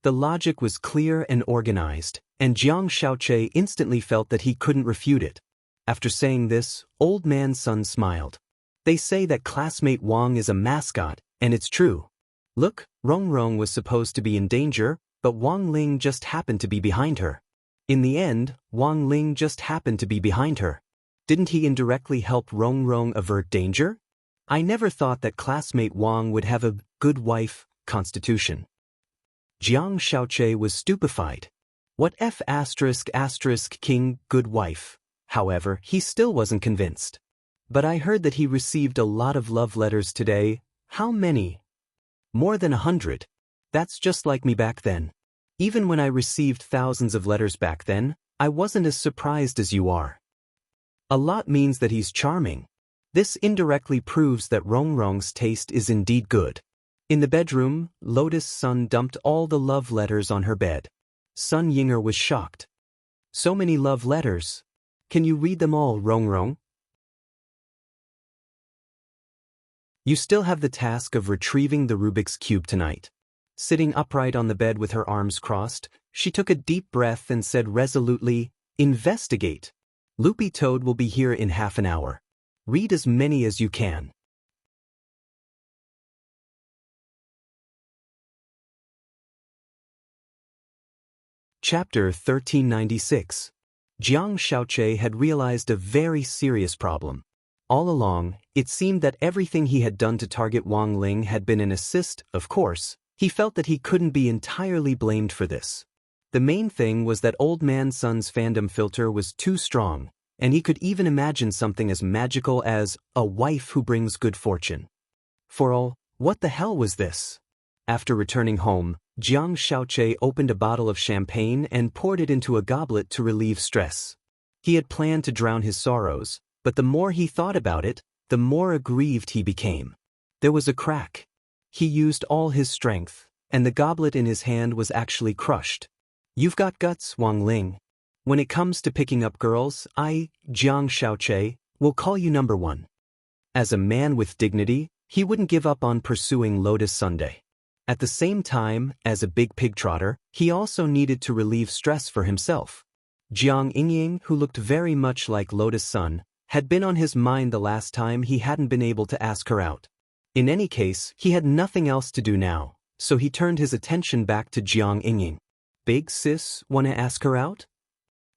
The logic was clear and organized, and Jiang Xiaoche instantly felt that he couldn't refute it. After saying this, Old man Sun smiled. They say that classmate Wang is a mascot, and it's true. Look, Rongrong was supposed to be in danger, but Wang Ling just happened to be behind her. In the end, Wang Ling just happened to be behind her. Didn't he indirectly help Rongrong avert danger? I never thought that classmate Wang would have a good wife constitution. Jiang Xiaoche was stupefied. What King good wife? However, he still wasn't convinced. But I heard that he received a lot of love letters today. How many? More than 100. That's just like me back then. Even when I received thousands of letters back then, I wasn't as surprised as you are. A lot means that he's charming. This indirectly proves that Rongrong's taste is indeed good. In the bedroom, Lotus Sun dumped all the love letters on her bed. Sun Yinger was shocked. So many love letters. Can you read them all, Rongrong? You still have the task of retrieving the Rubik's Cube tonight. Sitting upright on the bed with her arms crossed, she took a deep breath and said resolutely, Investigate. Loopy Toad will be here in half an hour. Read as many as you can. Chapter 1396. Jiang Xiaoche had realized a very serious problem. All along, it seemed that everything he had done to target Wang Ling had been an assist. Of course, he felt that he couldn't be entirely blamed for this. The main thing was that Old Man Sun's fandom filter was too strong, and he could even imagine something as magical as a wife who brings good fortune. For all, what the hell was this? After returning home, Jiang Xiaoche opened a bottle of champagne and poured it into a goblet to relieve stress. He had planned to drown his sorrows, but the more he thought about it, the more aggrieved he became. There was a crack. He used all his strength, and the goblet in his hand was actually crushed. You've got guts, Wang Ling. When it comes to picking up girls, I, Jiang Xiaoche, will call you number one. As a man with dignity, he wouldn't give up on pursuing Lotus Sunday. At the same time, as a big pig trotter, he also needed to relieve stress for himself. Jiang Yingying, who looked very much like Lotus Sun, had been on his mind the last time he hadn't been able to ask her out. In any case, he had nothing else to do now, so he turned his attention back to Jiang Yingying. Big sis, wanna ask her out?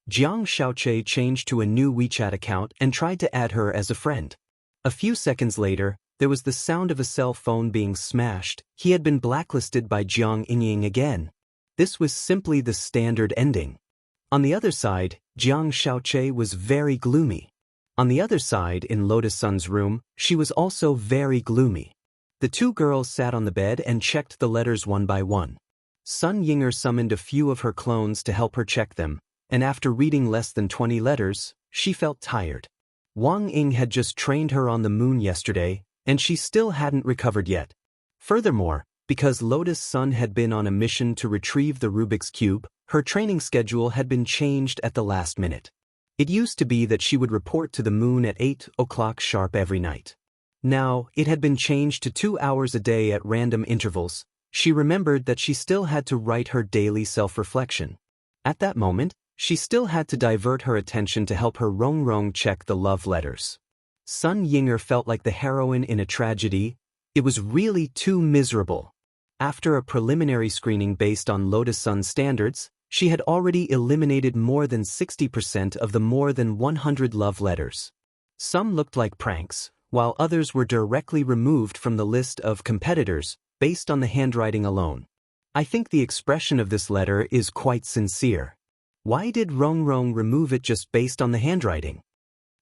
Jiang Xiaoche changed to a new WeChat account and tried to add her as a friend. A few seconds later, there was the sound of a cell phone being smashed. He had been blacklisted by Jiang Yingying again. This was simply the standard ending. On the other side, Jiang Xiaoche was very gloomy. On the other side, in Lotus Sun's room, she was also very gloomy. The two girls sat on the bed and checked the letters one by one. Sun Yinger summoned a few of her clones to help her check them, and after reading less than 20 letters, she felt tired. Wang Ying had just trained her on the moon yesterday, and she still hadn't recovered yet. Furthermore, because Lotus Sun had been on a mission to retrieve the Rubik's Cube, her training schedule had been changed at the last minute. It used to be that she would report to the moon at 8 o'clock sharp every night. Now, it had been changed to 2 hours a day at random intervals. She remembered that she still had to write her daily self-reflection. At that moment, she still had to divert her attention to help her Rongrong check the love letters. Sun Yinger felt like the heroine in a tragedy. It was really too miserable. After a preliminary screening based on Lotus Sun standards, she had already eliminated more than 60% of the more than 100 love letters. Some looked like pranks, while others were directly removed from the list of competitors based on the handwriting alone. I think the expression of this letter is quite sincere. Why did Rong Rong remove it just based on the handwriting?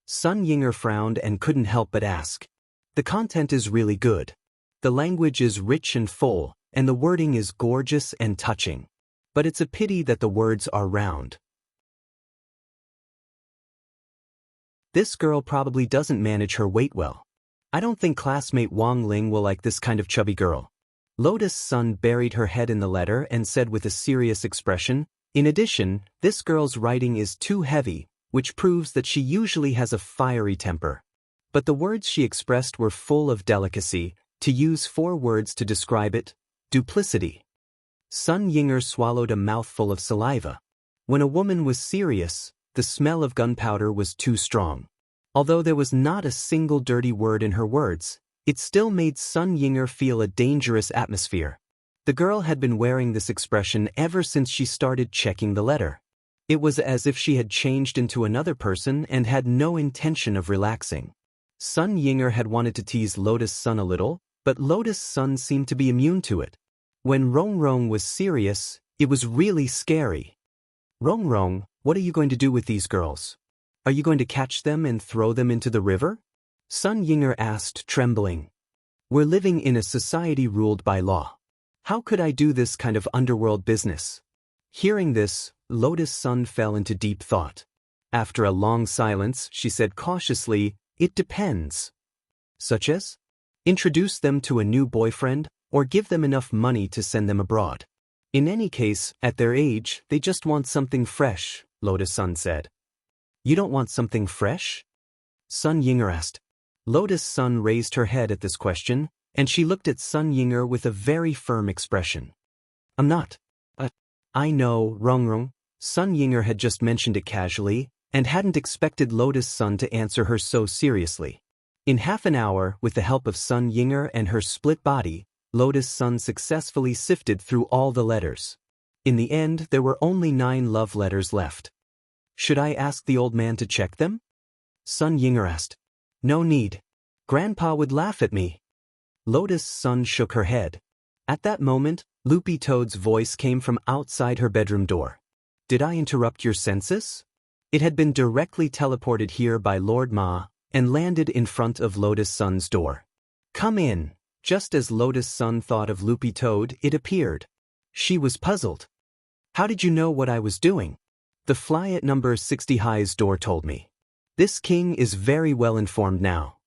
Sun Yinger frowned and couldn't help but ask. The content is really good. The language is rich and full, and the wording is gorgeous and touching. But it's a pity that the words are round. This girl probably doesn't manage her weight well. I don't think classmate Wang Ling will like this kind of chubby girl. Lotus Sun buried her head in the letter and said with a serious expression, in addition, this girl's writing is too heavy, which proves that she usually has a fiery temper. But the words she expressed were full of delicacy. To use 4 words to describe it: duplicity. Sun Yinger swallowed a mouthful of saliva. When a woman was serious, the smell of gunpowder was too strong. Although there was not a single dirty word in her words, it still made Sun Yinger feel a dangerous atmosphere. The girl had been wearing this expression ever since she started checking the letter. It was as if she had changed into another person and had no intention of relaxing. Sun Yinger had wanted to tease Lotus Sun a little, but Lotus Sun seemed to be immune to it. When Rong Rong was serious, it was really scary. Rong Rong, what are you going to do with these girls? Are you going to catch them and throw them into the river? Sun Yinger asked, trembling. We're living in a society ruled by law. How could I do this kind of underworld business? Hearing this, Lotus Sun fell into deep thought. After a long silence, she said cautiously, it depends. Such as? Introduce them to a new boyfriend, or give them enough money to send them abroad. In any case, at their age, they just want something fresh, Lotus Sun said. You don't want something fresh? Sun Yinger asked. Lotus Sun raised her head at this question, and she looked at Sun Yinger with a very firm expression. I'm not. I know, Rong Rong. Sun Yinger had just mentioned it casually, and hadn't expected Lotus Sun to answer her so seriously. In half an hour, with the help of Sun Yinger and her split body, Lotus Sun successfully sifted through all the letters. In the end, there were only 9 love letters left. Should I ask the old man to check them? Sun Yinger asked. No need. Grandpa would laugh at me. Lotus Sun shook her head. At that moment, Loopy Toad's voice came from outside her bedroom door. Did I interrupt your census? It had been directly teleported here by Lord Ma, and landed in front of Lotus Sun's door. Come in. Just as Lotus Sun thought of Loopy Toad, it appeared. She was puzzled. How did you know what I was doing? The fly at number 60 High's door told me. This king is very well informed now.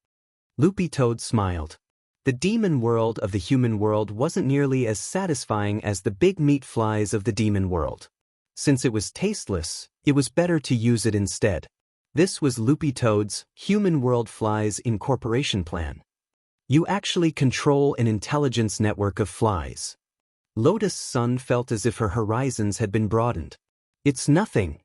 Loopy Toad smiled. The demon world of the human world wasn't nearly as satisfying as the big meat flies of the demon world. Since it was tasteless, it was better to use it instead. This was Loopy Toad's Human World Flies Incorporation plan. You actually control an intelligence network of flies. Lotus Sun felt as if her horizons had been broadened. It's nothing.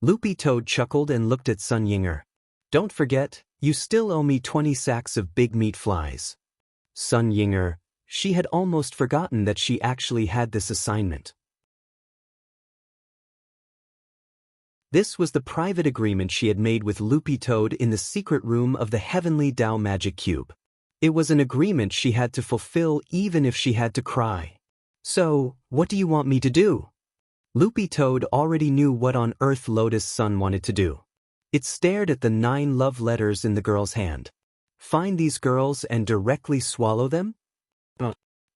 Loopy Toad chuckled and looked at Sun Yinger. Don't forget, you still owe me 20 sacks of big meat flies. Sun Yinger, she had almost forgotten that she actually had this assignment. This was the private agreement she had made with Loopy Toad in the secret room of the Heavenly Dao Magic Cube. It was an agreement she had to fulfill even if she had to cry. So, what do you want me to do? Loopy Toad already knew what on earth Lotus Sun wanted to do. It stared at the 9 love letters in the girl's hand. Find these girls and directly swallow them?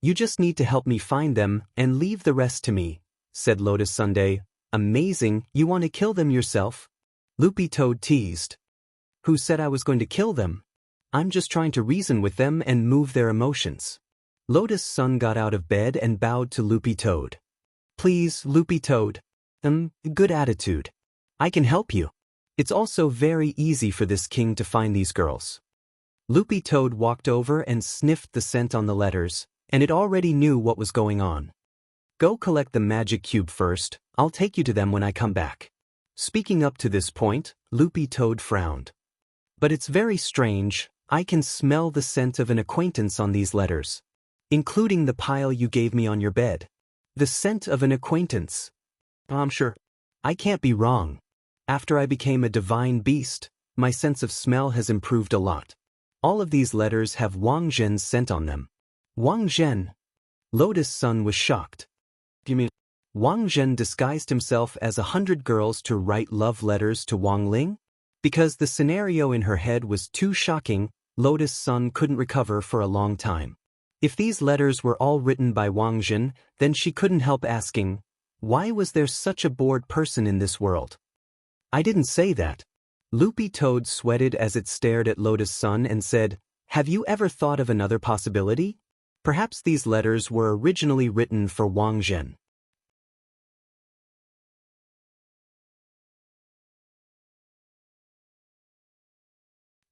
You just need to help me find them and leave the rest to me, said Lotus Sunday. Amazing, you want to kill them yourself? Loopy Toad teased. Who said I was going to kill them? I'm just trying to reason with them and move their emotions. Lotus Sun got out of bed and bowed to Loopy Toad. Please, Loopy Toad. Good attitude. I can help you. It's also very easy for this king to find these girls. Loopy Toad walked over and sniffed the scent on the letters, and it already knew what was going on. Go collect the magic cube first, I'll take you to them when I come back. Speaking up to this point, Loopy Toad frowned. But it's very strange, I can smell the scent of an acquaintance on these letters. including the pile you gave me on your bed. The scent of an acquaintance. I'm sure. I can't be wrong. After I became a divine beast, my sense of smell has improved a lot. All of these letters have Wang Zhen's scent on them. Wang Zhen? Lotus Sun was shocked. You mean Wang Zhen disguised himself as 100 girls to write love letters to Wang Ling? Because the scenario in her head was too shocking, Lotus Sun couldn't recover for a long time. If these letters were all written by Wang Zhen, then she couldn't help asking, why was there such a bored person in this world? I didn't say that. Loopy Toad sweated as it stared at Lotus Sun and said, have you ever thought of another possibility? Perhaps these letters were originally written for Wang Zhen.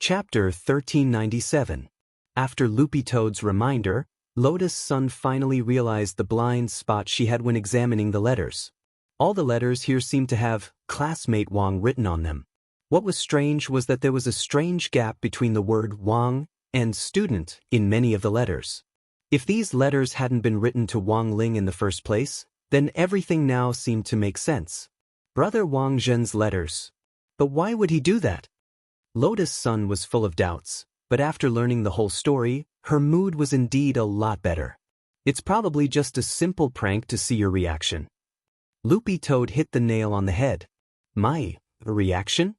Chapter 1397. After Loopy Toad's reminder, Lotus Sun finally realized the blind spot she had when examining the letters. All the letters here seemed to have classmate Wang written on them. What was strange was that there was a strange gap between the word Wang and student in many of the letters. If these letters hadn't been written to Wang Ling in the first place, then everything now seemed to make sense. Brother Wang Zhen's letters. But why would he do that? Lotus Sun was full of doubts, but after learning the whole story, her mood was indeed a lot better. It's probably just a simple prank to see your reaction. Loopy Toad hit the nail on the head. My reaction?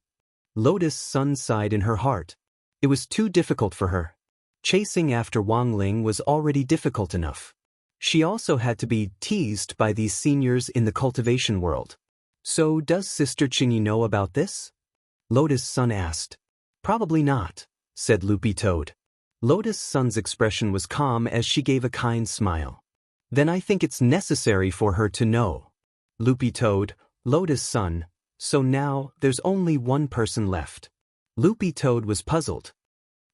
Lotus Sun sighed in her heart. It was too difficult for her. Chasing after Wang Ling was already difficult enough. She also had to be teased by these seniors in the cultivation world. So does Sister Chingy know about this? Lotus Sun asked. Probably not, said Loopy Toad. Lotus Sun's expression was calm as she gave a kind smile. Then I think it's necessary for her to know. Loopy Toad, Lotus Sun, so now there's only one person left. Loopy Toad was puzzled.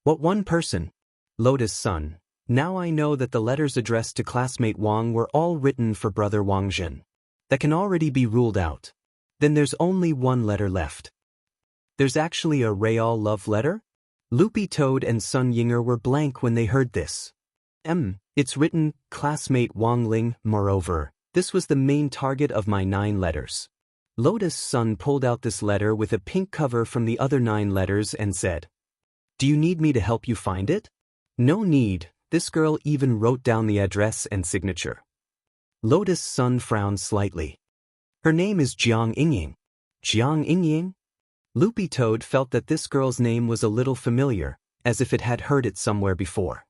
What one person? Lotus Sun, now I know that the letters addressed to classmate Wang were all written for brother Wang Zhen. That can already be ruled out. Then there's only one letter left. There's actually a real love letter? Loopy Toad and Sun Yinger were blank when they heard this. It's written, classmate Wang Ling, moreover. This was the main target of my 9 letters. Lotus Sun pulled out this letter with a pink cover from the other 9 letters and said, do you need me to help you find it? No need, this girl even wrote down the address and signature. Lotus Sun frowned slightly. Her name is Jiang Yingying. Jiang Yingying? Loopy Toad felt that this girl's name was a little familiar, as if it had heard it somewhere before.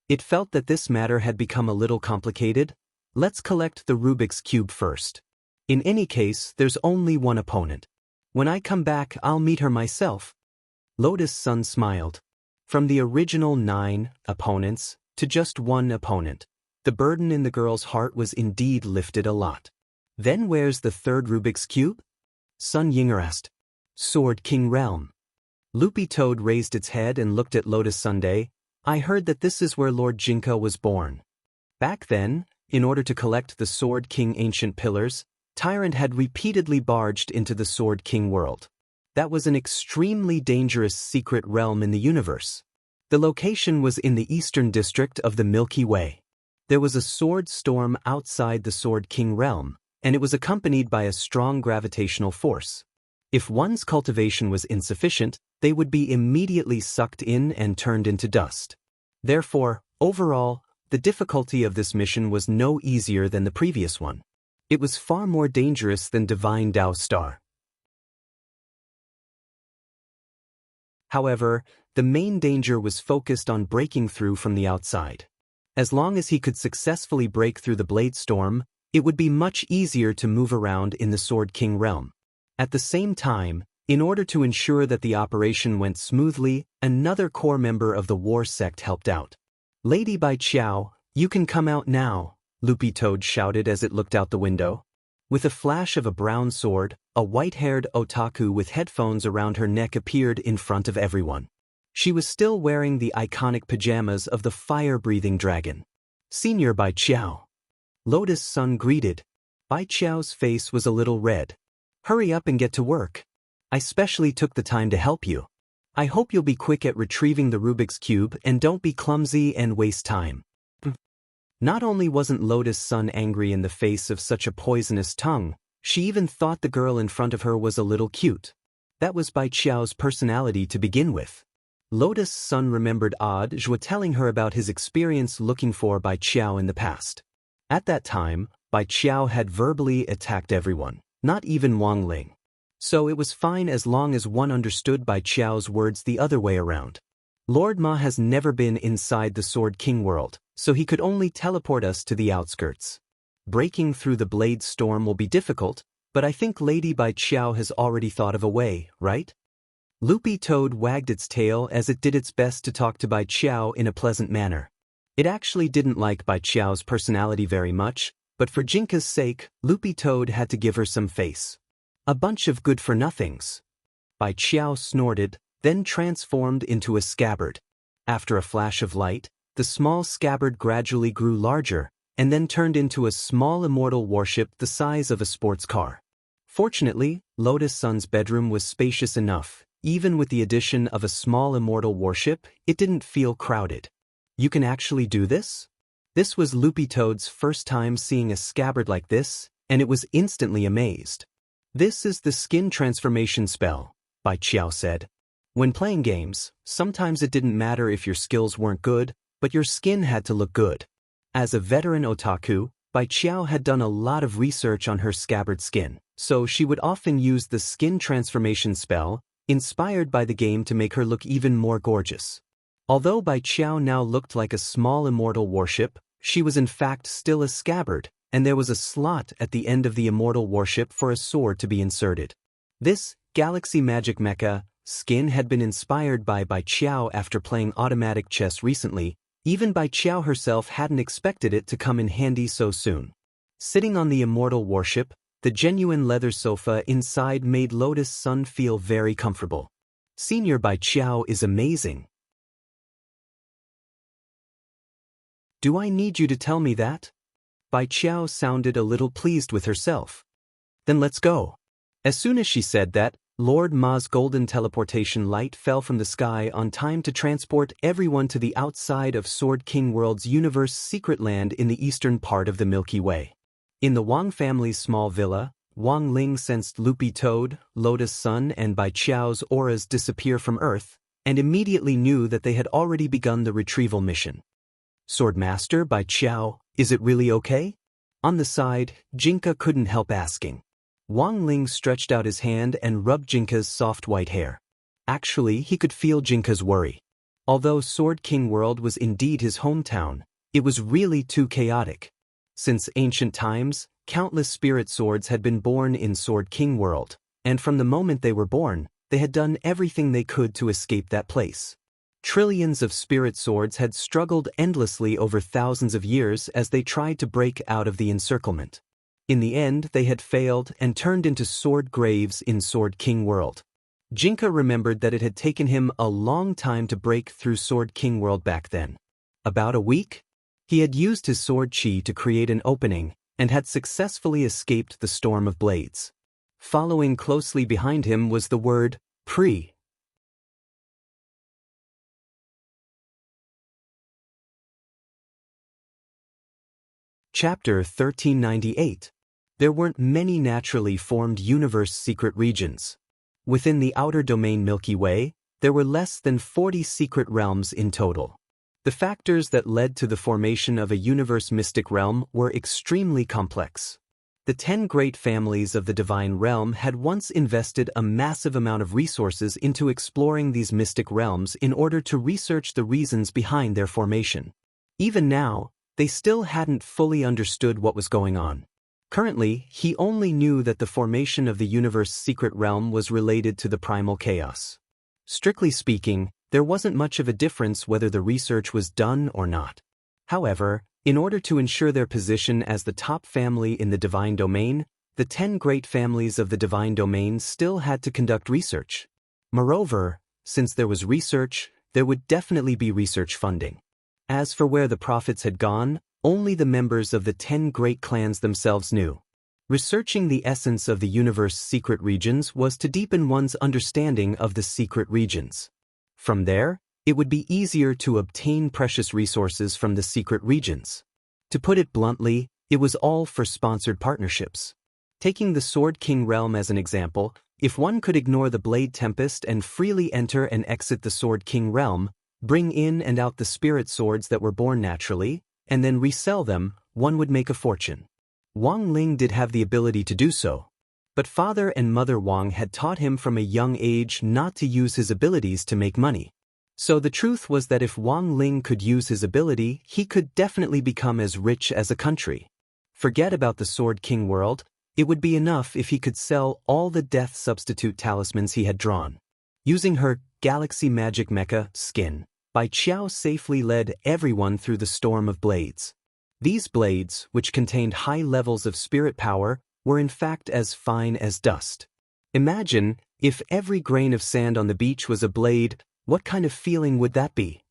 It felt that this matter had become a little complicated. Let's collect the Rubik's Cube first. In any case, there's only one opponent. When I come back, I'll meet her myself. Lotus Sun smiled. From the original 9 opponents to just one opponent, the burden in the girl's heart was indeed lifted a lot. Then where's the 3rd Rubik's Cube? Sun Yinger asked. Sword King Realm. Loopy Toad raised its head and looked at Lotus Sunday. I heard that this is where Lord Jinka was born. Back then, in order to collect the Sword King ancient pillars, Tyrant had repeatedly barged into the Sword King world. That was an extremely dangerous secret realm in the universe. The location was in the eastern district of the Milky Way. There was a sword storm outside the Sword King realm, and it was accompanied by a strong gravitational force. If one's cultivation was insufficient, they would be immediately sucked in and turned into dust. Therefore, overall, the difficulty of this mission was no easier than the previous one. It was far more dangerous than Divine Dao Star. However, the main danger was focused on breaking through from the outside. As long as he could successfully break through the Blade Storm, it would be much easier to move around in the Sword King realm. At the same time, in order to ensure that the operation went smoothly, another core member of the war sect helped out. Lady Bai Qiao, you can come out now, Loopy Toad shouted as it looked out the window. With a flash of a brown sword, a white-haired otaku with headphones around her neck appeared in front of everyone. She was still wearing the iconic pajamas of the fire-breathing dragon. Senior Bai Qiao. Lotus Sun greeted. Bai Qiao's face was a little red. Hurry up and get to work. I specially took the time to help you. I hope you'll be quick at retrieving the Rubik's Cube and don't be clumsy and waste time. Not only wasn't Lotus Sun angry in the face of such a poisonous tongue, she even thought the girl in front of her was a little cute. That was Bai Qiao's personality to begin with. Lotus Sun remembered Zhua telling her about his experience looking for Bai Qiao in the past. At that time, Bai Qiao had verbally attacked everyone, not even Wang Ling. So it was fine as long as one understood Bai Qiao's words the other way around. Lord Ma has never been inside the Sword King world, so he could only teleport us to the outskirts. Breaking through the blade storm will be difficult, but I think Lady Bai Qiao has already thought of a way, right? Loopy Toad wagged its tail as it did its best to talk to Bai Qiao in a pleasant manner. It actually didn't like Bai Qiao's personality very much, but for Jinka's sake, Loopy Toad had to give her some face. A bunch of good-for-nothings. Bai Qiao snorted, then transformed into a scabbard. After a flash of light, the small scabbard gradually grew larger, and then turned into a small immortal warship the size of a sports car. Fortunately, Lotus Sun's bedroom was spacious enough. Even with the addition of a small immortal warship, it didn't feel crowded. You can actually do this? This was Loopy Toad's first time seeing a scabbard like this, and it was instantly amazed. This is the skin transformation spell, Bai Qiao said. When playing games, sometimes it didn't matter if your skills weren't good, but your skin had to look good. As a veteran otaku, Bai Qiao had done a lot of research on her scabbard skin, so she would often use the skin transformation spell, inspired by the game to make her look even more gorgeous. Although Bai Qiao now looked like a small immortal warship, she was in fact still a scabbard, and there was a slot at the end of the immortal warship for a sword to be inserted. This Galaxy Magic Mecha skin had been inspired by Bai Qiao after playing automatic chess recently. Even Bai Qiao herself hadn't expected it to come in handy so soon. Sitting on the immortal warship, the genuine leather sofa inside made Lotus Sun feel very comfortable. Senior Bai Qiao is amazing. Do I need you to tell me that? Bai Qiao sounded a little pleased with herself. Then let's go. As soon as she said that, Lord Ma's golden teleportation light fell from the sky on time to transport everyone to the outside of Sword King World's universe secret land in the eastern part of the Milky Way. In the Wang family's small villa, Wang Ling sensed Loopy Toad, Lotus Sun and Bai Qiao's auras disappear from Earth, and immediately knew that they had already begun the retrieval mission. Swordmaster Bai Qiao, is it really okay? On the side, Jinka couldn't help asking. Wang Ling stretched out his hand and rubbed Jinka's soft white hair. Actually, he could feel Jinka's worry. Although Sword King World was indeed his hometown, it was really too chaotic. Since ancient times, countless spirit swords had been born in Sword King World, and from the moment they were born, they had done everything they could to escape that place. Trillions of spirit swords had struggled endlessly over thousands of years as they tried to break out of the encirclement. In the end, they had failed and turned into sword graves in Sword King World. Jinka remembered that it had taken him a long time to break through Sword King World back then. About a week? He had used his sword chi to create an opening and had successfully escaped the storm of blades. Following closely behind him was the word, pre. Chapter 1398. There weren't many naturally formed universe secret regions. Within the outer domain Milky Way, there were less than 40 secret realms in total. The factors that led to the formation of a universe mystic realm were extremely complex. The 10 great families of the divine realm had once invested a massive amount of resources into exploring these mystic realms in order to research the reasons behind their formation. Even now, they still hadn't fully understood what was going on. Currently, he only knew that the formation of the universe's secret realm was related to the primal chaos. Strictly speaking, there wasn't much of a difference whether the research was done or not. However, in order to ensure their position as the top family in the divine domain, the 10 great families of the divine domain still had to conduct research. Moreover, since there was research, there would definitely be research funding. As for where the profits had gone, only the members of the 10 great clans themselves knew. Researching the essence of the universe's secret regions was to deepen one's understanding of the secret regions. From there, it would be easier to obtain precious resources from the secret regions. To put it bluntly, it was all for sponsored partnerships. Taking the Sword King realm as an example, if one could ignore the Blade Tempest and freely enter and exit the Sword King realm, bring in and out the spirit swords that were born naturally, and then resell them, one would make a fortune. Wang Ling did have the ability to do so. But Father and Mother Wang had taught him from a young age not to use his abilities to make money. So the truth was that if Wang Ling could use his ability, he could definitely become as rich as a country. Forget about the Sword King world, it would be enough if he could sell all the death substitute talismans he had drawn. Using her Galaxy Magic Mecha skin, Bai Qiao safely led everyone through the storm of blades. These blades, which contained high levels of spirit power, were in fact as fine as dust. Imagine, if every grain of sand on the beach was a blade, what kind of feeling would that be?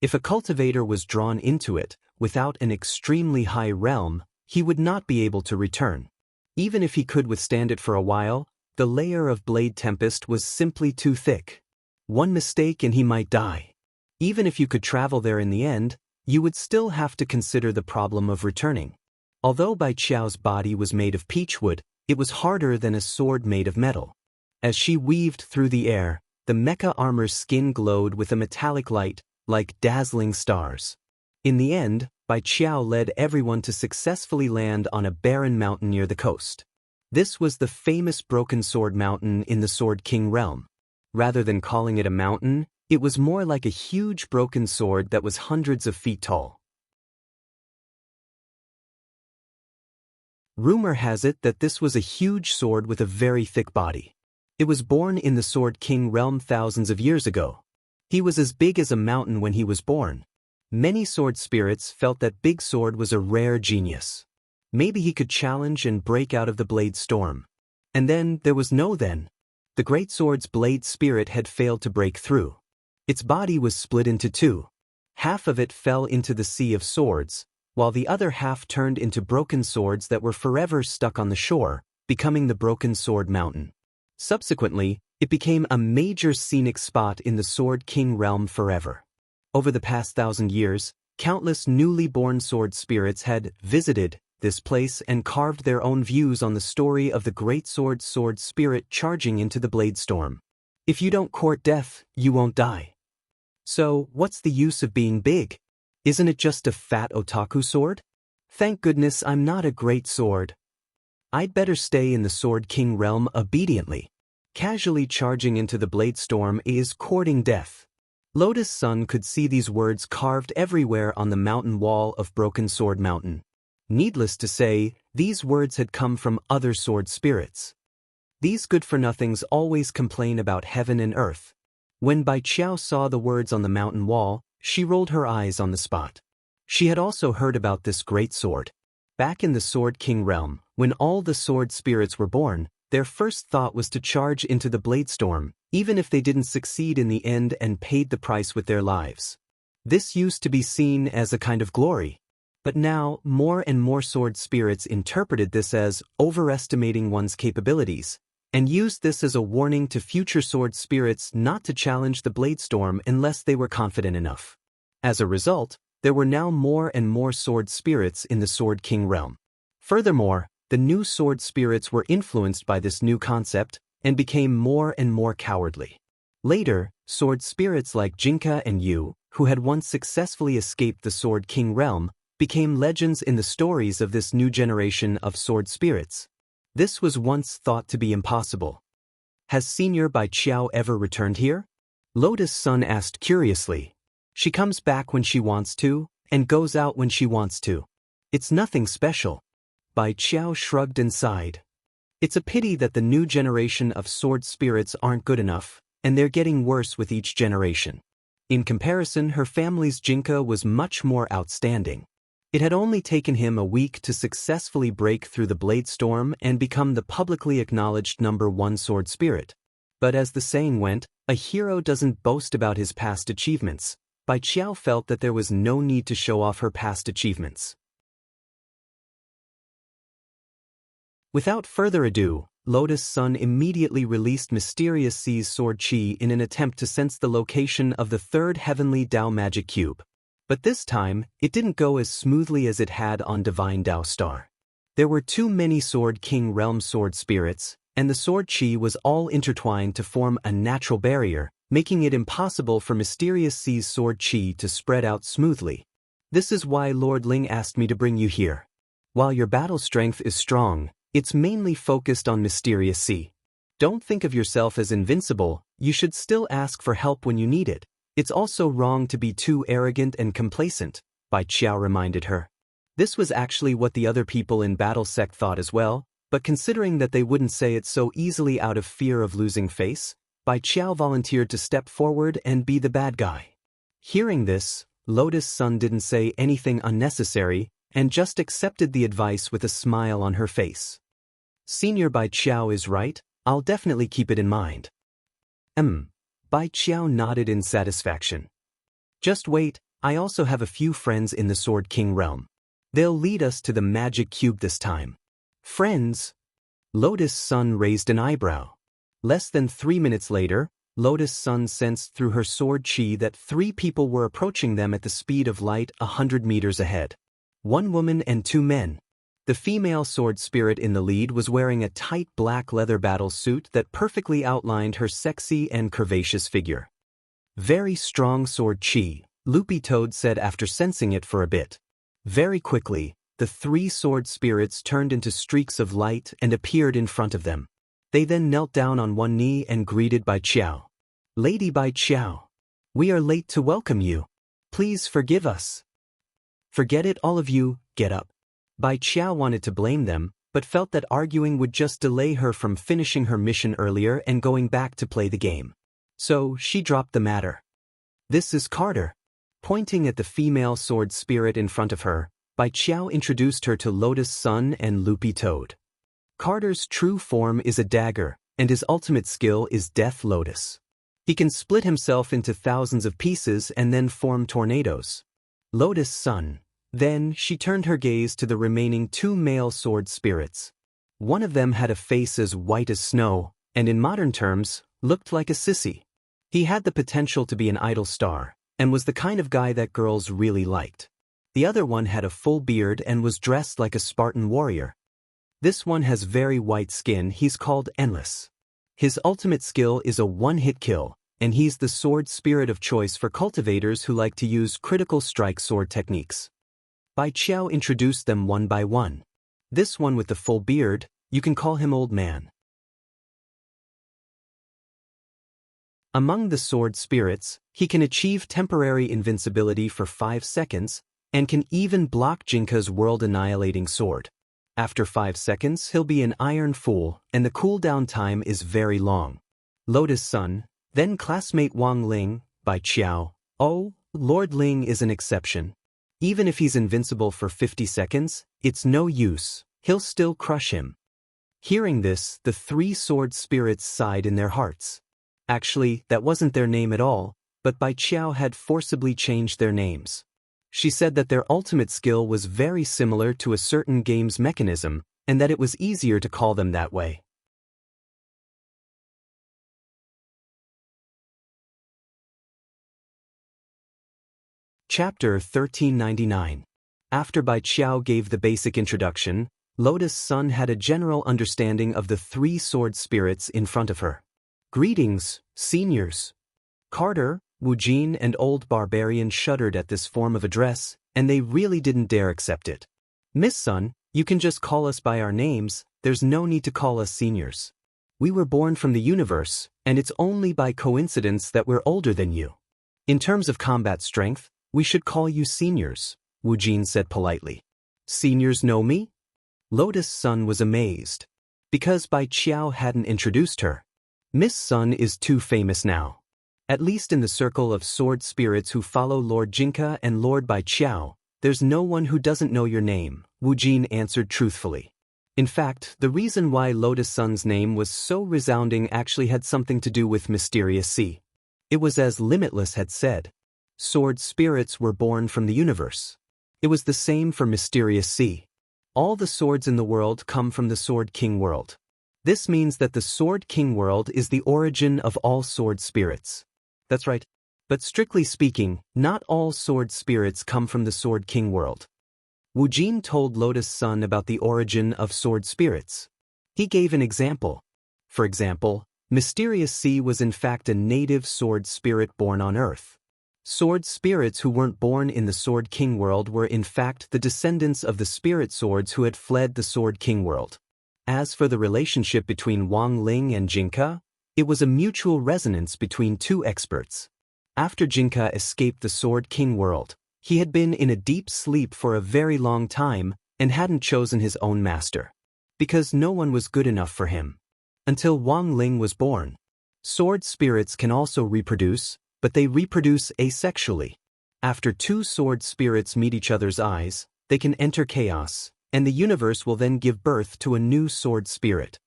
If a cultivator was drawn into it, without an extremely high realm, he would not be able to return. Even if he could withstand it for a while, the layer of Blade Tempest was simply too thick. One mistake and he might die. Even if you could travel there in the end, you would still have to consider the problem of returning. Although Bai Qiao's body was made of peachwood, it was harder than a sword made of metal. As she weaved through the air, the mecha armor's skin glowed with a metallic light, like dazzling stars. In the end, Bai Qiao led everyone to successfully land on a barren mountain near the coast. This was the famous Broken Sword Mountain in the Sword King realm. Rather than calling it a mountain, it was more like a huge broken sword that was hundreds of feet tall. Rumor has it that this was a huge sword with a very thick body. It was born in the Sword King realm thousands of years ago. He was as big as a mountain when he was born. Many sword spirits felt that Big Sword was a rare genius. Maybe he could challenge and break out of the blade storm. And then there was no then. The Great Sword's blade spirit had failed to break through. Its body was split into two. Half of it fell into the sea of swords, while the other half turned into broken swords that were forever stuck on the shore, becoming the Broken Sword Mountain. Subsequently, it became a major scenic spot in the Sword King realm forever. Over the past 1,000 years, countless newly born sword spirits had visited this place and carved their own views on the story of the Great Sword spirit charging into the blade storm. If you don't court death, you won't die. So, what's the use of being big? Isn't it just a fat otaku sword? Thank goodness I'm not a great sword. I'd better stay in the Sword King realm obediently. Casually charging into the blade storm is courting death. Lotus Sun could see these words carved everywhere on the mountain wall of Broken Sword Mountain. Needless to say, these words had come from other sword spirits. These good-for-nothings always complain about heaven and earth. When Bai Qiao saw the words on the mountain wall, she rolled her eyes on the spot. She had also heard about this great sword. Back in the Sword King realm, when all the sword spirits were born, their first thought was to charge into the blade storm, even if they didn't succeed in the end and paid the price with their lives. This used to be seen as a kind of glory. But now, more and more sword spirits interpreted this as overestimating one's capabilities, and used this as a warning to future sword spirits not to challenge the blade storm unless they were confident enough. As a result, there were now more and more sword spirits in the Sword King realm. Furthermore, the new sword spirits were influenced by this new concept and became more and more cowardly. Later, sword spirits like Jinka and Yu, who had once successfully escaped the Sword King realm, became legends in the stories of this new generation of sword spirits. This was once thought to be impossible. Has Senior Bai Qiao ever returned here? Lotus Sun asked curiously. She comes back when she wants to, and goes out when she wants to. It's nothing special. Bai Qiao shrugged and sighed. It's a pity that the new generation of sword spirits aren't good enough, and they're getting worse with each generation. In comparison, her family's Jinka was much more outstanding. It had only taken him a week to successfully break through the blade storm and become the publicly acknowledged #1 sword spirit. But as the saying went, a hero doesn't boast about his past achievements. Bai Qiao felt that there was no need to show off her past achievements. Without further ado, Lotus Sun immediately released Mysterious Sea's sword chi in an attempt to sense the location of the third heavenly Dao magic cube. But this time, it didn't go as smoothly as it had on Divine Dao Star. There were too many Sword King Realm sword spirits, and the sword chi was all intertwined to form a natural barrier, making it impossible for Mysterious C's sword chi to spread out smoothly. This is why Lord Ling asked me to bring you here. While your battle strength is strong, it's mainly focused on Mysterious C. Don't think of yourself as invincible, you should still ask for help when you need it. It's also wrong to be too arrogant and complacent, Bai Qiao reminded her. This was actually what the other people in Battle Sect thought as well, but considering that they wouldn't say it so easily out of fear of losing face, Bai Qiao volunteered to step forward and be the bad guy. Hearing this, Lotus Sun didn't say anything unnecessary and just accepted the advice with a smile on her face. Senior Bai Qiao is right, I'll definitely keep it in mind. Bai Qiao nodded in satisfaction. Just wait, I also have a few friends in the Sword King realm. They'll lead us to the magic cube this time. Friends? Lotus Sun raised an eyebrow. Less than 3 minutes later, Lotus Sun sensed through her sword chi that 3 people were approaching them at the speed of light 100 meters ahead. 1 woman and 2 men. The female sword spirit in the lead was wearing a tight black leather battle suit that perfectly outlined her sexy and curvaceous figure. Very strong sword chi, Loopy Toad said after sensing it for a bit. Very quickly, the 3 sword spirits turned into streaks of light and appeared in front of them. They then knelt down on one knee and greeted Bai Qiao. Lady Bai Qiao, we are late to welcome you. Please forgive us. Forget it, all of you, get up. Bai Qiao wanted to blame them, but felt that arguing would just delay her from finishing her mission earlier and going back to play the game. So, she dropped the matter. This is Carter. Pointing at the female sword spirit in front of her, Bai Qiao introduced her to Lotus Sun and Loopy Toad. Carter's true form is a dagger, and his ultimate skill is Death Lotus. He can split himself into thousands of pieces and then form tornadoes. Lotus Sun. Then, she turned her gaze to the remaining 2 male sword spirits. One of them had a face as white as snow, and in modern terms, looked like a sissy. He had the potential to be an idol star, and was the kind of guy that girls really liked. The other one had a full beard and was dressed like a Spartan warrior. This one has very white skin, he's called Endless. His ultimate skill is a one-hit kill, and he's the sword spirit of choice for cultivators who like to use critical strike sword techniques. Bai Qiao introduced them one by one. This one with the full beard, you can call him Old Man. Among the sword spirits, he can achieve temporary invincibility for 5 seconds, and can even block Jinka's world-annihilating sword. After 5 seconds, he'll be an Iron Fool, and the cooldown time is very long. Lotus Sun, then classmate Wang Ling, Bai Qiao. Oh, Lord Ling is an exception. Even if he's invincible for 50 seconds, it's no use, he'll still crush him. Hearing this, the 3 sword spirits sighed in their hearts. Actually, that wasn't their name at all, but Bai Qiao had forcibly changed their names. She said that their ultimate skill was very similar to a certain game's mechanism, and that it was easier to call them that way. Chapter 1399. After Bai Qiao gave the basic introduction, Lotus Sun had a general understanding of the 3 sword spirits in front of her. Greetings, seniors. Carter, Wu Jin and Old Barbarian shuddered at this form of address, and they really didn't dare accept it. Miss Sun, you can just call us by our names, there's no need to call us seniors. We were born from the universe, and it's only by coincidence that we're older than you. In terms of combat strength, we should call you seniors, Wu Jin said politely. Seniors know me? Lotus Sun was amazed. Because Bai Qiao hadn't introduced her. Miss Sun is too famous now. At least in the circle of sword spirits who follow Lord Jinka and Lord Bai Qiao, there's no one who doesn't know your name, Wu Jin answered truthfully. In fact, the reason why Lotus Sun's name was so resounding actually had something to do with Mysterious C. It was as Limitless had said. Sword spirits were born from the universe. It was the same for Mysterious C. All the swords in the world come from the Sword King world. This means that the Sword King world is the origin of all sword spirits. That's right. But strictly speaking, not all sword spirits come from the Sword King world. Wu Jin told Lotus Sun about the origin of sword spirits. He gave an example. For example, Mysterious Sea was in fact a native sword spirit born on Earth. Sword spirits who weren't born in the Sword King world were in fact the descendants of the spirit swords who had fled the Sword King world. As for the relationship between Wang Ling and Jinka, it was a mutual resonance between two experts. After Jinka escaped the Sword King world, he had been in a deep sleep for a very long time and hadn't chosen his own master. Because no one was good enough for him. Until Wang Ling was born. Sword spirits can also reproduce, but they reproduce asexually. After two sword spirits meet each other's eyes, they can enter chaos, and the universe will then give birth to a new sword spirit.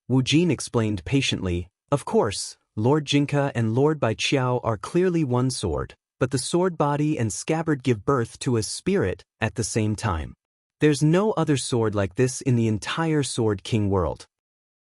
Wu Jin explained patiently, of course, Lord Jinka and Lord Bai Qiao are clearly one sword, but the sword body and scabbard give birth to a spirit at the same time. There's no other sword like this in the entire Sword King world.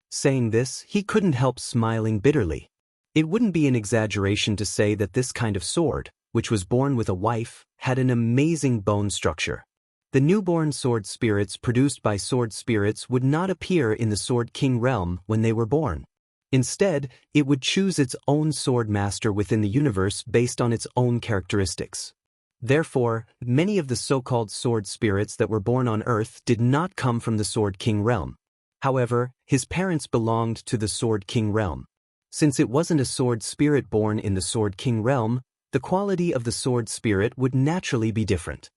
Saying this, he couldn't help smiling bitterly. It wouldn't be an exaggeration to say that this kind of sword, which was born with a wife, had an amazing bone structure. The newborn sword spirits produced by sword spirits would not appear in the Sword King realm when they were born. Instead, it would choose its own sword master within the universe based on its own characteristics. Therefore, many of the so-called sword spirits that were born on Earth did not come from the Sword King realm. However, his parents belonged to the Sword King realm. Since it wasn't a sword spirit born in the Sword King realm, the quality of the sword spirit would naturally be different.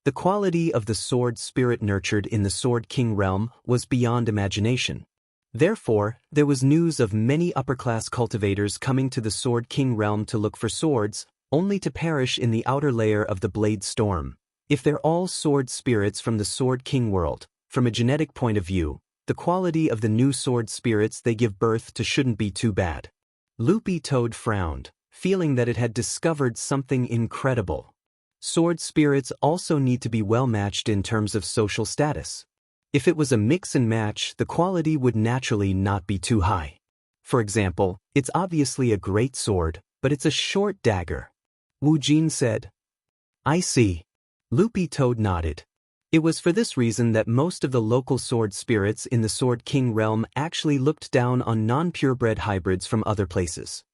The quality of the sword spirit nurtured in the Sword King realm was beyond imagination. Therefore, there was news of many upper-class cultivators coming to the Sword King realm to look for swords, only to perish in the outer layer of the Blade Storm. If they're all sword spirits from the Sword King world, from a genetic point of view, the quality of the new sword spirits they give birth to shouldn't be too bad. Loopy Toad frowned, feeling that it had discovered something incredible. Sword spirits also need to be well-matched in terms of social status. If it was a mix and match, the quality would naturally not be too high. For example, it's obviously a great sword, but it's a short dagger. Wu Jin said. I see. Loopy Toad nodded. It was for this reason that most of the local sword spirits in the Sword King realm actually looked down on non-purebred hybrids from other places.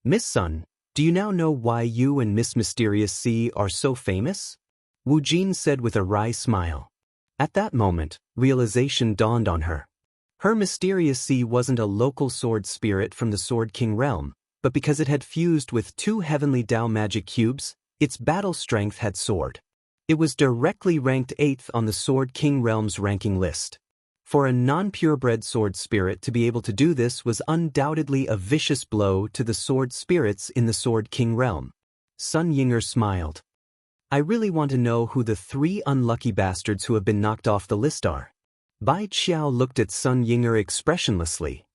Miss Sun, do you now know why you and Miss Mysterious Sea are so famous? Wu Jin said with a wry smile. At that moment, realization dawned on her. Her Mysterious Sea wasn't a local sword spirit from the Sword King realm, but because it had fused with two heavenly Dao magic cubes, its battle strength had soared. It was directly ranked 8th on the Sword King realm's ranking list. For a non-purebred sword spirit to be able to do this was undoubtedly a vicious blow to the sword spirits in the Sword King realm. Sun Yinger smiled. I really want to know who the 3 unlucky bastards who have been knocked off the list are. Bai Qiao looked at Sun Yinger expressionlessly.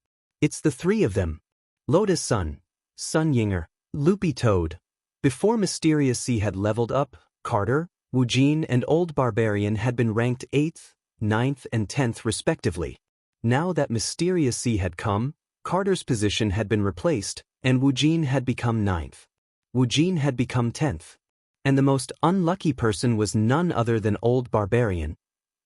It's the 3 of them. Lotus Sun, Sun Yinger, Loopy Toad. Before Mysterious Sea had leveled up, Carter, Wu Jin and Old Barbarian had been ranked 8th, 9th and 10th respectively. Now that Mysterious Sea had come, Carter's position had been replaced, and Wu Jin had become 9th. Wu Jin had become 10th. And the most unlucky person was none other than Old Barbarian.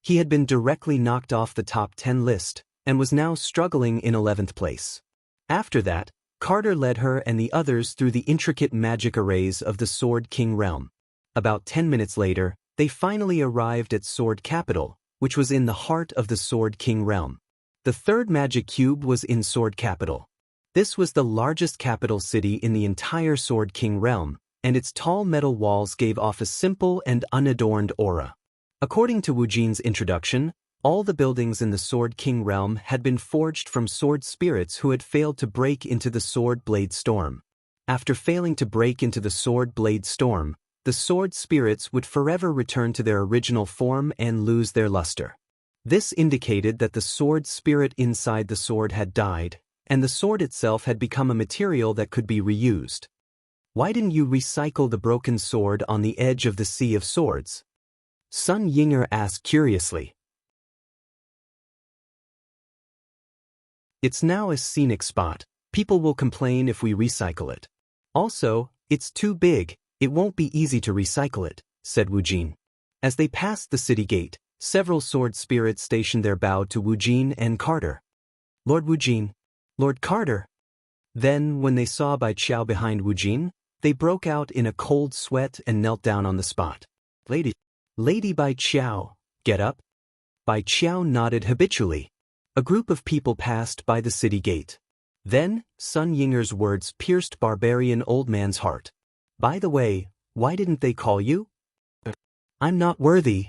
He had been directly knocked off the top 10 list, and was now struggling in 11th place. After that, Carter led her and the others through the intricate magic arrays of the Sword King realm. About 10 minutes later, they finally arrived at Sword Capital, which was in the heart of the Sword King realm. The 3rd magic cube was in Sword Capital. This was the largest capital city in the entire Sword King realm, and its tall metal walls gave off a simple and unadorned aura. According to Wu Jin's introduction, all the buildings in the Sword King realm had been forged from sword spirits who had failed to break into the Sword Blade Storm. After failing to break into the Sword Blade Storm, the sword spirits would forever return to their original form and lose their luster. This indicated that the sword spirit inside the sword had died, and the sword itself had become a material that could be reused. Why didn't you recycle the broken sword on the edge of the Sea of Swords? Sun Yinger asked curiously. It's now a scenic spot, People will complain if we recycle it. Also, it's too big, it won't be easy to recycle it, said Wujin. As they passed the city gate, several sword spirits stationed there bowed to Wujin and Carter. Lord Wujin. Lord Carter. Then, when they saw Bai Qiao behind Wujin, they broke out in a cold sweat and knelt down on the spot. Lady Bai Qiao, get up. Bai Qiao nodded habitually. A group of people passed by the city gate. Then, Sun Yinger's words pierced Barbarian Old Man's heart. By the way, why didn't they call you? I'm not worthy.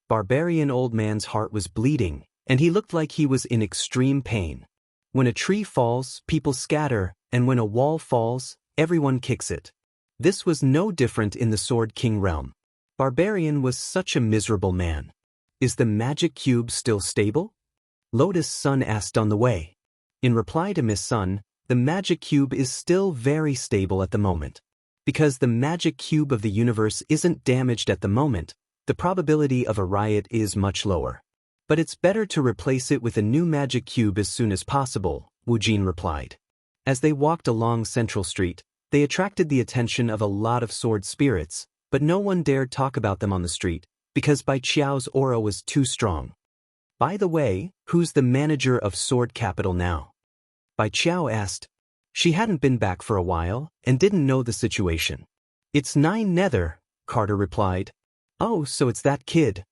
Barbarian Old Man's heart was bleeding, and he looked like he was in extreme pain. When a tree falls, people scatter, and when a wall falls, everyone kicks it. This was no different in the Sword King realm. Barbarian was such a miserable man. Is the magic cube still stable? Lotus Sun asked on the way. In reply to Miss Sun, the magic cube is still very stable at the moment. Because the magic cube of the universe isn't damaged at the moment, the probability of a riot is much lower. But it's better to replace it with a new magic cube as soon as possible, Wujin replied. As they walked along Central Street, they attracted the attention of a lot of sword spirits, but no one dared talk about them on the street, because Bai Qiao's aura was too strong. By the way, who's the manager of Sword Capital now? Bai Qiao asked. She hadn't been back for a while, and didn't know the situation. It's Nine Nether, Carter replied. Oh, so it's that kid.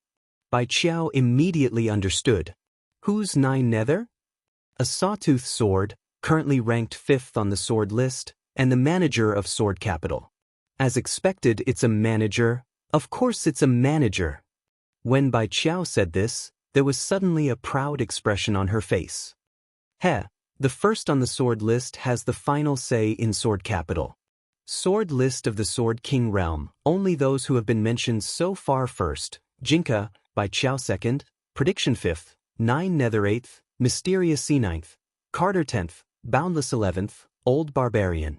Bai Qiao immediately understood. Who's Nine Nether? A sawtooth sword, currently ranked 5th on the sword list, and the manager of Sword Capital. As expected, it's a manager. Of course it's a manager. When Bai Qiao said this, there was suddenly a proud expression on her face. The first on the sword list has the final say in Sword Capital. Sword list of the Sword King realm, only those who have been mentioned so far first. Jinka, Bai Qiao 2nd, Prediction 5th, Nine Nether 8th, Mysterious Sea 9th, Carter 10th, Boundless 11th, Old Barbarian.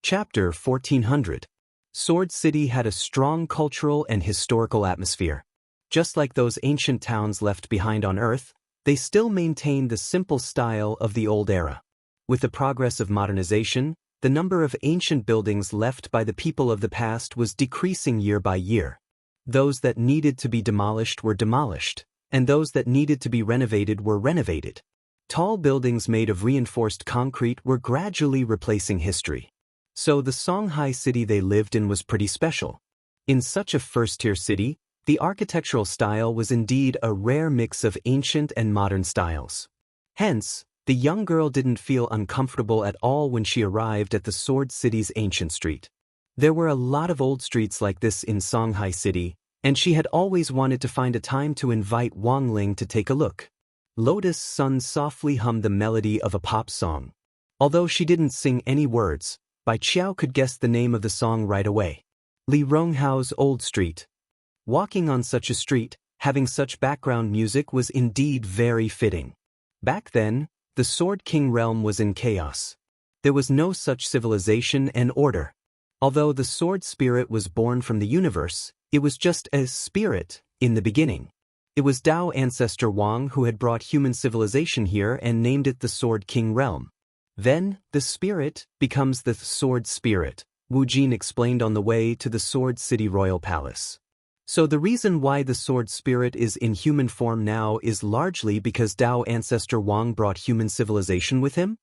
Chapter 1400. Sword City had a strong cultural and historical atmosphere. Just like those ancient towns left behind on Earth, they still maintained the simple style of the old era. With the progress of modernization, the number of ancient buildings left by the people of the past was decreasing year by year. Those that needed to be demolished were demolished, and those that needed to be renovated were renovated. Tall buildings made of reinforced concrete were gradually replacing history. So the Songhai city they lived in was pretty special. In such a first-tier city, the architectural style was indeed a rare mix of ancient and modern styles. Hence, the young girl didn't feel uncomfortable at all when she arrived at the Sword City's ancient street. There were a lot of old streets like this in Songhai City, and she had always wanted to find a time to invite Wang Ling to take a look. Lotus Sun softly hummed the melody of a pop song. Although she didn't sing any words, Bai Qiao could guess the name of the song right away. Li Ronghao's Old Street. Walking on such a street, having such background music was indeed very fitting. Back then, the Sword King realm was in chaos. There was no such civilization and order. Although the sword spirit was born from the universe, it was just a spirit in the beginning. It was Tao ancestor Wang who had brought human civilization here and named it the Sword King realm. Then, the spirit becomes the sword spirit, Wu Jin explained on the way to the Sword City Royal Palace. So the reason why the sword spirit is in human form now is largely because Tao ancestor Wang brought human civilization with him?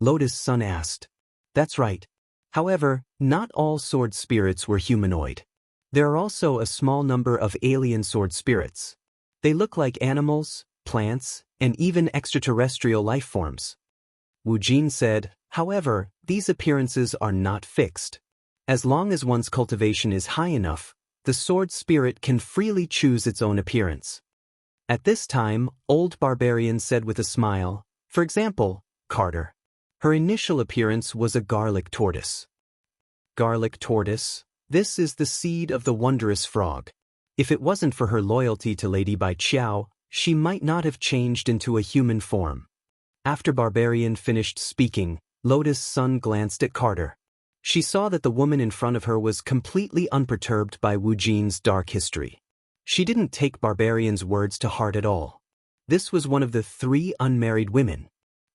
Lotus Sun asked. That's right. However, not all sword spirits were humanoid. There are also a small number of alien sword spirits. They look like animals, plants, and even extraterrestrial life forms. Wu Jin said, however, these appearances are not fixed. As long as one's cultivation is high enough, the sword spirit can freely choose its own appearance. At this time, Old Barbarian said with a smile, for example, Carter. Her initial appearance was a garlic tortoise. Garlic tortoise, this is the seed of the wondrous frog. If it wasn't for her loyalty to Lady Bai Qiao, she might not have changed into a human form. After Barbarian finished speaking, Lotus Sun glanced at Carter. She saw that the woman in front of her was completely unperturbed by Wu Jin's dark history. She didn't take Barbarian's words to heart at all. This was one of the 3 unmarried women.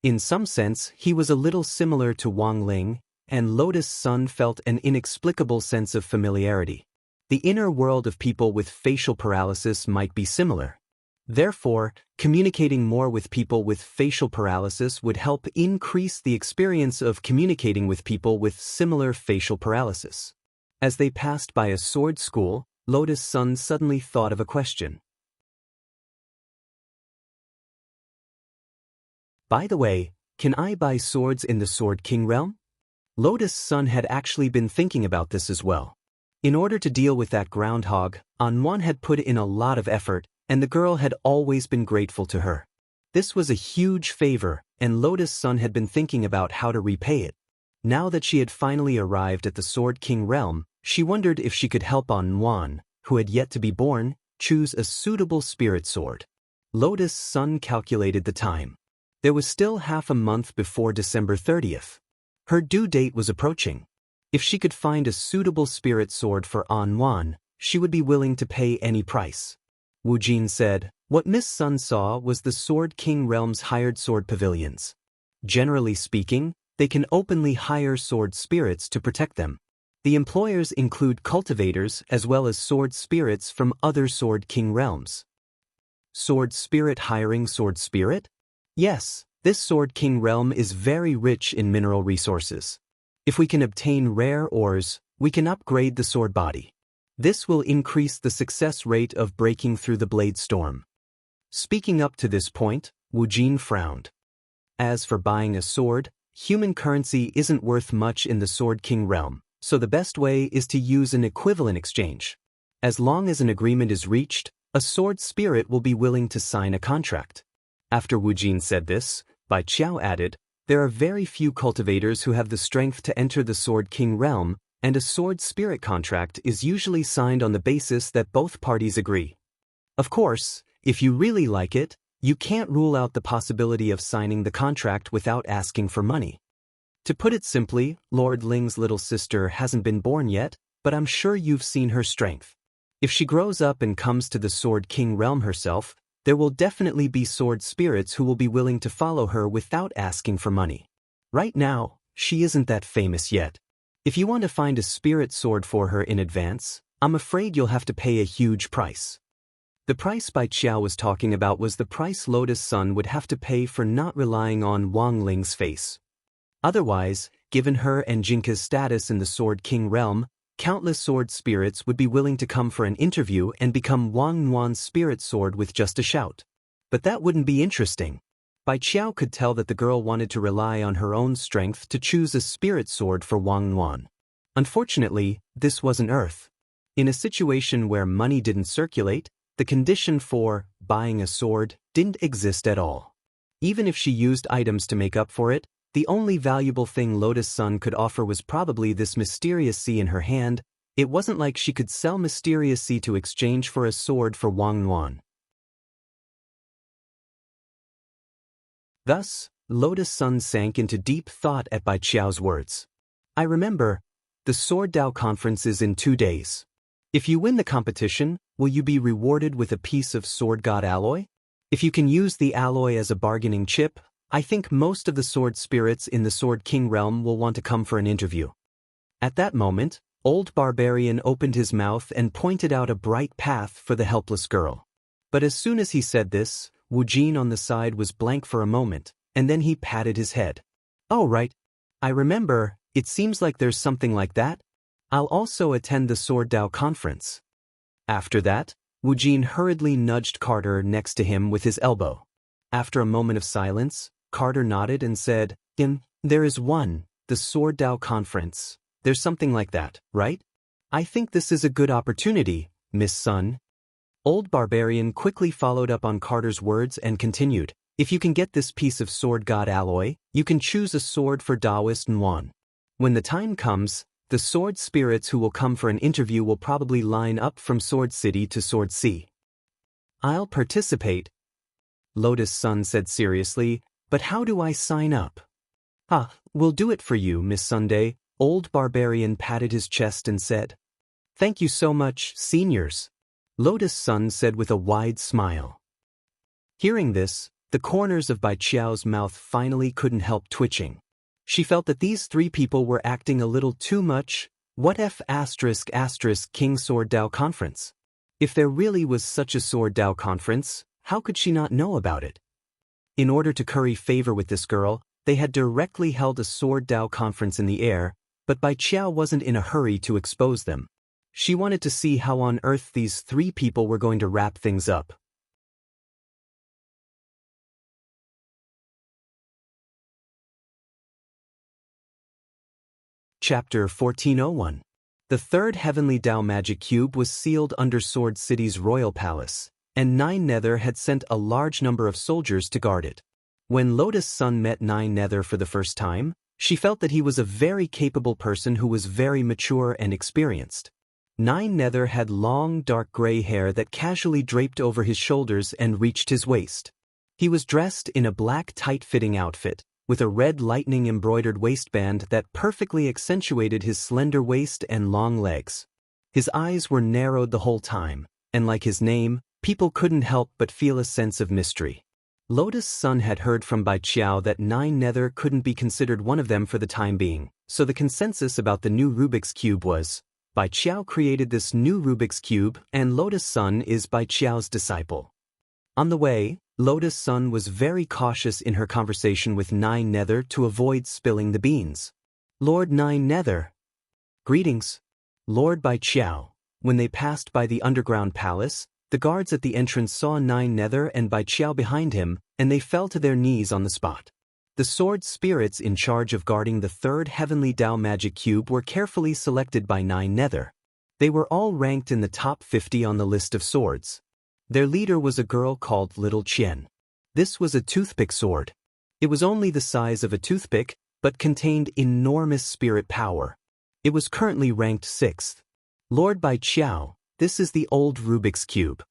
In some sense, he was a little similar to Wang Ling, and Lotus Sun felt an inexplicable sense of familiarity. The inner world of people with facial paralysis might be similar. Therefore, communicating more with people with facial paralysis would help increase the experience of communicating with people with similar facial paralysis. As they passed by a sword school, Lotus Sun suddenly thought of a question. By the way, can I buy swords in the Sword King realm? Lotus Sun had actually been thinking about this as well. In order to deal with that groundhog, Anwan had put in a lot of effort, and the girl had always been grateful to her. This was a huge favor, and Lotus Sun had been thinking about how to repay it. Now that she had finally arrived at the Sword King realm, she wondered if she could help Anwan, who had yet to be born, choose a suitable spirit sword. Lotus Sun calculated the time. There was still half a month before December 30th. Her due date was approaching. If she could find a suitable spirit sword for Anwan, she would be willing to pay any price. Wu Jin said, "What Miss Sun saw was the Sword King realm's hired sword pavilions. Generally speaking, they can openly hire sword spirits to protect them. The employers include cultivators as well as sword spirits from other Sword King realms." Sword spirit hiring sword spirit? Yes, this Sword King realm is very rich in mineral resources. If we can obtain rare ores, we can upgrade the sword body. This will increase the success rate of breaking through the blade storm. Speaking up to this point, Wu Jin frowned. As for buying a sword, human currency isn't worth much in the Sword King realm, so the best way is to use an equivalent exchange. As long as an agreement is reached, a sword spirit will be willing to sign a contract. After Wu Jin said this, Bai Qiao added, "There are very few cultivators who have the strength to enter the Sword King realm, and a sword spirit contract is usually signed on the basis that both parties agree. Of course, if you really like it, you can't rule out the possibility of signing the contract without asking for money. To put it simply, Lord Ling's little sister hasn't been born yet, but I'm sure you've seen her strength. If she grows up and comes to the Sword King realm herself, there will definitely be sword spirits who will be willing to follow her without asking for money. Right now, she isn't that famous yet. If you want to find a spirit sword for her in advance, I'm afraid you'll have to pay a huge price." The price Bai Qiao was talking about was the price Lotus Sun would have to pay for not relying on Wang Ling's face. Otherwise, given her and Jinka's status in the Sword King realm, countless sword spirits would be willing to come for an interview and become Wang Nuan's spirit sword with just a shout. But that wouldn't be interesting. Bai Qiao could tell that the girl wanted to rely on her own strength to choose a spirit sword for Wang Nuan. Unfortunately, this wasn't Earth. In a situation where money didn't circulate, the condition for buying a sword didn't exist at all. Even if she used items to make up for it, the only valuable thing Lotus Sun could offer was probably this mysterious sea in her hand. It wasn't like she could sell mysterious sea to exchange for a sword for Wang Nuan. Thus, Lotus Sun sank into deep thought at Bai Qiao's words. "I remember, the Sword Dao conference is in 2 days. If you win the competition, will you be rewarded with a piece of Sword God alloy? If you can use the alloy as a bargaining chip, I think most of the sword spirits in the Sword King realm will want to come for an interview." At that moment, Old Barbarian opened his mouth and pointed out a bright path for the helpless girl. But as soon as he said this, Wu Jin on the side was blank for a moment, and then he patted his head. "Oh right. I remember, it seems like there's something like that. I'll also attend the Sword Dao conference." After that, Wu Jin hurriedly nudged Carter next to him with his elbow. After a moment of silence, Carter nodded and said, There is one, the Sword Dao conference. There's something like that, right? I think this is a good opportunity, Miss Sun." Old Barbarian quickly followed up on Carter's words and continued, "If you can get this piece of Sword God alloy, you can choose a sword for Taoist Nuan. When the time comes, the sword spirits who will come for an interview will probably line up from Sword City to Sword Sea." "I'll participate," Lotus Sun said seriously, "but how do I sign up?" We'll do it for you, Miss Sunday." Old Barbarian patted his chest and said, "Thank you so much, seniors." Lotus Sun said with a wide smile. Hearing this, the corners of Bai Qiao's mouth finally couldn't help twitching. She felt that these three people were acting a little too much. What if *** King Sword Dao Conference? If there really was such a Sword Dao Conference, how could she not know about it? In order to curry favor with this girl, they had directly held a Sword Dao Conference in the air, but Bai Qiao wasn't in a hurry to expose them. She wanted to see how on earth these three people were going to wrap things up. Chapter 1401. The third Heavenly Dao Magic Cube was sealed under Sword City's royal palace, and Nine Nether had sent a large number of soldiers to guard it. When Lotus Sun met Nine Nether for the first time, she felt that he was a very capable person who was very mature and experienced. Nine Nether had long dark gray hair that casually draped over his shoulders and reached his waist. He was dressed in a black tight-fitting outfit, with a red lightning embroidered waistband that perfectly accentuated his slender waist and long legs. His eyes were narrowed the whole time, and like his name, people couldn't help but feel a sense of mystery. Lotus Sun had heard from Bai Qiao that Nine Nether couldn't be considered one of them for the time being, so the consensus about the new Rubik's Cube was, Bai Qiao created this new Rubik's Cube and Lotus Sun is Bai Qiao's disciple. On the way, Lotus Sun was very cautious in her conversation with Nine Nether to avoid spilling the beans. Lord Nine Nether. Greetings. Lord Bai Qiao. When they passed by the underground palace, the guards at the entrance saw Nine Nether and Bai Qiao behind him, and they fell to their knees on the spot. The sword spirits in charge of guarding the third Heavenly Dao Magic Cube were carefully selected by Nine Nether. They were all ranked in the top 50 on the list of swords. Their leader was a girl called Little Qian. This was a toothpick sword. It was only the size of a toothpick, but contained enormous spirit power. It was currently ranked 6th. Lord Bai Qiao, this is the old Rubik's Cube.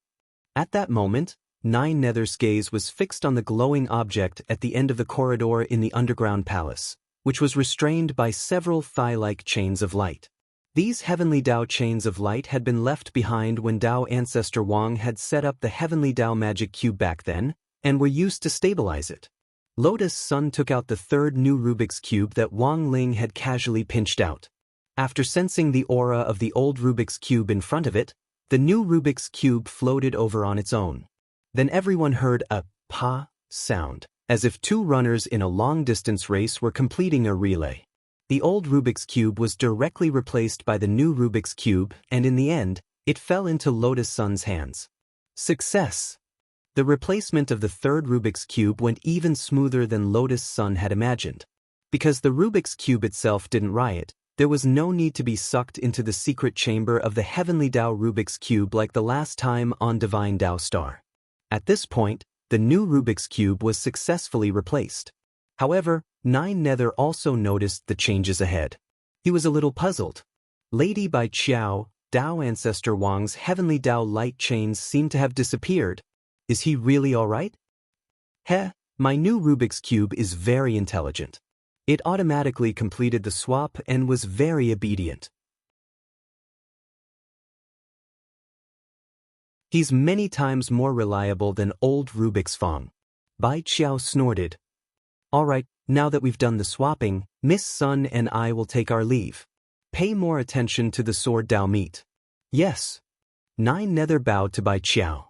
At that moment, Nine Nether's gaze was fixed on the glowing object at the end of the corridor in the underground palace, which was restrained by several thigh-like chains of light. These Heavenly Dao chains of light had been left behind when Dao ancestor Wang had set up the Heavenly Dao Magic Cube back then, and were used to stabilize it. Lotus Sun took out the third new Rubik's Cube that Wang Ling had casually pinched out. After sensing the aura of the old Rubik's Cube in front of it, the new Rubik's Cube floated over on its own. Then everyone heard a pa sound, as if two runners in a long-distance race were completing a relay. The old Rubik's Cube was directly replaced by the new Rubik's Cube, and in the end, it fell into Lotus Sun's hands. Success! The replacement of the third Rubik's Cube went even smoother than Lotus Sun had imagined. Because the Rubik's Cube itself didn't riot, there was no need to be sucked into the secret chamber of the Heavenly Dao Rubik's Cube like the last time on Divine Dao Star. At this point, the new Rubik's Cube was successfully replaced. However, Nine Nether also noticed the changes ahead. He was a little puzzled. Lady Bai Qiao, Dao ancestor Wang's Heavenly Dao light chains seemed to have disappeared. Is he really alright? Heh, my new Rubik's Cube is very intelligent. It automatically completed the swap and was very obedient. He's many times more reliable than old Rubik's Fong. Bai Qiao snorted. Alright, now that we've done the swapping, Miss Sun and I will take our leave. Pay more attention to the Sword Dao meet. Yes. Nine Nether bowed to Bai Qiao.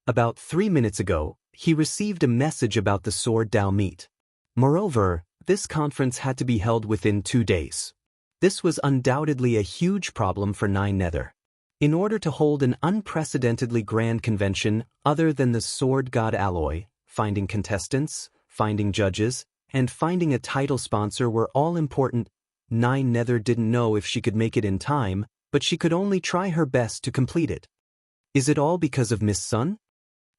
About 3 minutes ago, he received a message about the Sword Dao meet. Moreover, this conference had to be held within 2 days. This was undoubtedly a huge problem for Nine Nether. In order to hold an unprecedentedly grand convention other than the Sword God Alloy, finding contestants, finding judges, and finding a title sponsor were all important. Nine Nether didn't know if she could make it in time, but she could only try her best to complete it. Is it all because of Miss Sun?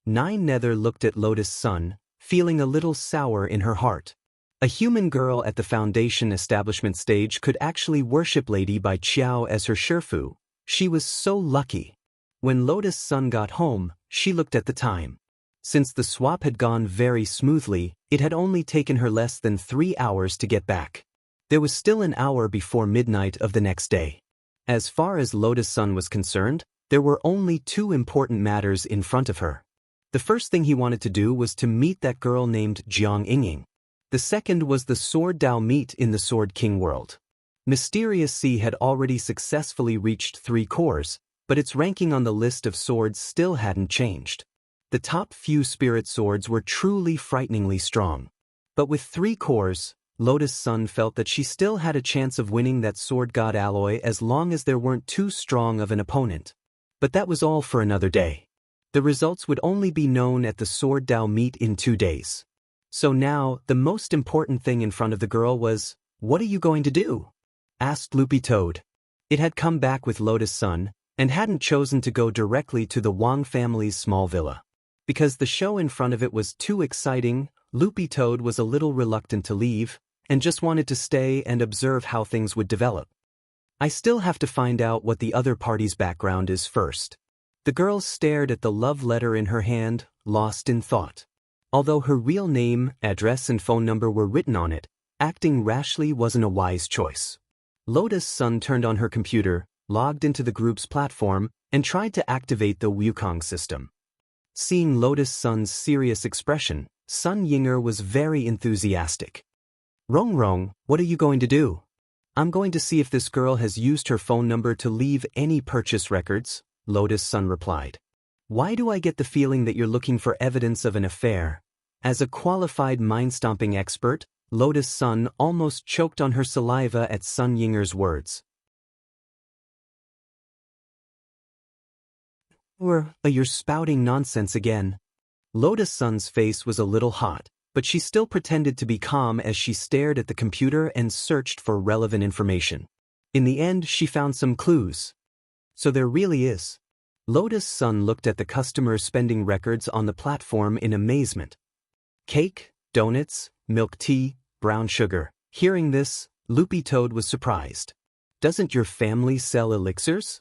Nine Nether looked at Lotus Sun, feeling a little sour in her heart. A human girl at the foundation establishment stage could actually worship Lady Bai Qiao as her Shifu. She was so lucky. When Lotus Sun got home, she looked at the time. Since the swap had gone very smoothly, it had only taken her less than 3 hours to get back. There was still an hour before midnight of the next day. As far as Lotus Sun was concerned, There were only two important matters in front of her. The first thing he wanted to do was to meet that girl named Jiang Yingying. The second was the Sword Dao meet in the Sword King world. Mysterious Sea had already successfully reached 3 cores, but its ranking on the list of swords still hadn't changed. The top few spirit swords were truly frighteningly strong. But with 3 cores, Lotus Sun felt that she still had a chance of winning that Sword God alloy as long as there weren't too strong of an opponent. But that was all for another day. The results would only be known at the Sword Dao meet in 2 days. So now, the most important thing in front of the girl was, "What are you going to do?" asked Loopy Toad. It had come back with Lotus Sun, and hadn't chosen to go directly to the Wang family's small villa. Because the show in front of it was too exciting, Loopy Toad was a little reluctant to leave, and just wanted to stay and observe how things would develop. I still have to find out what the other party's background is first. The girl stared at the love letter in her hand, lost in thought. Although her real name, address and phone number were written on it, acting rashly wasn't a wise choice. Lotus Sun turned on her computer, logged into the group's platform, and tried to activate the Wukong system. Seeing Lotus Sun's serious expression, Sun Yinger was very enthusiastic. "Rong Rong, what are you going to do?" "I'm going to see if this girl has used her phone number to leave any purchase records," Lotus Sun replied. "Why do I get the feeling that you're looking for evidence of an affair?" As a qualified mind-stomping expert, Lotus Sun almost choked on her saliva at Sun Yinger's words. You're spouting nonsense again." Lotus Sun's face was a little hot, but she still pretended to be calm as she stared at the computer and searched for relevant information. In the end, she found some clues. "So there really is." Lotus Sun looked at the customer spending records on the platform in amazement. "Cake, donuts, milk tea, brown sugar." Hearing this, Loopy Toad was surprised. "Doesn't your family sell elixirs?"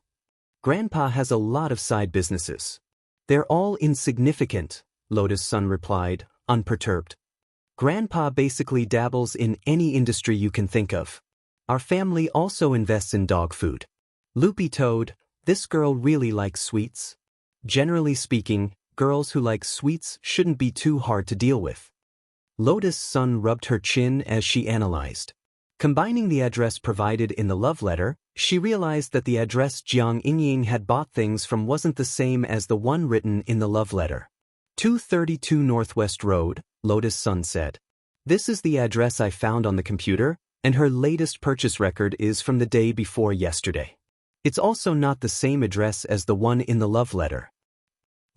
"Grandpa has a lot of side businesses. They're all insignificant," Lotus Sun replied, unperturbed. "Grandpa basically dabbles in any industry you can think of. Our family also invests in dog food." "Loopy Toad, this girl really likes sweets." "Generally speaking, girls who like sweets shouldn't be too hard to deal with." Lotus Sun rubbed her chin as she analyzed. Combining the address provided in the love letter, she realized that the address Jiang Yingying had bought things from wasn't the same as the one written in the love letter. 232 Northwest Road, Lotus Sun said. "This is the address I found on the computer, and her latest purchase record is from the day before yesterday. It's also not the same address as the one in the love letter."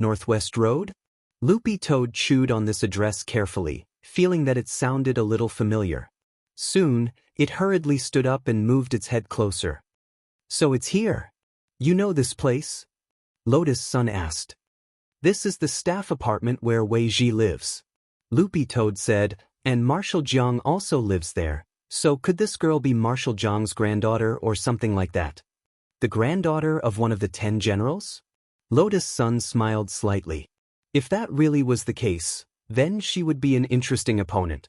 "Northwest Road?" Loopy Toad chewed on this address carefully, feeling that it sounded a little familiar. Soon, it hurriedly stood up and moved its head closer. "So it's here. You know this place?" Lotus Sun asked. "This is the staff apartment where Wei Ji lives," Loopy Toad said, "and Marshal Jiang also lives there, so could this girl be Marshal Jiang's granddaughter or something like that?" "The granddaughter of one of the 10 generals?" Lotus Sun smiled slightly. If that really was the case, then she would be an interesting opponent.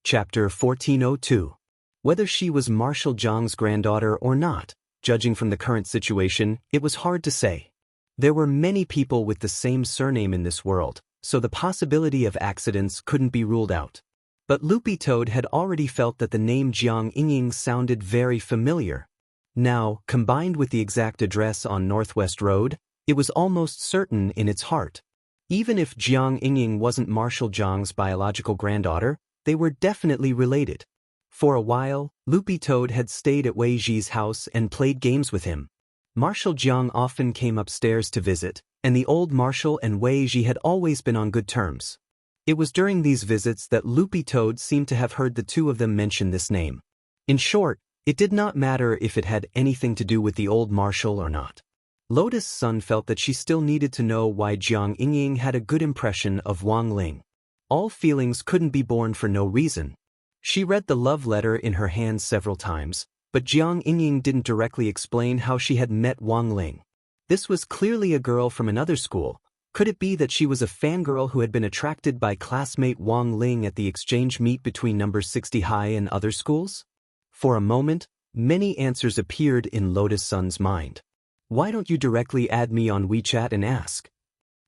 Chapter 1402. Whether she was Marshal Jiang's granddaughter or not, judging from the current situation, it was hard to say. There were many people with the same surname in this world, so the possibility of accidents couldn't be ruled out. But Loopy Toad had already felt that the name Jiang Yingying sounded very familiar. Now, combined with the exact address on Northwest Road, it was almost certain in its heart. Even if Jiang Yingying wasn't Marshal Jiang's biological granddaughter, they were definitely related. For a while, Loopy Toad had stayed at Wei Ji's house and played games with him. Marshal Jiang often came upstairs to visit, and the old Marshal and Wei Ji had always been on good terms. It was during these visits that Loopy Toad seemed to have heard the two of them mention this name. In short, it did not matter if it had anything to do with the old Marshal or not. Lotus Sun felt that she still needed to know why Jiang Yingying had a good impression of Wang Ling. All feelings couldn't be born for no reason. She read the love letter in her hand several times, but Jiang Yingying didn't directly explain how she had met Wang Ling. This was clearly a girl from another school, Could it be that she was a fangirl who had been attracted by classmate Wang Ling at the exchange meet between numbers 60 high and other schools? For a moment, many answers appeared in Lotus Sun's mind. Why don't you directly add me on WeChat and ask?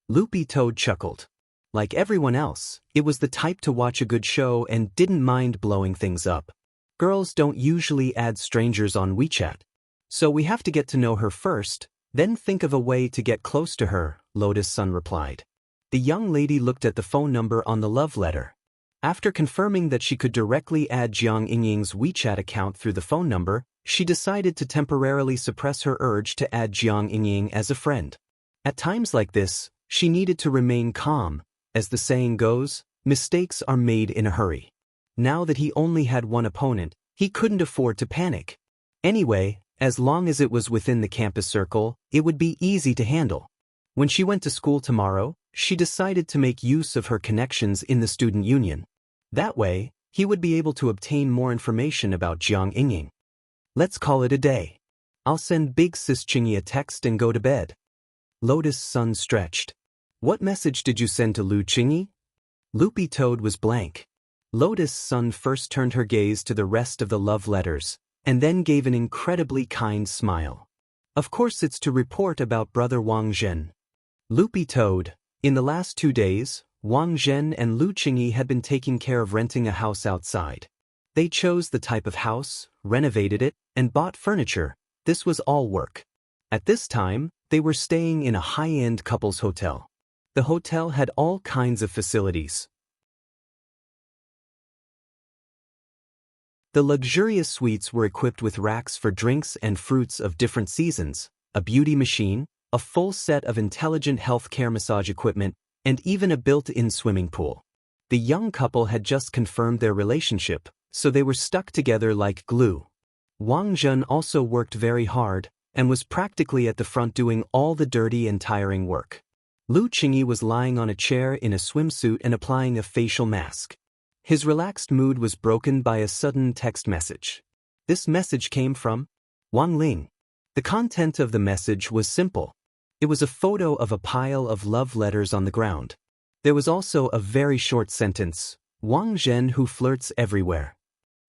Loopy Toad chuckled. Like everyone else, it was the type to watch a good show and didn't mind blowing things up. Girls don't usually add strangers on WeChat. So we have to get to know her first, then think of a way to get close to her, Lotus Sun replied. The young lady looked at the phone number on the love letter. After confirming that she could directly add Jiang Yingying's WeChat account through the phone number, she decided to temporarily suppress her urge to add Jiang Yingying as a friend. At times like this, she needed to remain calm. As the saying goes, mistakes are made in a hurry. Now that he only had one opponent, he couldn't afford to panic. Anyway, as long as it was within the campus circle, it would be easy to handle. When she went to school tomorrow, she decided to make use of her connections in the student union. That way, he would be able to obtain more information about Jiang Yingying. Let's call it a day. I'll send Big Sis Chingy a text and go to bed. Lotus Sun stretched. What message did you send to Lu Chingy? Loopy Toad was blank. Lotus Sun first turned her gaze to the rest of the love letters, and then gave an incredibly kind smile. Of course it's to report about brother Wang Zhen. Loopy Toad, in the last 2 days, Wang Zhen and Lu Chingy had been taking care of renting a house outside. They chose the type of house, renovated it, and bought furniture. This was all work. At this time, they were staying in a high-end couples hotel. The hotel had all kinds of facilities. The luxurious suites were equipped with racks for drinks and fruits of different seasons, a beauty machine, a full set of intelligent healthcare massage equipment, and even a built-in swimming pool. The young couple had just confirmed their relationship, so they were stuck together like glue. Wang Zhen also worked very hard, and was practically at the front doing all the dirty and tiring work. Lu Chingy was lying on a chair in a swimsuit and applying a facial mask. His relaxed mood was broken by a sudden text message. This message came from Wang Ling. The content of the message was simple. It was a photo of a pile of love letters on the ground. There was also a very short sentence, Wang Zhen who flirts everywhere.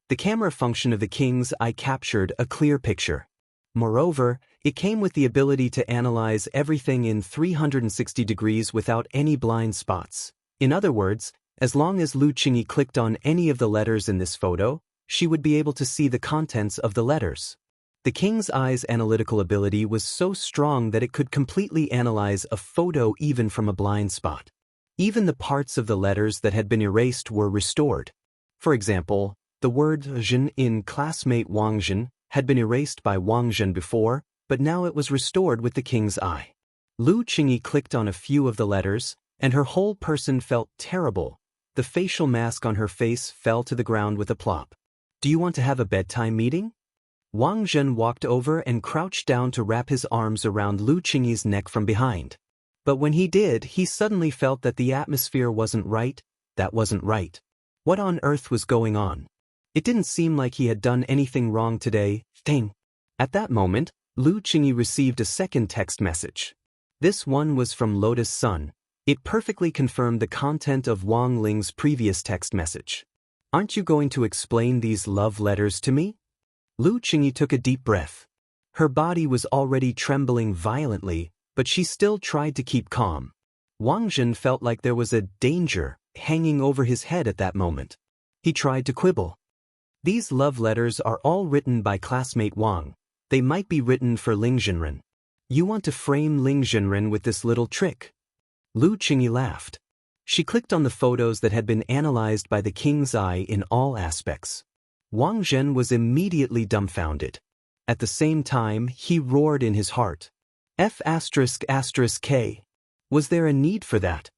The camera function of the King's Eye captured a clear picture. Moreover, it came with the ability to analyze everything in 360 degrees without any blind spots. In other words, as long as Lu Chingy clicked on any of the letters in this photo, she would be able to see the contents of the letters. The King's Eye's analytical ability was so strong that it could completely analyze a photo even from a blind spot. Even the parts of the letters that had been erased were restored. For example, the word Zhen in classmate Wang Zhen had been erased by Wang Zhen before, but now it was restored with the King's Eye. Lu Chingy clicked on a few of the letters, and her whole person felt terrible. The facial mask on her face fell to the ground with a plop. Do you want to have a bedtime meeting? Wang Zhen walked over and crouched down to wrap his arms around Lu Chingy's neck from behind. But when he did, he suddenly felt that the atmosphere wasn't right. That wasn't right. What on earth was going on? It didn't seem like he had done anything wrong today. Ding. At that moment, Lu Chingy received a second text message. This one was from Lotus Sun. It perfectly confirmed the content of Wang Ling's previous text message. Aren't you going to explain these love letters to me? Lu Chingy took a deep breath. Her body was already trembling violently, but she still tried to keep calm. Wang Zhen felt like there was a danger hanging over his head at that moment. He tried to quibble. These love letters are all written by classmate Wang. They might be written for Ling Zhenren. You want to frame Ling Zhenren with this little trick? Lu Chingy laughed. She clicked on the photos that had been analyzed by the King's Eye in all aspects. Wang Zhen was immediately dumbfounded. At the same time, he roared in his heart. F***K. Was there a need for that?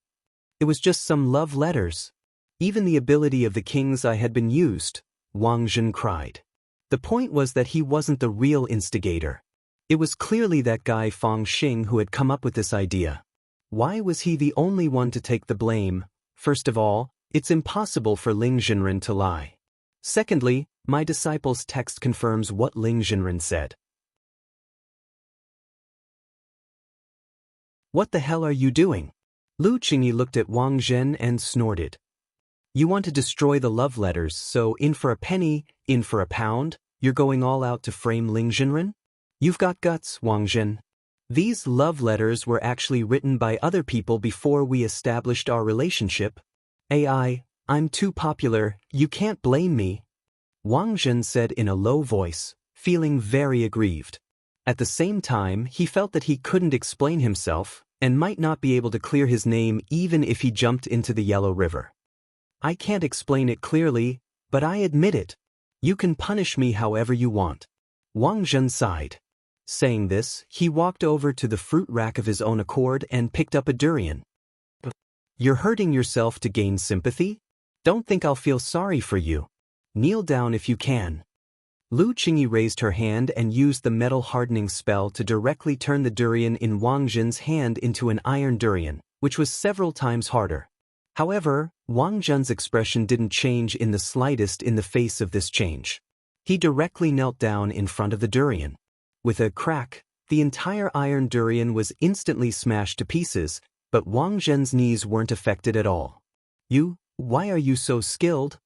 It was just some love letters. Even the ability of the King's Eye had been used, Wang Zhen cried. The point was that he wasn't the real instigator. It was clearly that guy Fang Xing who had come up with this idea. Why was he the only one to take the blame? First of all, it's impossible for Ling Zhenren to lie. Secondly, my disciple's text confirms what Ling Zhenren said. What the hell are you doing? Lu Qingyi looked at Wang Zhen and snorted. You want to destroy the love letters, so in for a penny, in for a pound, you're going all out to frame Ling Jinren? You've got guts, Wang Zhen. These love letters were actually written by other people before we established our relationship. I'm too popular, you can't blame me, Wang Zhen said in a low voice, feeling very aggrieved. At the same time, he felt that he couldn't explain himself, and might not be able to clear his name even if he jumped into the Yellow River. I can't explain it clearly, but I admit it. You can punish me however you want. Wang Zhen sighed. Saying this, he walked over to the fruit rack of his own accord and picked up a durian. You're hurting yourself to gain sympathy? Don't think I'll feel sorry for you. Kneel down if you can. Lu Qingyi raised her hand and used the metal hardening spell to directly turn the durian in Wang Zhen's hand into an iron durian, which was several times harder. However, Wang Zhen's expression didn't change in the slightest in the face of this change. He directly knelt down in front of the durian. With a crack, the entire iron durian was instantly smashed to pieces, but Wang Zhen's knees weren't affected at all. Why are you so skilled?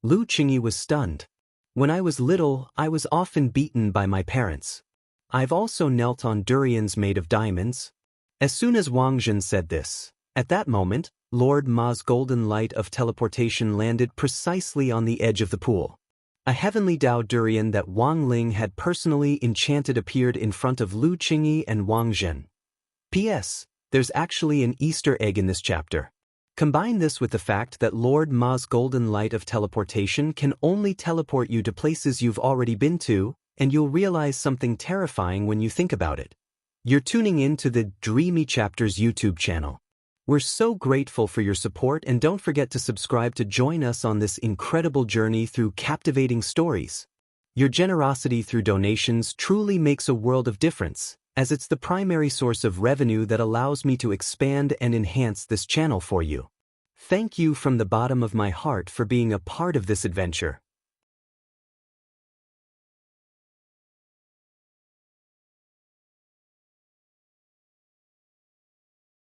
Lu Qingyi was stunned. When I was little, I was often beaten by my parents. I've also knelt on durians made of diamonds. As soon as Wang Zhen said this, at that moment, Lord Ma's golden light of teleportation landed precisely on the edge of the pool. A heavenly Dao durian that Wang Ling had personally enchanted appeared in front of Lu Qingyi and Wang Zhen. P.S. There's actually an Easter egg in this chapter. Combine this with the fact that Lord Ma's golden light of teleportation can only teleport you to places you've already been to, and you'll realize something terrifying when you think about it. You're tuning in to the Dreamy Chapters YouTube channel. We're so grateful for your support, and don't forget to subscribe to join us on this incredible journey through captivating stories. Your generosity through donations truly makes a world of difference, as it's the primary source of revenue that allows me to expand and enhance this channel for you. Thank you from the bottom of my heart for being a part of this adventure.